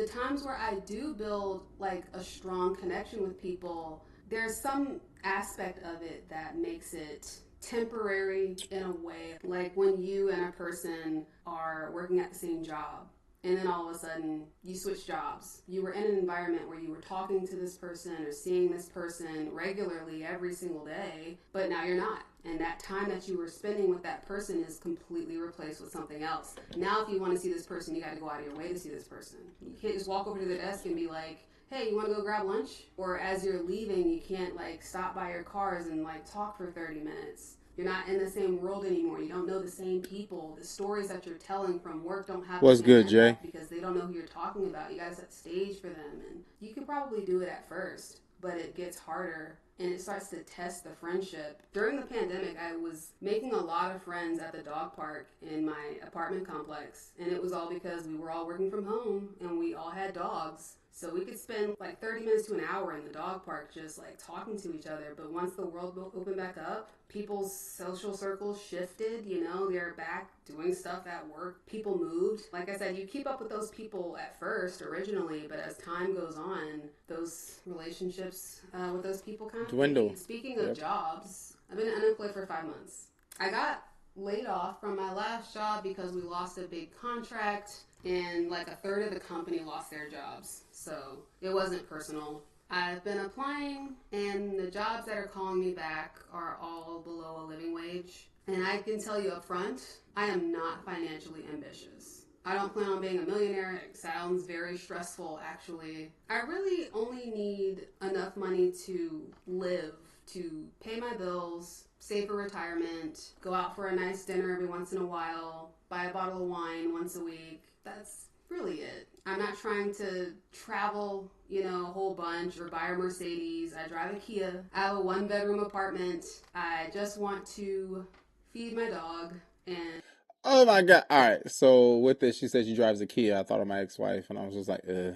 times where I do build like a strong connection with people, there's some aspect of it that makes it temporary in a way. Like when you and a person are working at the same job, and then all of a sudden you switch jobs. You were in an environment where you were talking to this person or seeing this person regularly every single day, but now you're not. And that time that you were spending with that person is completely replaced with something else. Now if you want to see this person, you got to go out of your way to see this person. You can't just walk over to the desk and be like, hey, you want to go grab lunch? Or as you're leaving, you can't like stop by your cars and like talk for 30 minutes. You're not in the same world anymore. You don't know the same people. The stories that you're telling from work don't have What's the same good, impact Jay? because they don't know who you're talking about. You gotta set the stage for them, and you can probably do it at first, but it gets harder and it starts to test the friendship. During the pandemic, I was making a lot of friends at the dog park in my apartment complex, and it was all because we were all working from home and we all had dogs. So we could spend like 30 minutes to an hour in the dog park just like talking to each other. But once the world opened back up, people's social circles shifted, they're back doing stuff at work. People moved. Like I said, you keep up with those people at first originally, but as time goes on, those relationships with those people kind of dwindle. fade. Speaking of jobs, I've been unemployed for 5 months. I got laid off from my last job because we lost a big contract and like a third of the company lost their jobs. So it wasn't personal. I've been applying, and the jobs that are calling me back are all below a living wage. And I can tell you up front, I am not financially ambitious. I don't plan on being a millionaire. It sounds very stressful, actually. I really only need enough money to live, to pay my bills, save for retirement, go out for a nice dinner every once in a while, buy a bottle of wine once a week. That's really it. I'm not trying to travel, a whole bunch or buy a Mercedes. I drive a Kia. I have a 1-bedroom apartment. I just want to feed my dog and. Oh my God. All right. So with this, she said she drives a Kia. I thought of my ex-wife, and I was just like, ugh.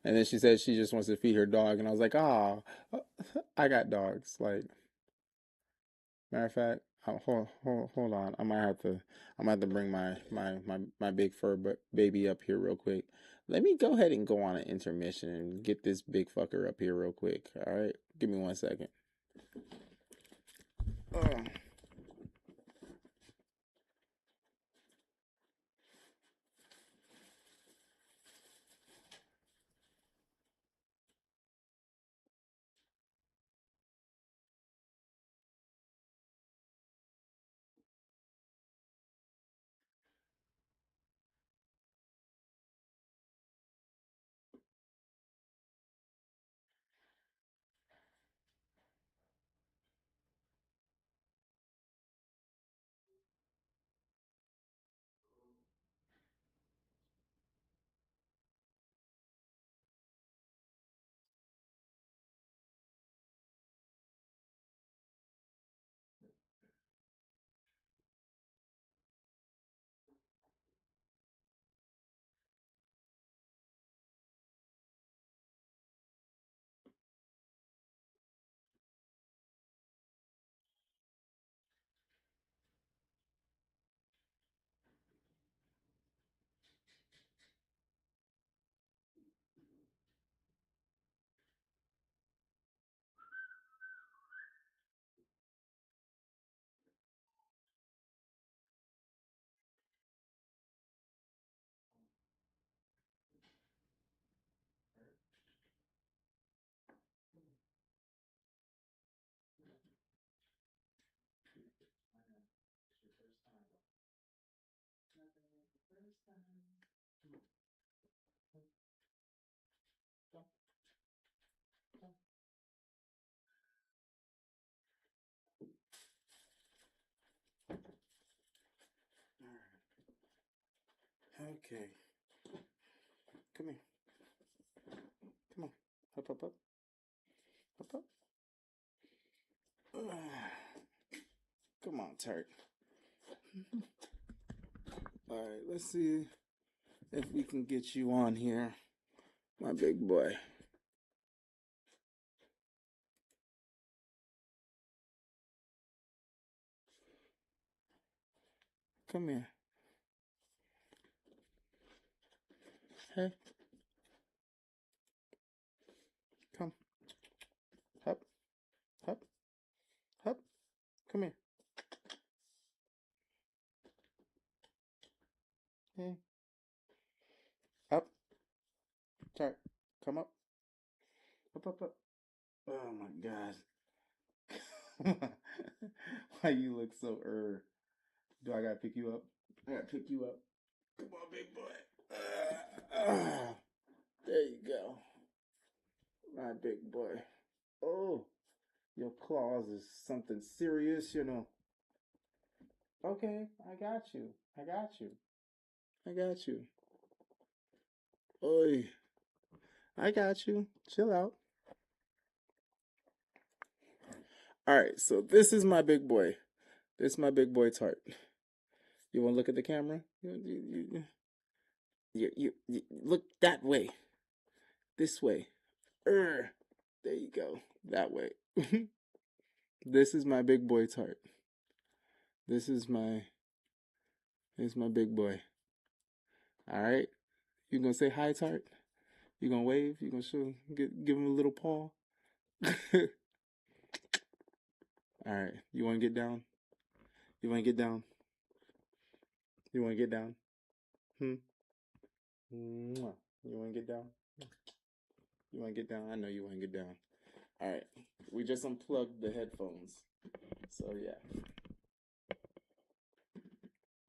And then she said she just wants to feed her dog, and I was like, I got dogs. Like, matter of fact, Hold on. I might have to bring my big fur baby up here real quick. Let me go ahead and go on an intermission and get this big fucker up here real quick. All right, give me 1 second. Okay. Come here. Come on. Up. Up. Come on, Tart. All right, let's see if we can get you on here, my big boy. Come here. Hey. Come. Hop. Come here. Hey. Up. Tart. Come up. Up. Oh my God. Why you look so Do I gotta pick you up? I gotta pick you up. Come on, big boy. There you go. My big boy. Oh, your claws is something serious, you know. Okay, I got you. Oi, I got you. Chill out. All right, so this is my big boy. This is my big boy Tart. You want to look at the camera? You look that way. This way. There you go. That way. This is my big boy Tart. This is my big boy. All right. You gonna say hi, Tart? You gonna wave? You gonna give him a little paw? All right. You wanna get down? You wanna get down? Hmm. Mwah. You wanna get down? You wanna get down? I know you wanna get down. All right. We just unplugged the headphones. So yeah.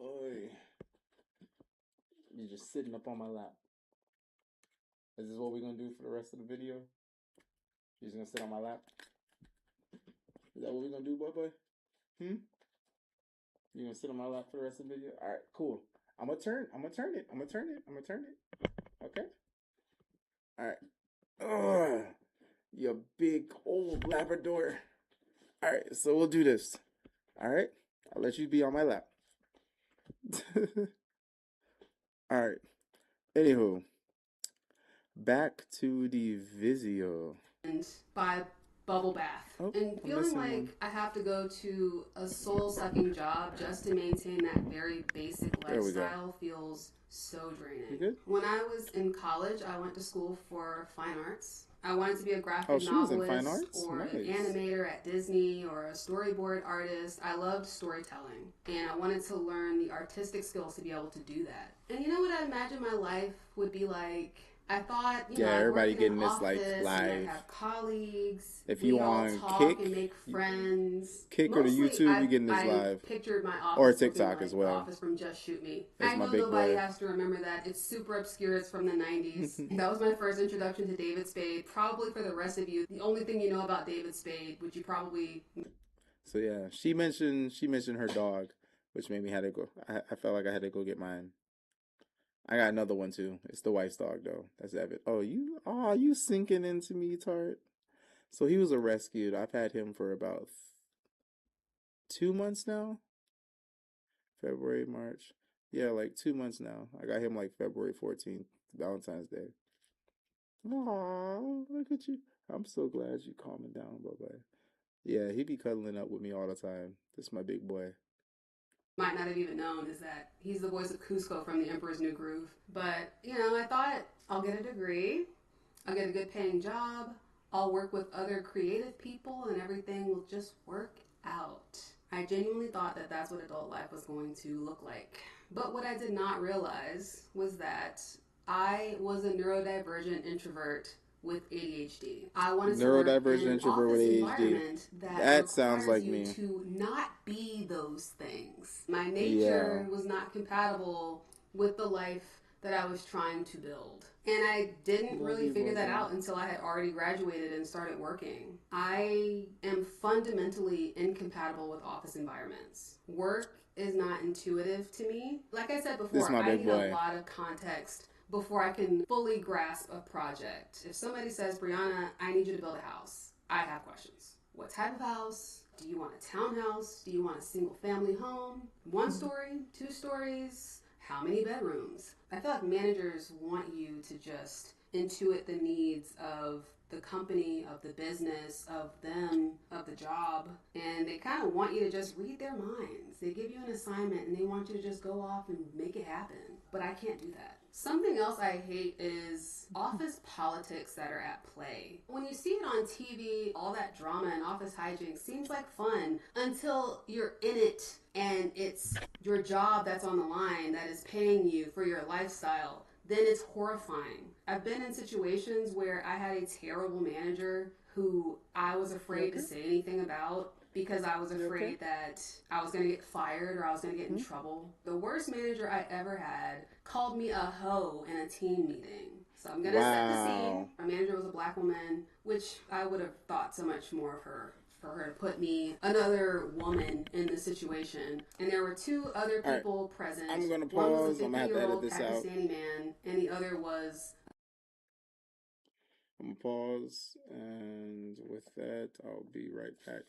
Oi. You're just sitting up on my lap. Is this what we're gonna do for the rest of the video? You're just gonna sit on my lap? Is that what we're gonna do, boy? You gonna sit on my lap for the rest of the video? All right, cool. I'm gonna turn it. Okay. All right. Ugh, you big old Labrador. All right, so we'll do this. All right, I'll let you be on my lap. All right. Anywho, back to the Vizio. And by bubble bath. Oh, and I'm feeling missing like one. I have to go to a soul-sucking job just to maintain that very basic There we go. lifestyle feels so draining. You good? When I was in college, I went to school for fine arts. I wanted to be a graphic Oh, she was in fine novelist arts? or an Nice. animator at Disney or a storyboard artist. I loved storytelling, and I wanted to learn the artistic skills to be able to do that. And you know what I imagined my life would be like? I thought, you know, I'd everybody work in getting an this office like and I'd live. have colleagues. If We'd you all on talk Kick, and make friends. Kick or the Mostly, YouTube, you getting this I live. pictured my office Or looking TikTok like as well. The Office from Just Shoot Me. That's I my know big nobody boy. has to remember that. It's super obscure. It's from the 90s. That was my first introduction to David Spade. Probably for the rest of you, the only thing you know about David Spade, which you probably... So yeah, she mentioned her dog, which made me had to go. I felt like I had to go get mine. I got another one too. It's the wife's dog though. That's Evan. Oh, you sinking into me, Tart. So he was a rescued. I've had him for about 2 months now. February, March. Yeah, like 2 months now. I got him like February 14th, Valentine's Day. Aww, look at you. I'm so glad you calming down, bye-bye. Yeah, he be cuddling up with me all the time. This is my big boy. Might not have even known is that he's the voice of Cusco from The Emperor's New Groove. But, you know, I thought I'll get a degree, I'll get a good paying job, I'll work with other creative people, and everything will just work out. I genuinely thought that that's what adult life was going to look like. But what I did not realize was that I was a neurodivergent introvert with ADHD. I wanted to work in an office environment that sounds like you me. to not be those things. My nature was not compatible with the life that I was trying to build. And I didn't really figure that out until I had already graduated and started working. I am fundamentally incompatible with office environments. Work is not intuitive to me. Like I said before, I need a lot of context before I can fully grasp a project. If somebody says, Brianna, I need you to build a house, I have questions. What type of house? Do you want a townhouse? Do you want a single family home? 1 story? 2 stories? How many bedrooms? I feel like managers want you to just intuit the needs of the company, of the business, of them, of the job, and they kind of want you to just read their minds. They give you an assignment and they want you to just go off and make it happen. But I can't do that. Something else I hate is office politics that are at play. When you see it on TV, all that drama and office hijinks seems like fun until you're in it and it's your job that's on the line that is paying you for your lifestyle. Then it's horrifying. I've been in situations where I had a terrible manager who I was afraid to say anything about because I was afraid that I was going to get fired or I was going to get in trouble. The worst manager I ever had called me a hoe in a team meeting. So I'm going to set the scene. My manager was a black woman, which I would have thought so much more of her, for her to put me, another woman, in the situation. And there were 2 other people present. I'm going to pause. One was a I'm going to have to edit 50-year-old this Pakistani out. man, and the other was... I'm going to pause, and with that, I'll be right back.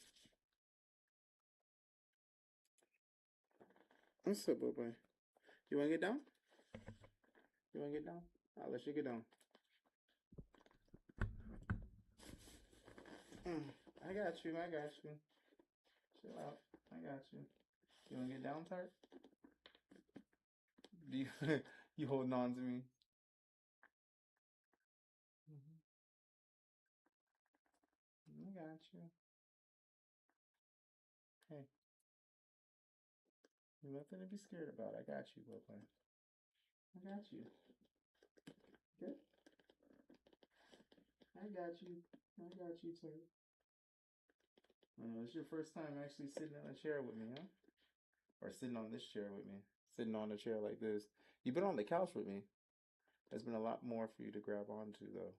What's up, boy? You want to get down? You want to get down? I'll let you get down. I got you. Chill out. I got you. You want to get down, Tart? You holding on to me? I got you. Hey. Nothing to be scared about. I got you, boy. I got you. Good? I got you. Too. It's your first time actually sitting in a chair with me, huh? Or sitting on this chair with me. Sitting on a chair like this. You've been on the couch with me. There's been a lot more for you to grab onto, though.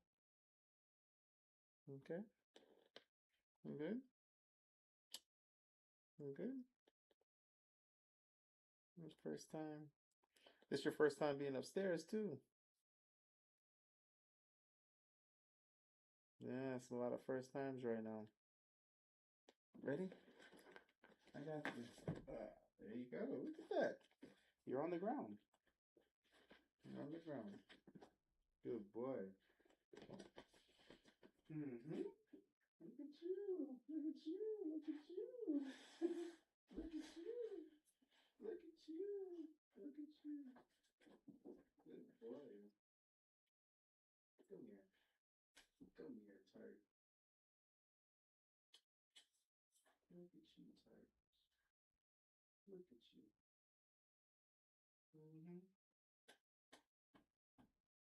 Okay? You good? You good? It's first time. This your first time being upstairs, too. Yeah, it's a lot of first times right now. Ready? I got you. There you go. Look at that. You're on the ground. You're on the ground. Good boy. Look at you. Look at you. Look at you. Look at you. Look at you. Look at you. Good boy. Come here. Come here, Tart. Look at you, Tart. Look at you.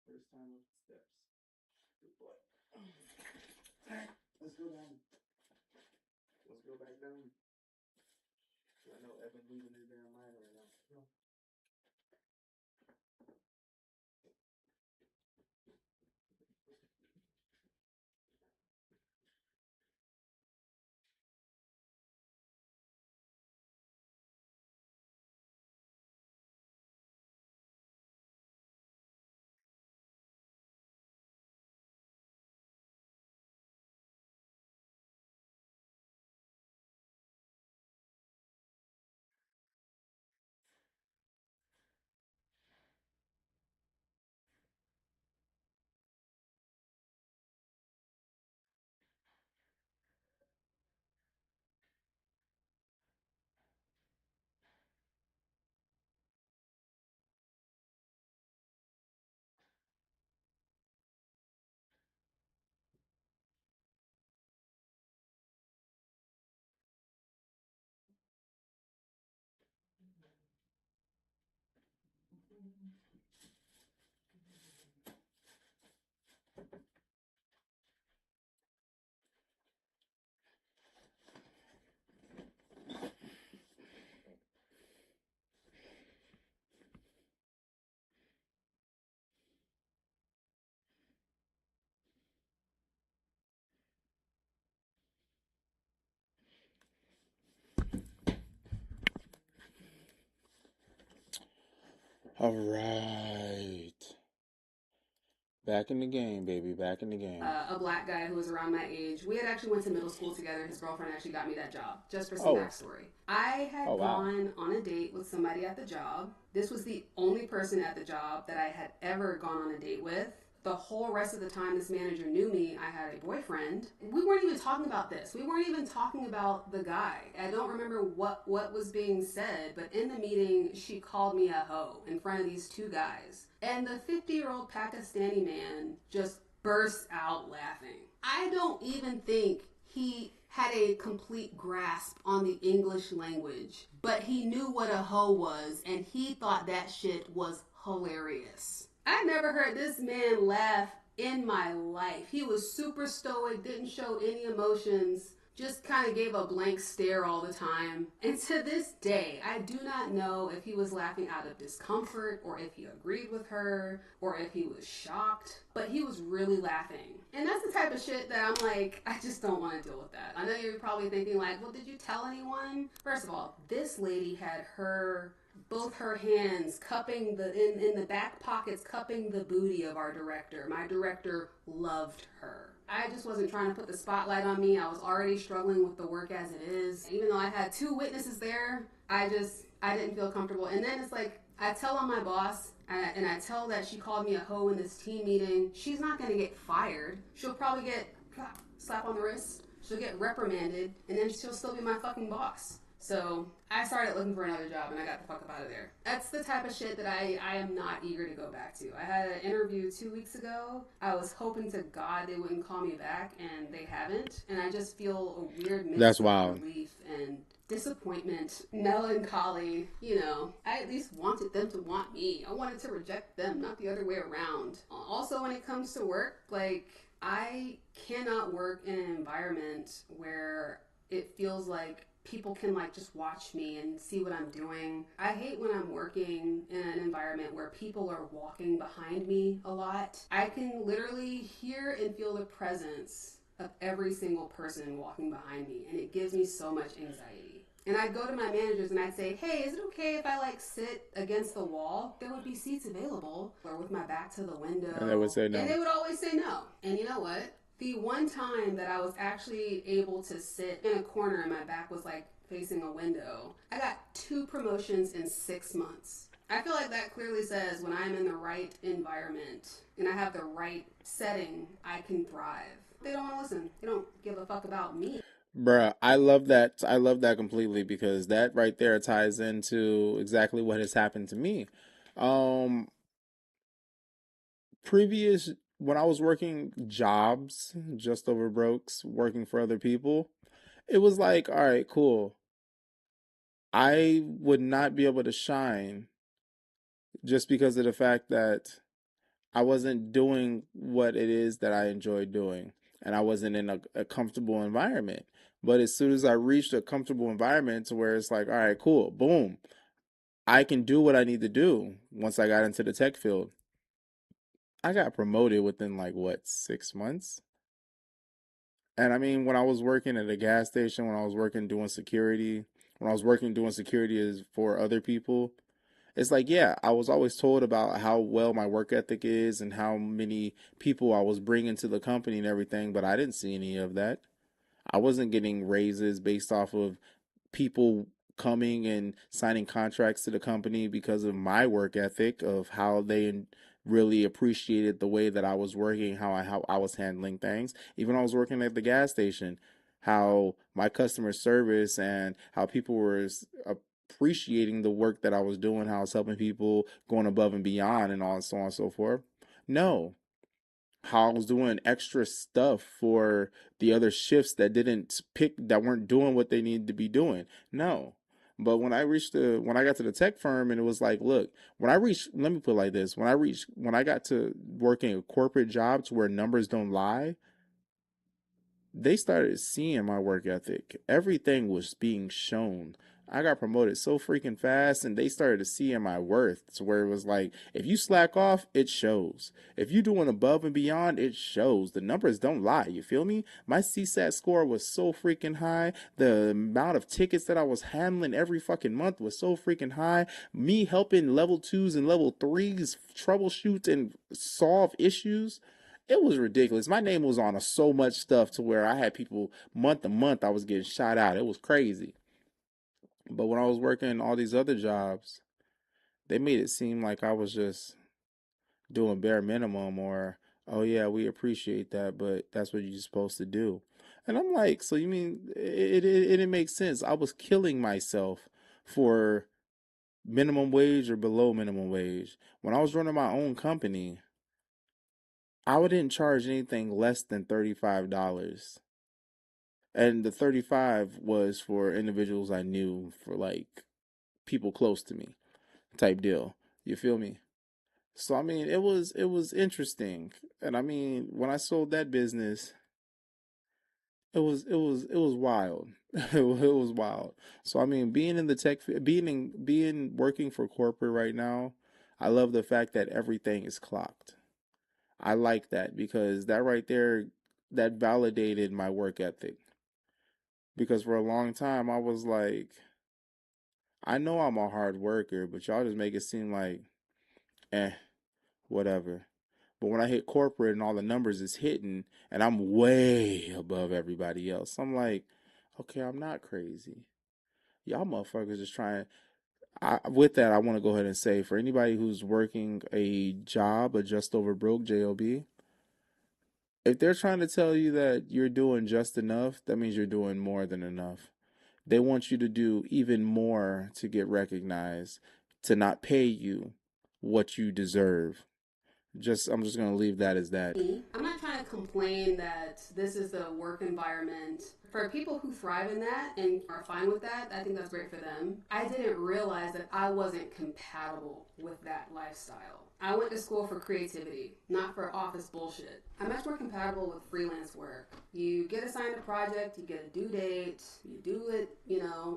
First time up the steps. Good boy. Alright, let's go down. Let's go back down. I know Evan losing his damn mind right now. Go. All right. Back in the game, baby. Back in the game. A black guy who was around my age. We had actually went to middle school together. His girlfriend actually got me that job. Just for some backstory. I had gone on a date with somebody at the job. This was the only person at the job that I had ever gone on a date with. The whole rest of the time this manager knew me, I had a boyfriend. We weren't even talking about this. We weren't even talking about the guy. I don't remember what was being said, but in the meeting, she called me a hoe in front of these two guys. And the 50-year-old Pakistani man just burst out laughing. I don't even think he had a complete grasp on the English language, but he knew what a hoe was, and he thought that shit was hilarious. I never heard this man laugh in my life. He was super stoic, didn't show any emotions, just kind of gave a blank stare all the time. And to this day, I do not know if he was laughing out of discomfort or if he agreed with her or if he was shocked, but he was really laughing. And that's the type of shit that I'm like, I just don't want to deal with that. I know you're probably thinking like, well, did you tell anyone? First of all, this lady had both her hands cupping in the back pockets, cupping the booty of our director. My director loved her. I just wasn't trying to put the spotlight on me. I was already struggling with the work as it is. Even though I had two witnesses there, I didn't feel comfortable. And then it's like, I tell on my boss, and I tell that she called me a hoe in this team meeting. She's not going to get fired. She'll probably get slap on the wrist. She'll get reprimanded, and then she'll still be my fucking boss. So I started looking for another job, and I got the fuck up out of there. That's the type of shit that I am not eager to go back to. I had an interview 2 weeks ago. I was hoping to God they wouldn't call me back, and they haven't. And I just feel a weird mix of relief and disappointment, melancholy. You know, I at least wanted them to want me. I wanted to reject them, not the other way around. Also, when it comes to work, like, I cannot work in an environment where it feels like people can like just watch me and see what I'm doing. I hate when I'm working in an environment where people are walking behind me a lot. I can literally hear and feel the presence of every single person walking behind me, and it gives me so much anxiety. And I'd go to my managers and I'd say, hey, is it okay if I like sit against the wall? There would be seats available, or with my back to the window. And they would say no. And they would always say no. And you know what? The one time that I was actually able to sit in a corner and my back was like facing a window, I got 2 promotions in 6 months. I feel like that clearly says when I'm in the right environment and I have the right setting, I can thrive. They don't want to listen. They don't give a fuck about me. Bruh, I love that. I love that completely because that right there ties into exactly what has happened to me. Um, previous when I was working jobs, just over brokes, working for other people, it was like, all right, cool. I would not be able to shine just because of the fact that I wasn't doing what it is that I enjoy doing, and I wasn't in a comfortable environment. But as soon as I reached a comfortable environment to where it's like, all right, cool, boom, I can do what I need to do once I got into the tech field. I got promoted within like what, 6 months? And I mean, when I was working at a gas station, when I was working doing security, when I was working doing security as for other people, it's like, yeah, I was always told about how well my work ethic is and how many people I was bringing to the company and everything, but I didn't see any of that. I wasn't getting raises based off of people coming and signing contracts to the company because of my work ethic of how they really appreciated the way that I was working, how I was handling things. Even when I was working at the gas station, how my customer service and how people were appreciating the work that I was doing, how I was helping people, going above and beyond, and all and so on and so forth. No, how I was doing extra stuff for the other shifts that weren't doing what they needed to be doing. No. But when I got to the tech firm and it was like, look, let me put it like this, when I got to working a corporate job to where numbers don't lie, they started seeing my work ethic. Everything was being shown. I got promoted so freaking fast and they started to see my worth to where it was like, if you slack off, it shows. If you doing above and beyond, it shows. The numbers don't lie. You feel me? My CSAT score was so freaking high. The amount of tickets that I was handling every fucking month was so freaking high. Me helping level 2s and level 3s troubleshoot and solve issues, it was ridiculous. My name was on so much stuff to where I had people month to month I was getting shot out. It was crazy. But when I was working all these other jobs, they made it seem like I was just doing bare minimum or, oh yeah, we appreciate that, but that's what you're supposed to do. And I'm like, so you mean it makes sense. I was killing myself for minimum wage or below minimum wage. When I was running my own company, I didn't charge anything less than $35. And the 35 was for individuals I knew, for like people close to me type deal. You feel me? So I mean, it was interesting. And I mean, when I sold that business, it was wild. It was wild. So I mean, being in the tech, being working for corporate right now, I love the fact that everything is clocked. I like that because that right there, that validated my work ethic. Because for a long time I was like, I know I'm a hard worker, but y'all just make it seem like, eh, whatever. But when I hit corporate and all the numbers is hitting and I'm way above everybody else, I'm like, okay, I'm not crazy. Y'all motherfuckers just trying. With that, I want to go ahead and say for anybody who's working a job, a just over broke job, if they're trying to tell you that you're doing just enough, that means you're doing more than enough. They want you to do even more to get recognized, to not pay you what you deserve. I'm just gonna leave that as that. I'm not trying to complain that this is the work environment. For people who thrive in that and are fine with that, I think that's great for them. I didn't realize that I wasn't compatible with that lifestyle. I went to school for creativity, not for office bullshit. I'm much more compatible with freelance work. You get assigned a project, you get a due date, you do it,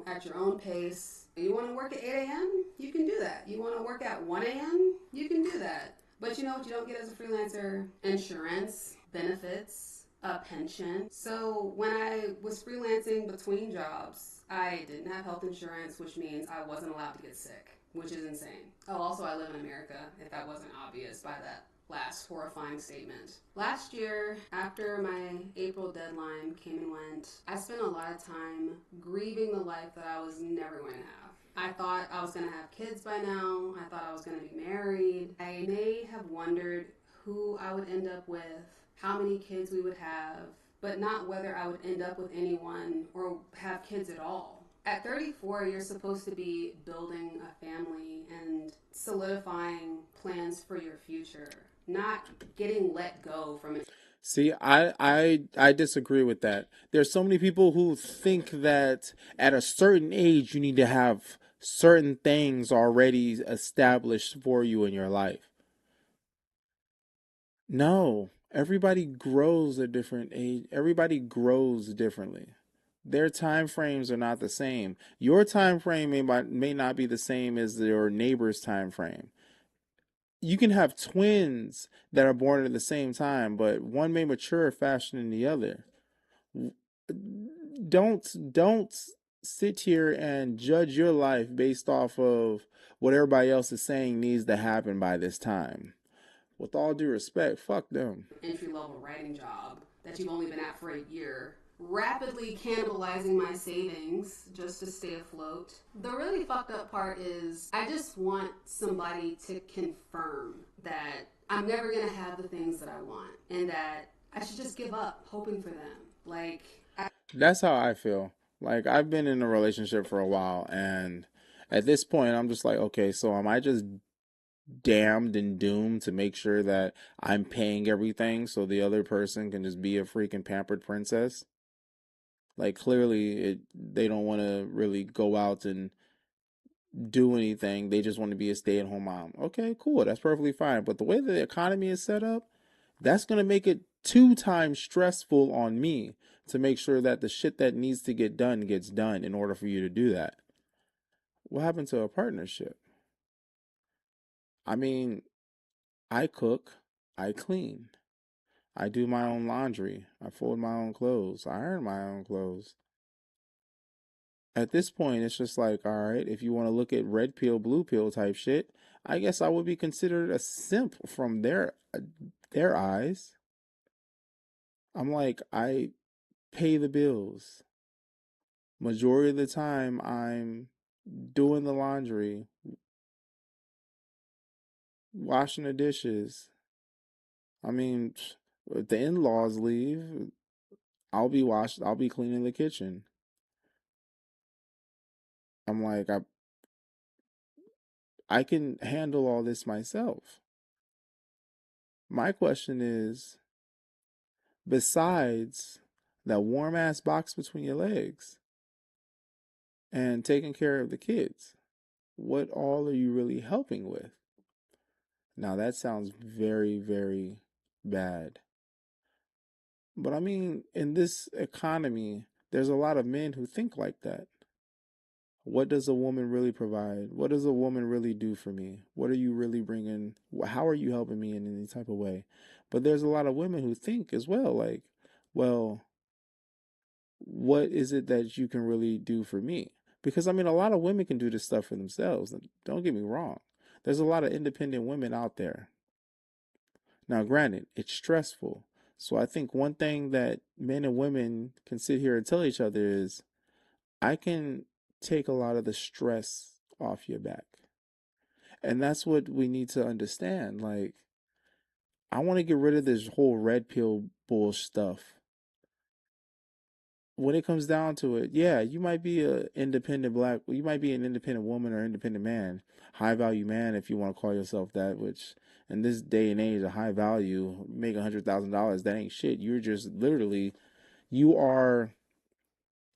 at your own pace. You want to work at 8 a.m.? You can do that. You want to work at 1 a.m.? You can do that. But you know what you don't get as a freelancer? Insurance, benefits, a pension. So when I was freelancing between jobs, I didn't have health insurance, which means I wasn't allowed to get sick, which is insane. Oh, also I live in America, if that wasn't obvious by that last horrifying statement. Last year, after my April deadline came and went, I spent a lot of time grieving the life that I was never going to have. I thought I was going to have kids by now. I thought I was going to be married. I may have wondered who I would end up with how many kids we would have, but not whether I would end up with anyone or have kids at all. At 34, you're supposed to be building a family and solidifying plans for your future, not getting let go from it. See, I disagree with that. There's so many people who think that at a certain age you need to have certain things already established for you in your life. No, everybody grows at different age. Everybody grows differently. Their time frames are not the same. Your time frame may not be the same as your neighbor's time frame. You can have twins that are born at the same time, but one may mature faster than the other. Don't sit here and judge your life based off of what everybody else is saying needs to happen by this time. With all due respect, fuck them. Entry-level writing job that you've only been at for a year, rapidly cannibalizing my savings just to stay afloat. The really fucked up part is I just want somebody to confirm that I'm never gonna have the things that I want and that I should just give up hoping for them. Like, That's how I feel. Like, I've been in a relationship for a while, and at this point I'm just like, okay, so am I just damned and doomed to make sure that I'm paying everything so the other person can just be a freaking pampered princess? Like, clearly they don't want to really go out and do anything. They just want to be a stay-at-home mom. Okay, cool. That's perfectly fine. But the way the economy is set up, that's going to make it 2 times stressful on me to make sure that the shit that needs to get done gets done in order for you to do that. What happened to a partnership? I mean, I cook, I clean, I do my own laundry, I fold my own clothes, I iron my own clothes. At this point, it's just like, all right, if you want to look at red pill, blue pill type shit, I guess I would be considered a simp from their eyes. I'm like, I pay the bills. Majority of the time, I'm doing the laundry, washing the dishes. I mean, if the in-laws leave, I'll be cleaning the kitchen. I'm like, I can handle all this myself. My question is, besides that warm ass box between your legs and taking care of the kids, what all are you really helping with? Now that sounds very, very bad. But I mean, in this economy, there's a lot of men who think like that. What does a woman really provide? What does a woman really do for me? What are you really bringing? How are you helping me in any type of way? But there's a lot of women who think as well, like, well, what is it that you can really do for me? Because I mean, a lot of women can do this stuff for themselves. Don't get me wrong. There's a lot of independent women out there. Now, granted, it's stressful. So I think one thing that men and women can sit here and tell each other is, I can take a lot of the stress off your back. And that's what we need to understand. Like, I want to get rid of this whole red pill bull stuff. When it comes down to it, yeah, you might be you might be an independent woman or independent man, high value man if you want to call yourself that, which in this day and age, a high value, make $100,000, that ain't shit. You're just literally, you are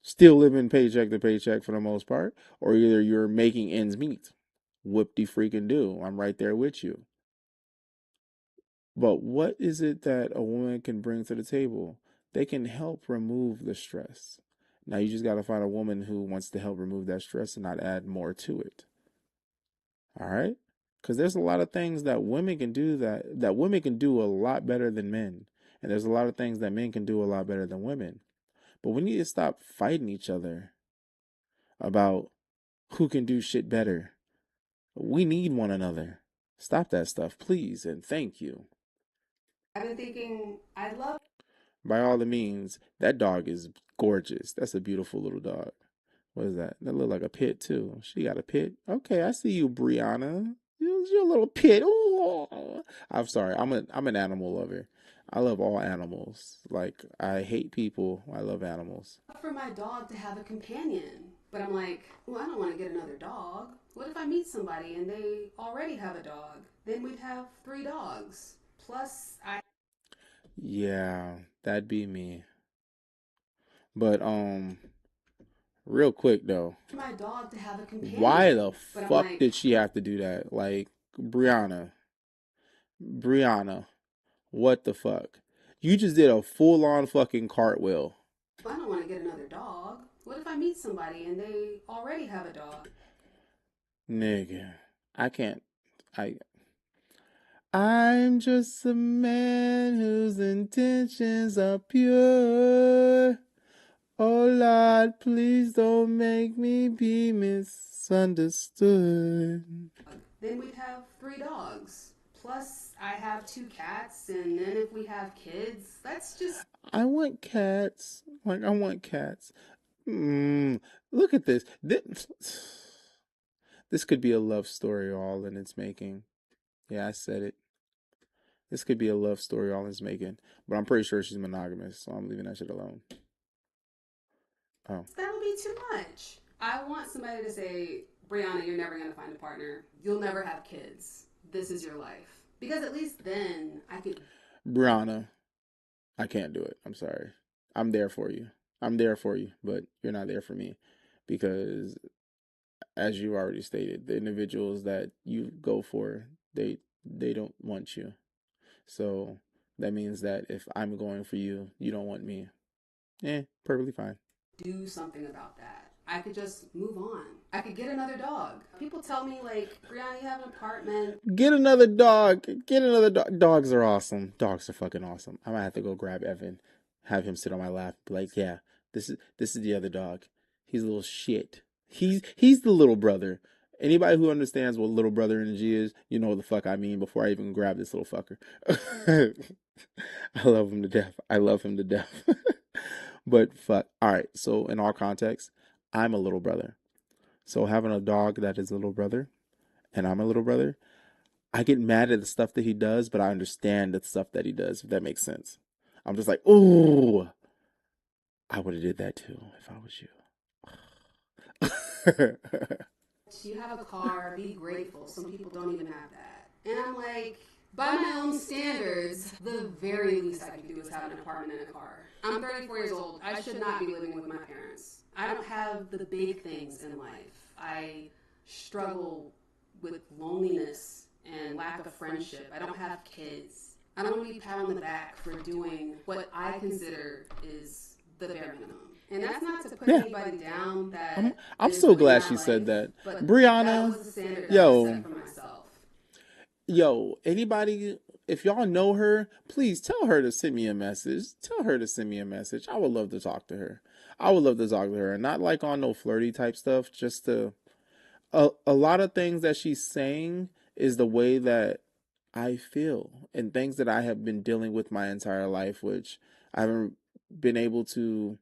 still living paycheck to paycheck for the most part, or either you're making ends meet. Whoop de freaking do. I'm right there with you. But what is it that a woman can bring to the table? They can help remove the stress. Now you just got to find a woman who wants to help remove that stress and not add more to it. All right? Because there's a lot of things that women can do that women can do a lot better than men. And there's a lot of things that men can do a lot better than women. But we need to stop fighting each other about who can do shit better. We need one another. Stop that stuff, please, and thank you. I've been thinking, I love. By all the means, that dog is gorgeous. That's a beautiful little dog. What is that? That look like a pit too. She got a pit. Okay, I see you, Brianna. You're a little pit. Ooh. I'm sorry. I'm an animal lover. I love all animals. Like, I hate people. I love animals. For my dog to have a companion. But I'm like, well, I don't want to get another dog. What if I meet somebody and they already have a dog? Then we'd have 3 dogs. Plus, Yeah, that'd be me. But, real quick though, my dog to have a companion. why the But I'm fuck like, did she have to do that? Like, Brianna, what the fuck? You just did a full on fucking cartwheel. I don't want to get another dog. What if I meet somebody and they already have a dog? Nigga, I can't. I'm just a man whose intentions are pure. Oh Lord, please don't make me be misunderstood. Then we'd have 3 dogs. Plus, I have 2 cats, and then if we have kids, that's just. I want cats. Like, I want cats. Look at this. This could be a love story all in its making. Yeah, I said it. This could be a love story all in its making. But I'm pretty sure she's monogamous, so I'm leaving that shit alone. Oh. That would be too much. I want somebody to say, Brianna, you're never going to find a partner. You'll never have kids. This is your life. Because at least then I could. Brianna, I can't do it. I'm sorry. I'm there for you. But you're not there for me. Because, as you already stated, the individuals that you go for, they don't want you. So that means that if I'm going for you, you don't want me. Perfectly fine. Do something about that. I could just move on. I could get another dog. People tell me, like, Brianna, you have an apartment. Get another dog. Dogs are awesome. Dogs are fucking awesome. I might have to go grab Evan, have him sit on my lap, be like, yeah, this is the other dog. He's a little shit. He's the little brother. Anybody who understands what little brother energy is, you know what the fuck I mean before I even grab this little fucker. I love him to death. But fuck. All right. So in all context, I'm a little brother. So having a dog that is a little brother, and I'm a little brother, I get mad at the stuff that he does, but I understand the stuff that he does, if that makes sense. I'm just like, ooh, I would have did that too if I was you. You have a car, be grateful. Some people don't even have that. And I'm like, by my own standards, the very least I could do is have an apartment and a car. I'm 34 years old. I should not be living with my parents. I don't have the big things in life. I struggle with loneliness and lack of friendship. I don't have kids. I don't want to be pat on the back for doing what I consider is the bare minimum. And that's not to put anybody down. That I'm so glad she said that. Brianna, yo, anybody, if y'all know her, please tell her to send me a message. I would love to talk to her. And not like on no flirty type stuff, just to a lot of things that she's saying is the way that I feel and things that I have been dealing with my entire life, which I haven't been able to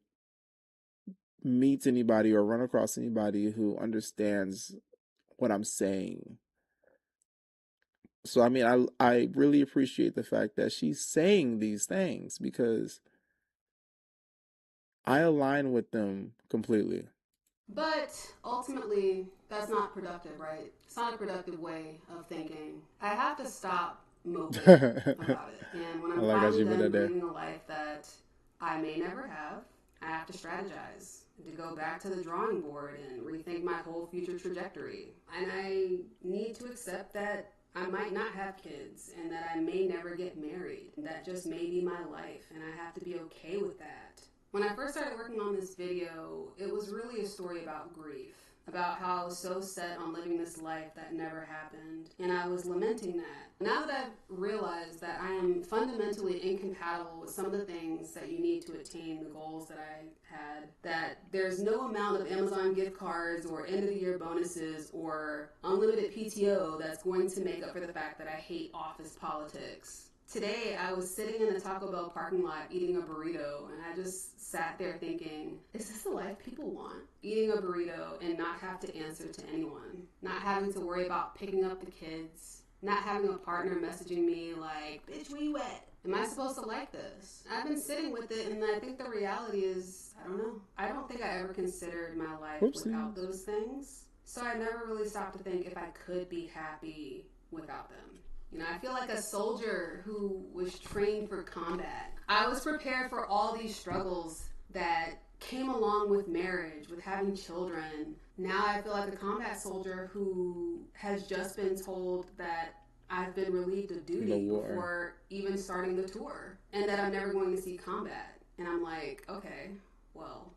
meet anybody or run across anybody who understands what I'm saying. So I mean, I really appreciate the fact that she's saying these things because I align with them completely. But ultimately, that's not productive, right? It's not a productive way of thinking. I have to stop moping about it. And when I'm finally done living a life that I may never have, I have to strategize, to go back to the drawing board and rethink my whole future trajectory. And I need to accept that I might not have kids and that I may never get married. That just may be my life, and I have to be okay with that. When I first started working on this video, it was really a story about grief, about how I was so set on living this life that never happened, and I was lamenting that. Now that I've realized that I am fundamentally incompatible with some of the things that you need to attain the goals that I had, that there's no amount of Amazon gift cards or end of the year bonuses or unlimited PTO that's going to make up for the fact that I hate office politics. Today, I was sitting in the Taco Bell parking lot eating a burrito, and I just sat there thinking, is this the life people want? Eating a burrito and not have to answer to anyone. Not having to worry about picking up the kids. Not having a partner messaging me like, bitch, where you at? Am I supposed to like this? I've been sitting with it, and I think the reality is, I don't know. I don't think I ever considered my life without those things. So I never really stopped to think if I could be happy without them. You know, I feel like a soldier who was trained for combat. I was prepared for all these struggles that came along with marriage, with having children. Now I feel like a combat soldier who has just been told that I've been relieved of duty before even starting the tour, and that I'm never going to see combat. And I'm like, okay, well,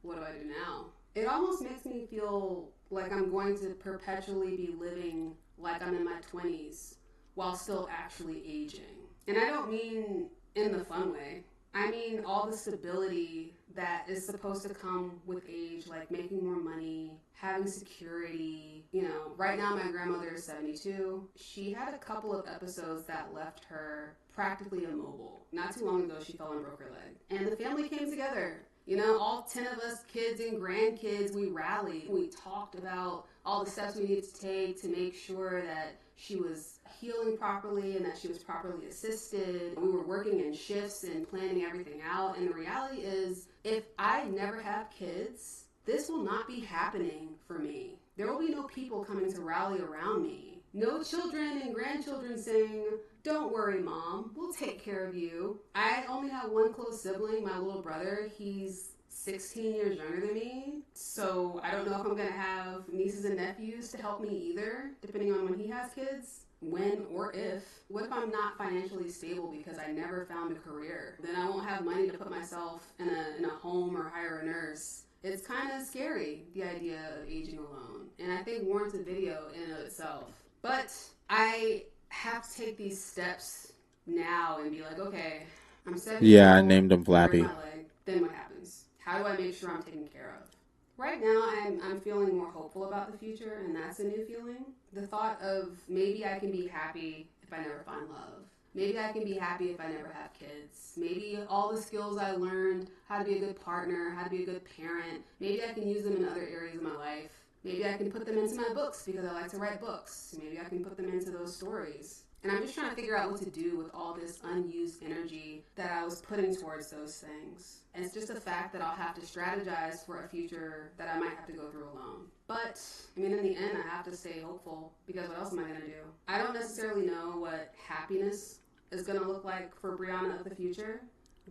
what do I do now? It almost makes me feel like I'm going to perpetually be living like I'm in my 20s while still actually aging. And I don't mean in the fun way. I mean all the stability that is supposed to come with age, like making more money, having security. You know, right now my grandmother is 72. She had a couple of episodes that left her practically immobile. Not too long ago, she fell and broke her leg. And the family came together. You know, all 10 of us, kids and grandkids, we rallied. We talked about all the steps we needed to take to make sure that she was healing properly and that she was properly assisted. We were working in shifts and planning everything out. And the reality is, if I never have kids, this will not be happening for me. There will be no people coming to rally around me. No children and grandchildren saying, don't worry, Mom, we'll take care of you. I only have one close sibling, my little brother. He's 16 years younger than me. So I don't know if I'm going to have nieces and nephews to help me either, depending on when he has kids. When or if. What if I'm not financially stable because I never found a career? Then I won't have money to put myself in a home or hire a nurse. It's kind of scary, the idea of aging alone. And I think warrants a video in and of itself. But I have to take these steps now and be like, okay, I'm 7 years Yeah, I old, named him I break Flappy. my leg, then what happens? How do I make sure I'm taken care of? Right now, I'm feeling more hopeful about the future, and that's a new feeling. The thought of maybe I can be happy if I never find love. Maybe I can be happy if I never have kids. Maybe all the skills I learned, how to be a good partner, how to be a good parent, maybe I can use them in other areas of my life. Maybe I can put them into my books because I like to write books. Maybe I can put them into those stories. And I'm just trying to figure out what to do with all this unused energy that I was putting towards those things. And it's just a fact that I'll have to strategize for a future that I might have to go through alone. But, I mean, in the end, I have to stay hopeful because what else am I going to do? I don't necessarily know what happiness is going to look like for Brianna of the future,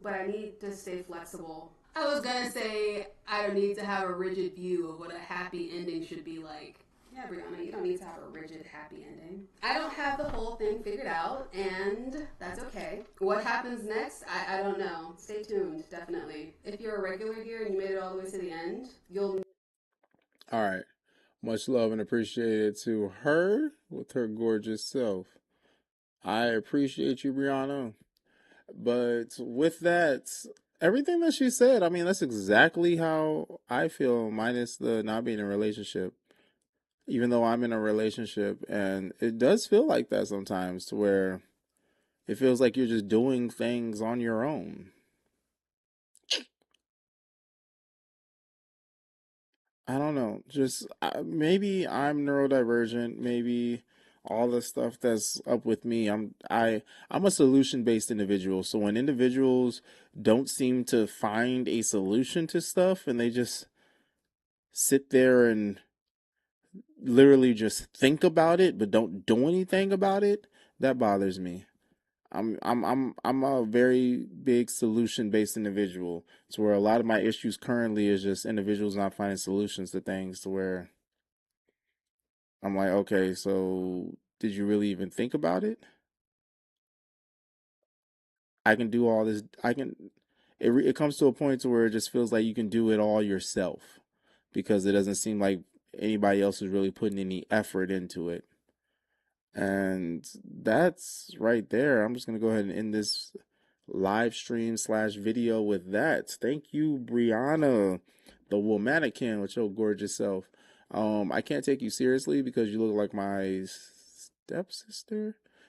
but I need to stay flexible. I was going to say I don't need to have a rigid view of what a happy ending should be like. Yeah, Brianna, you don't need to have a rigid, happy ending. I don't have the whole thing figured out, and that's okay. What happens next, I don't know. Stay tuned, definitely. If you're a regular here and you made it all the way to the end, you'll... All right. Much love and appreciated to her with her gorgeous self. I appreciate you, Brianna. But with that, everything that she said, I mean, that's exactly how I feel, minus the not being in a relationship. Even though I'm in a relationship, and it does feel like that sometimes, to where it feels like you're just doing things on your own. I don't know. Just maybe I'm neurodivergent. Maybe all the stuff that's up with me. I'm a solution based individual. So when individuals don't seem to find a solution to stuff, and they just sit there and literally just think about it but don't do anything about it, that bothers me. I'm a very big solution based individual. To where a lot of my issues currently is just individuals not finding solutions to things, to where I'm like, okay, so did you really even think about it? I can do all this. It comes to a point to where it just feels like you can do it all yourself, because it doesn't seem like anybody else is really putting any effort into it. And that's right there. I'm just gonna go ahead and end this live stream slash video with that. Thank you, Brianna, the womanican with your gorgeous self. I can't take you seriously because you look like my stepsister.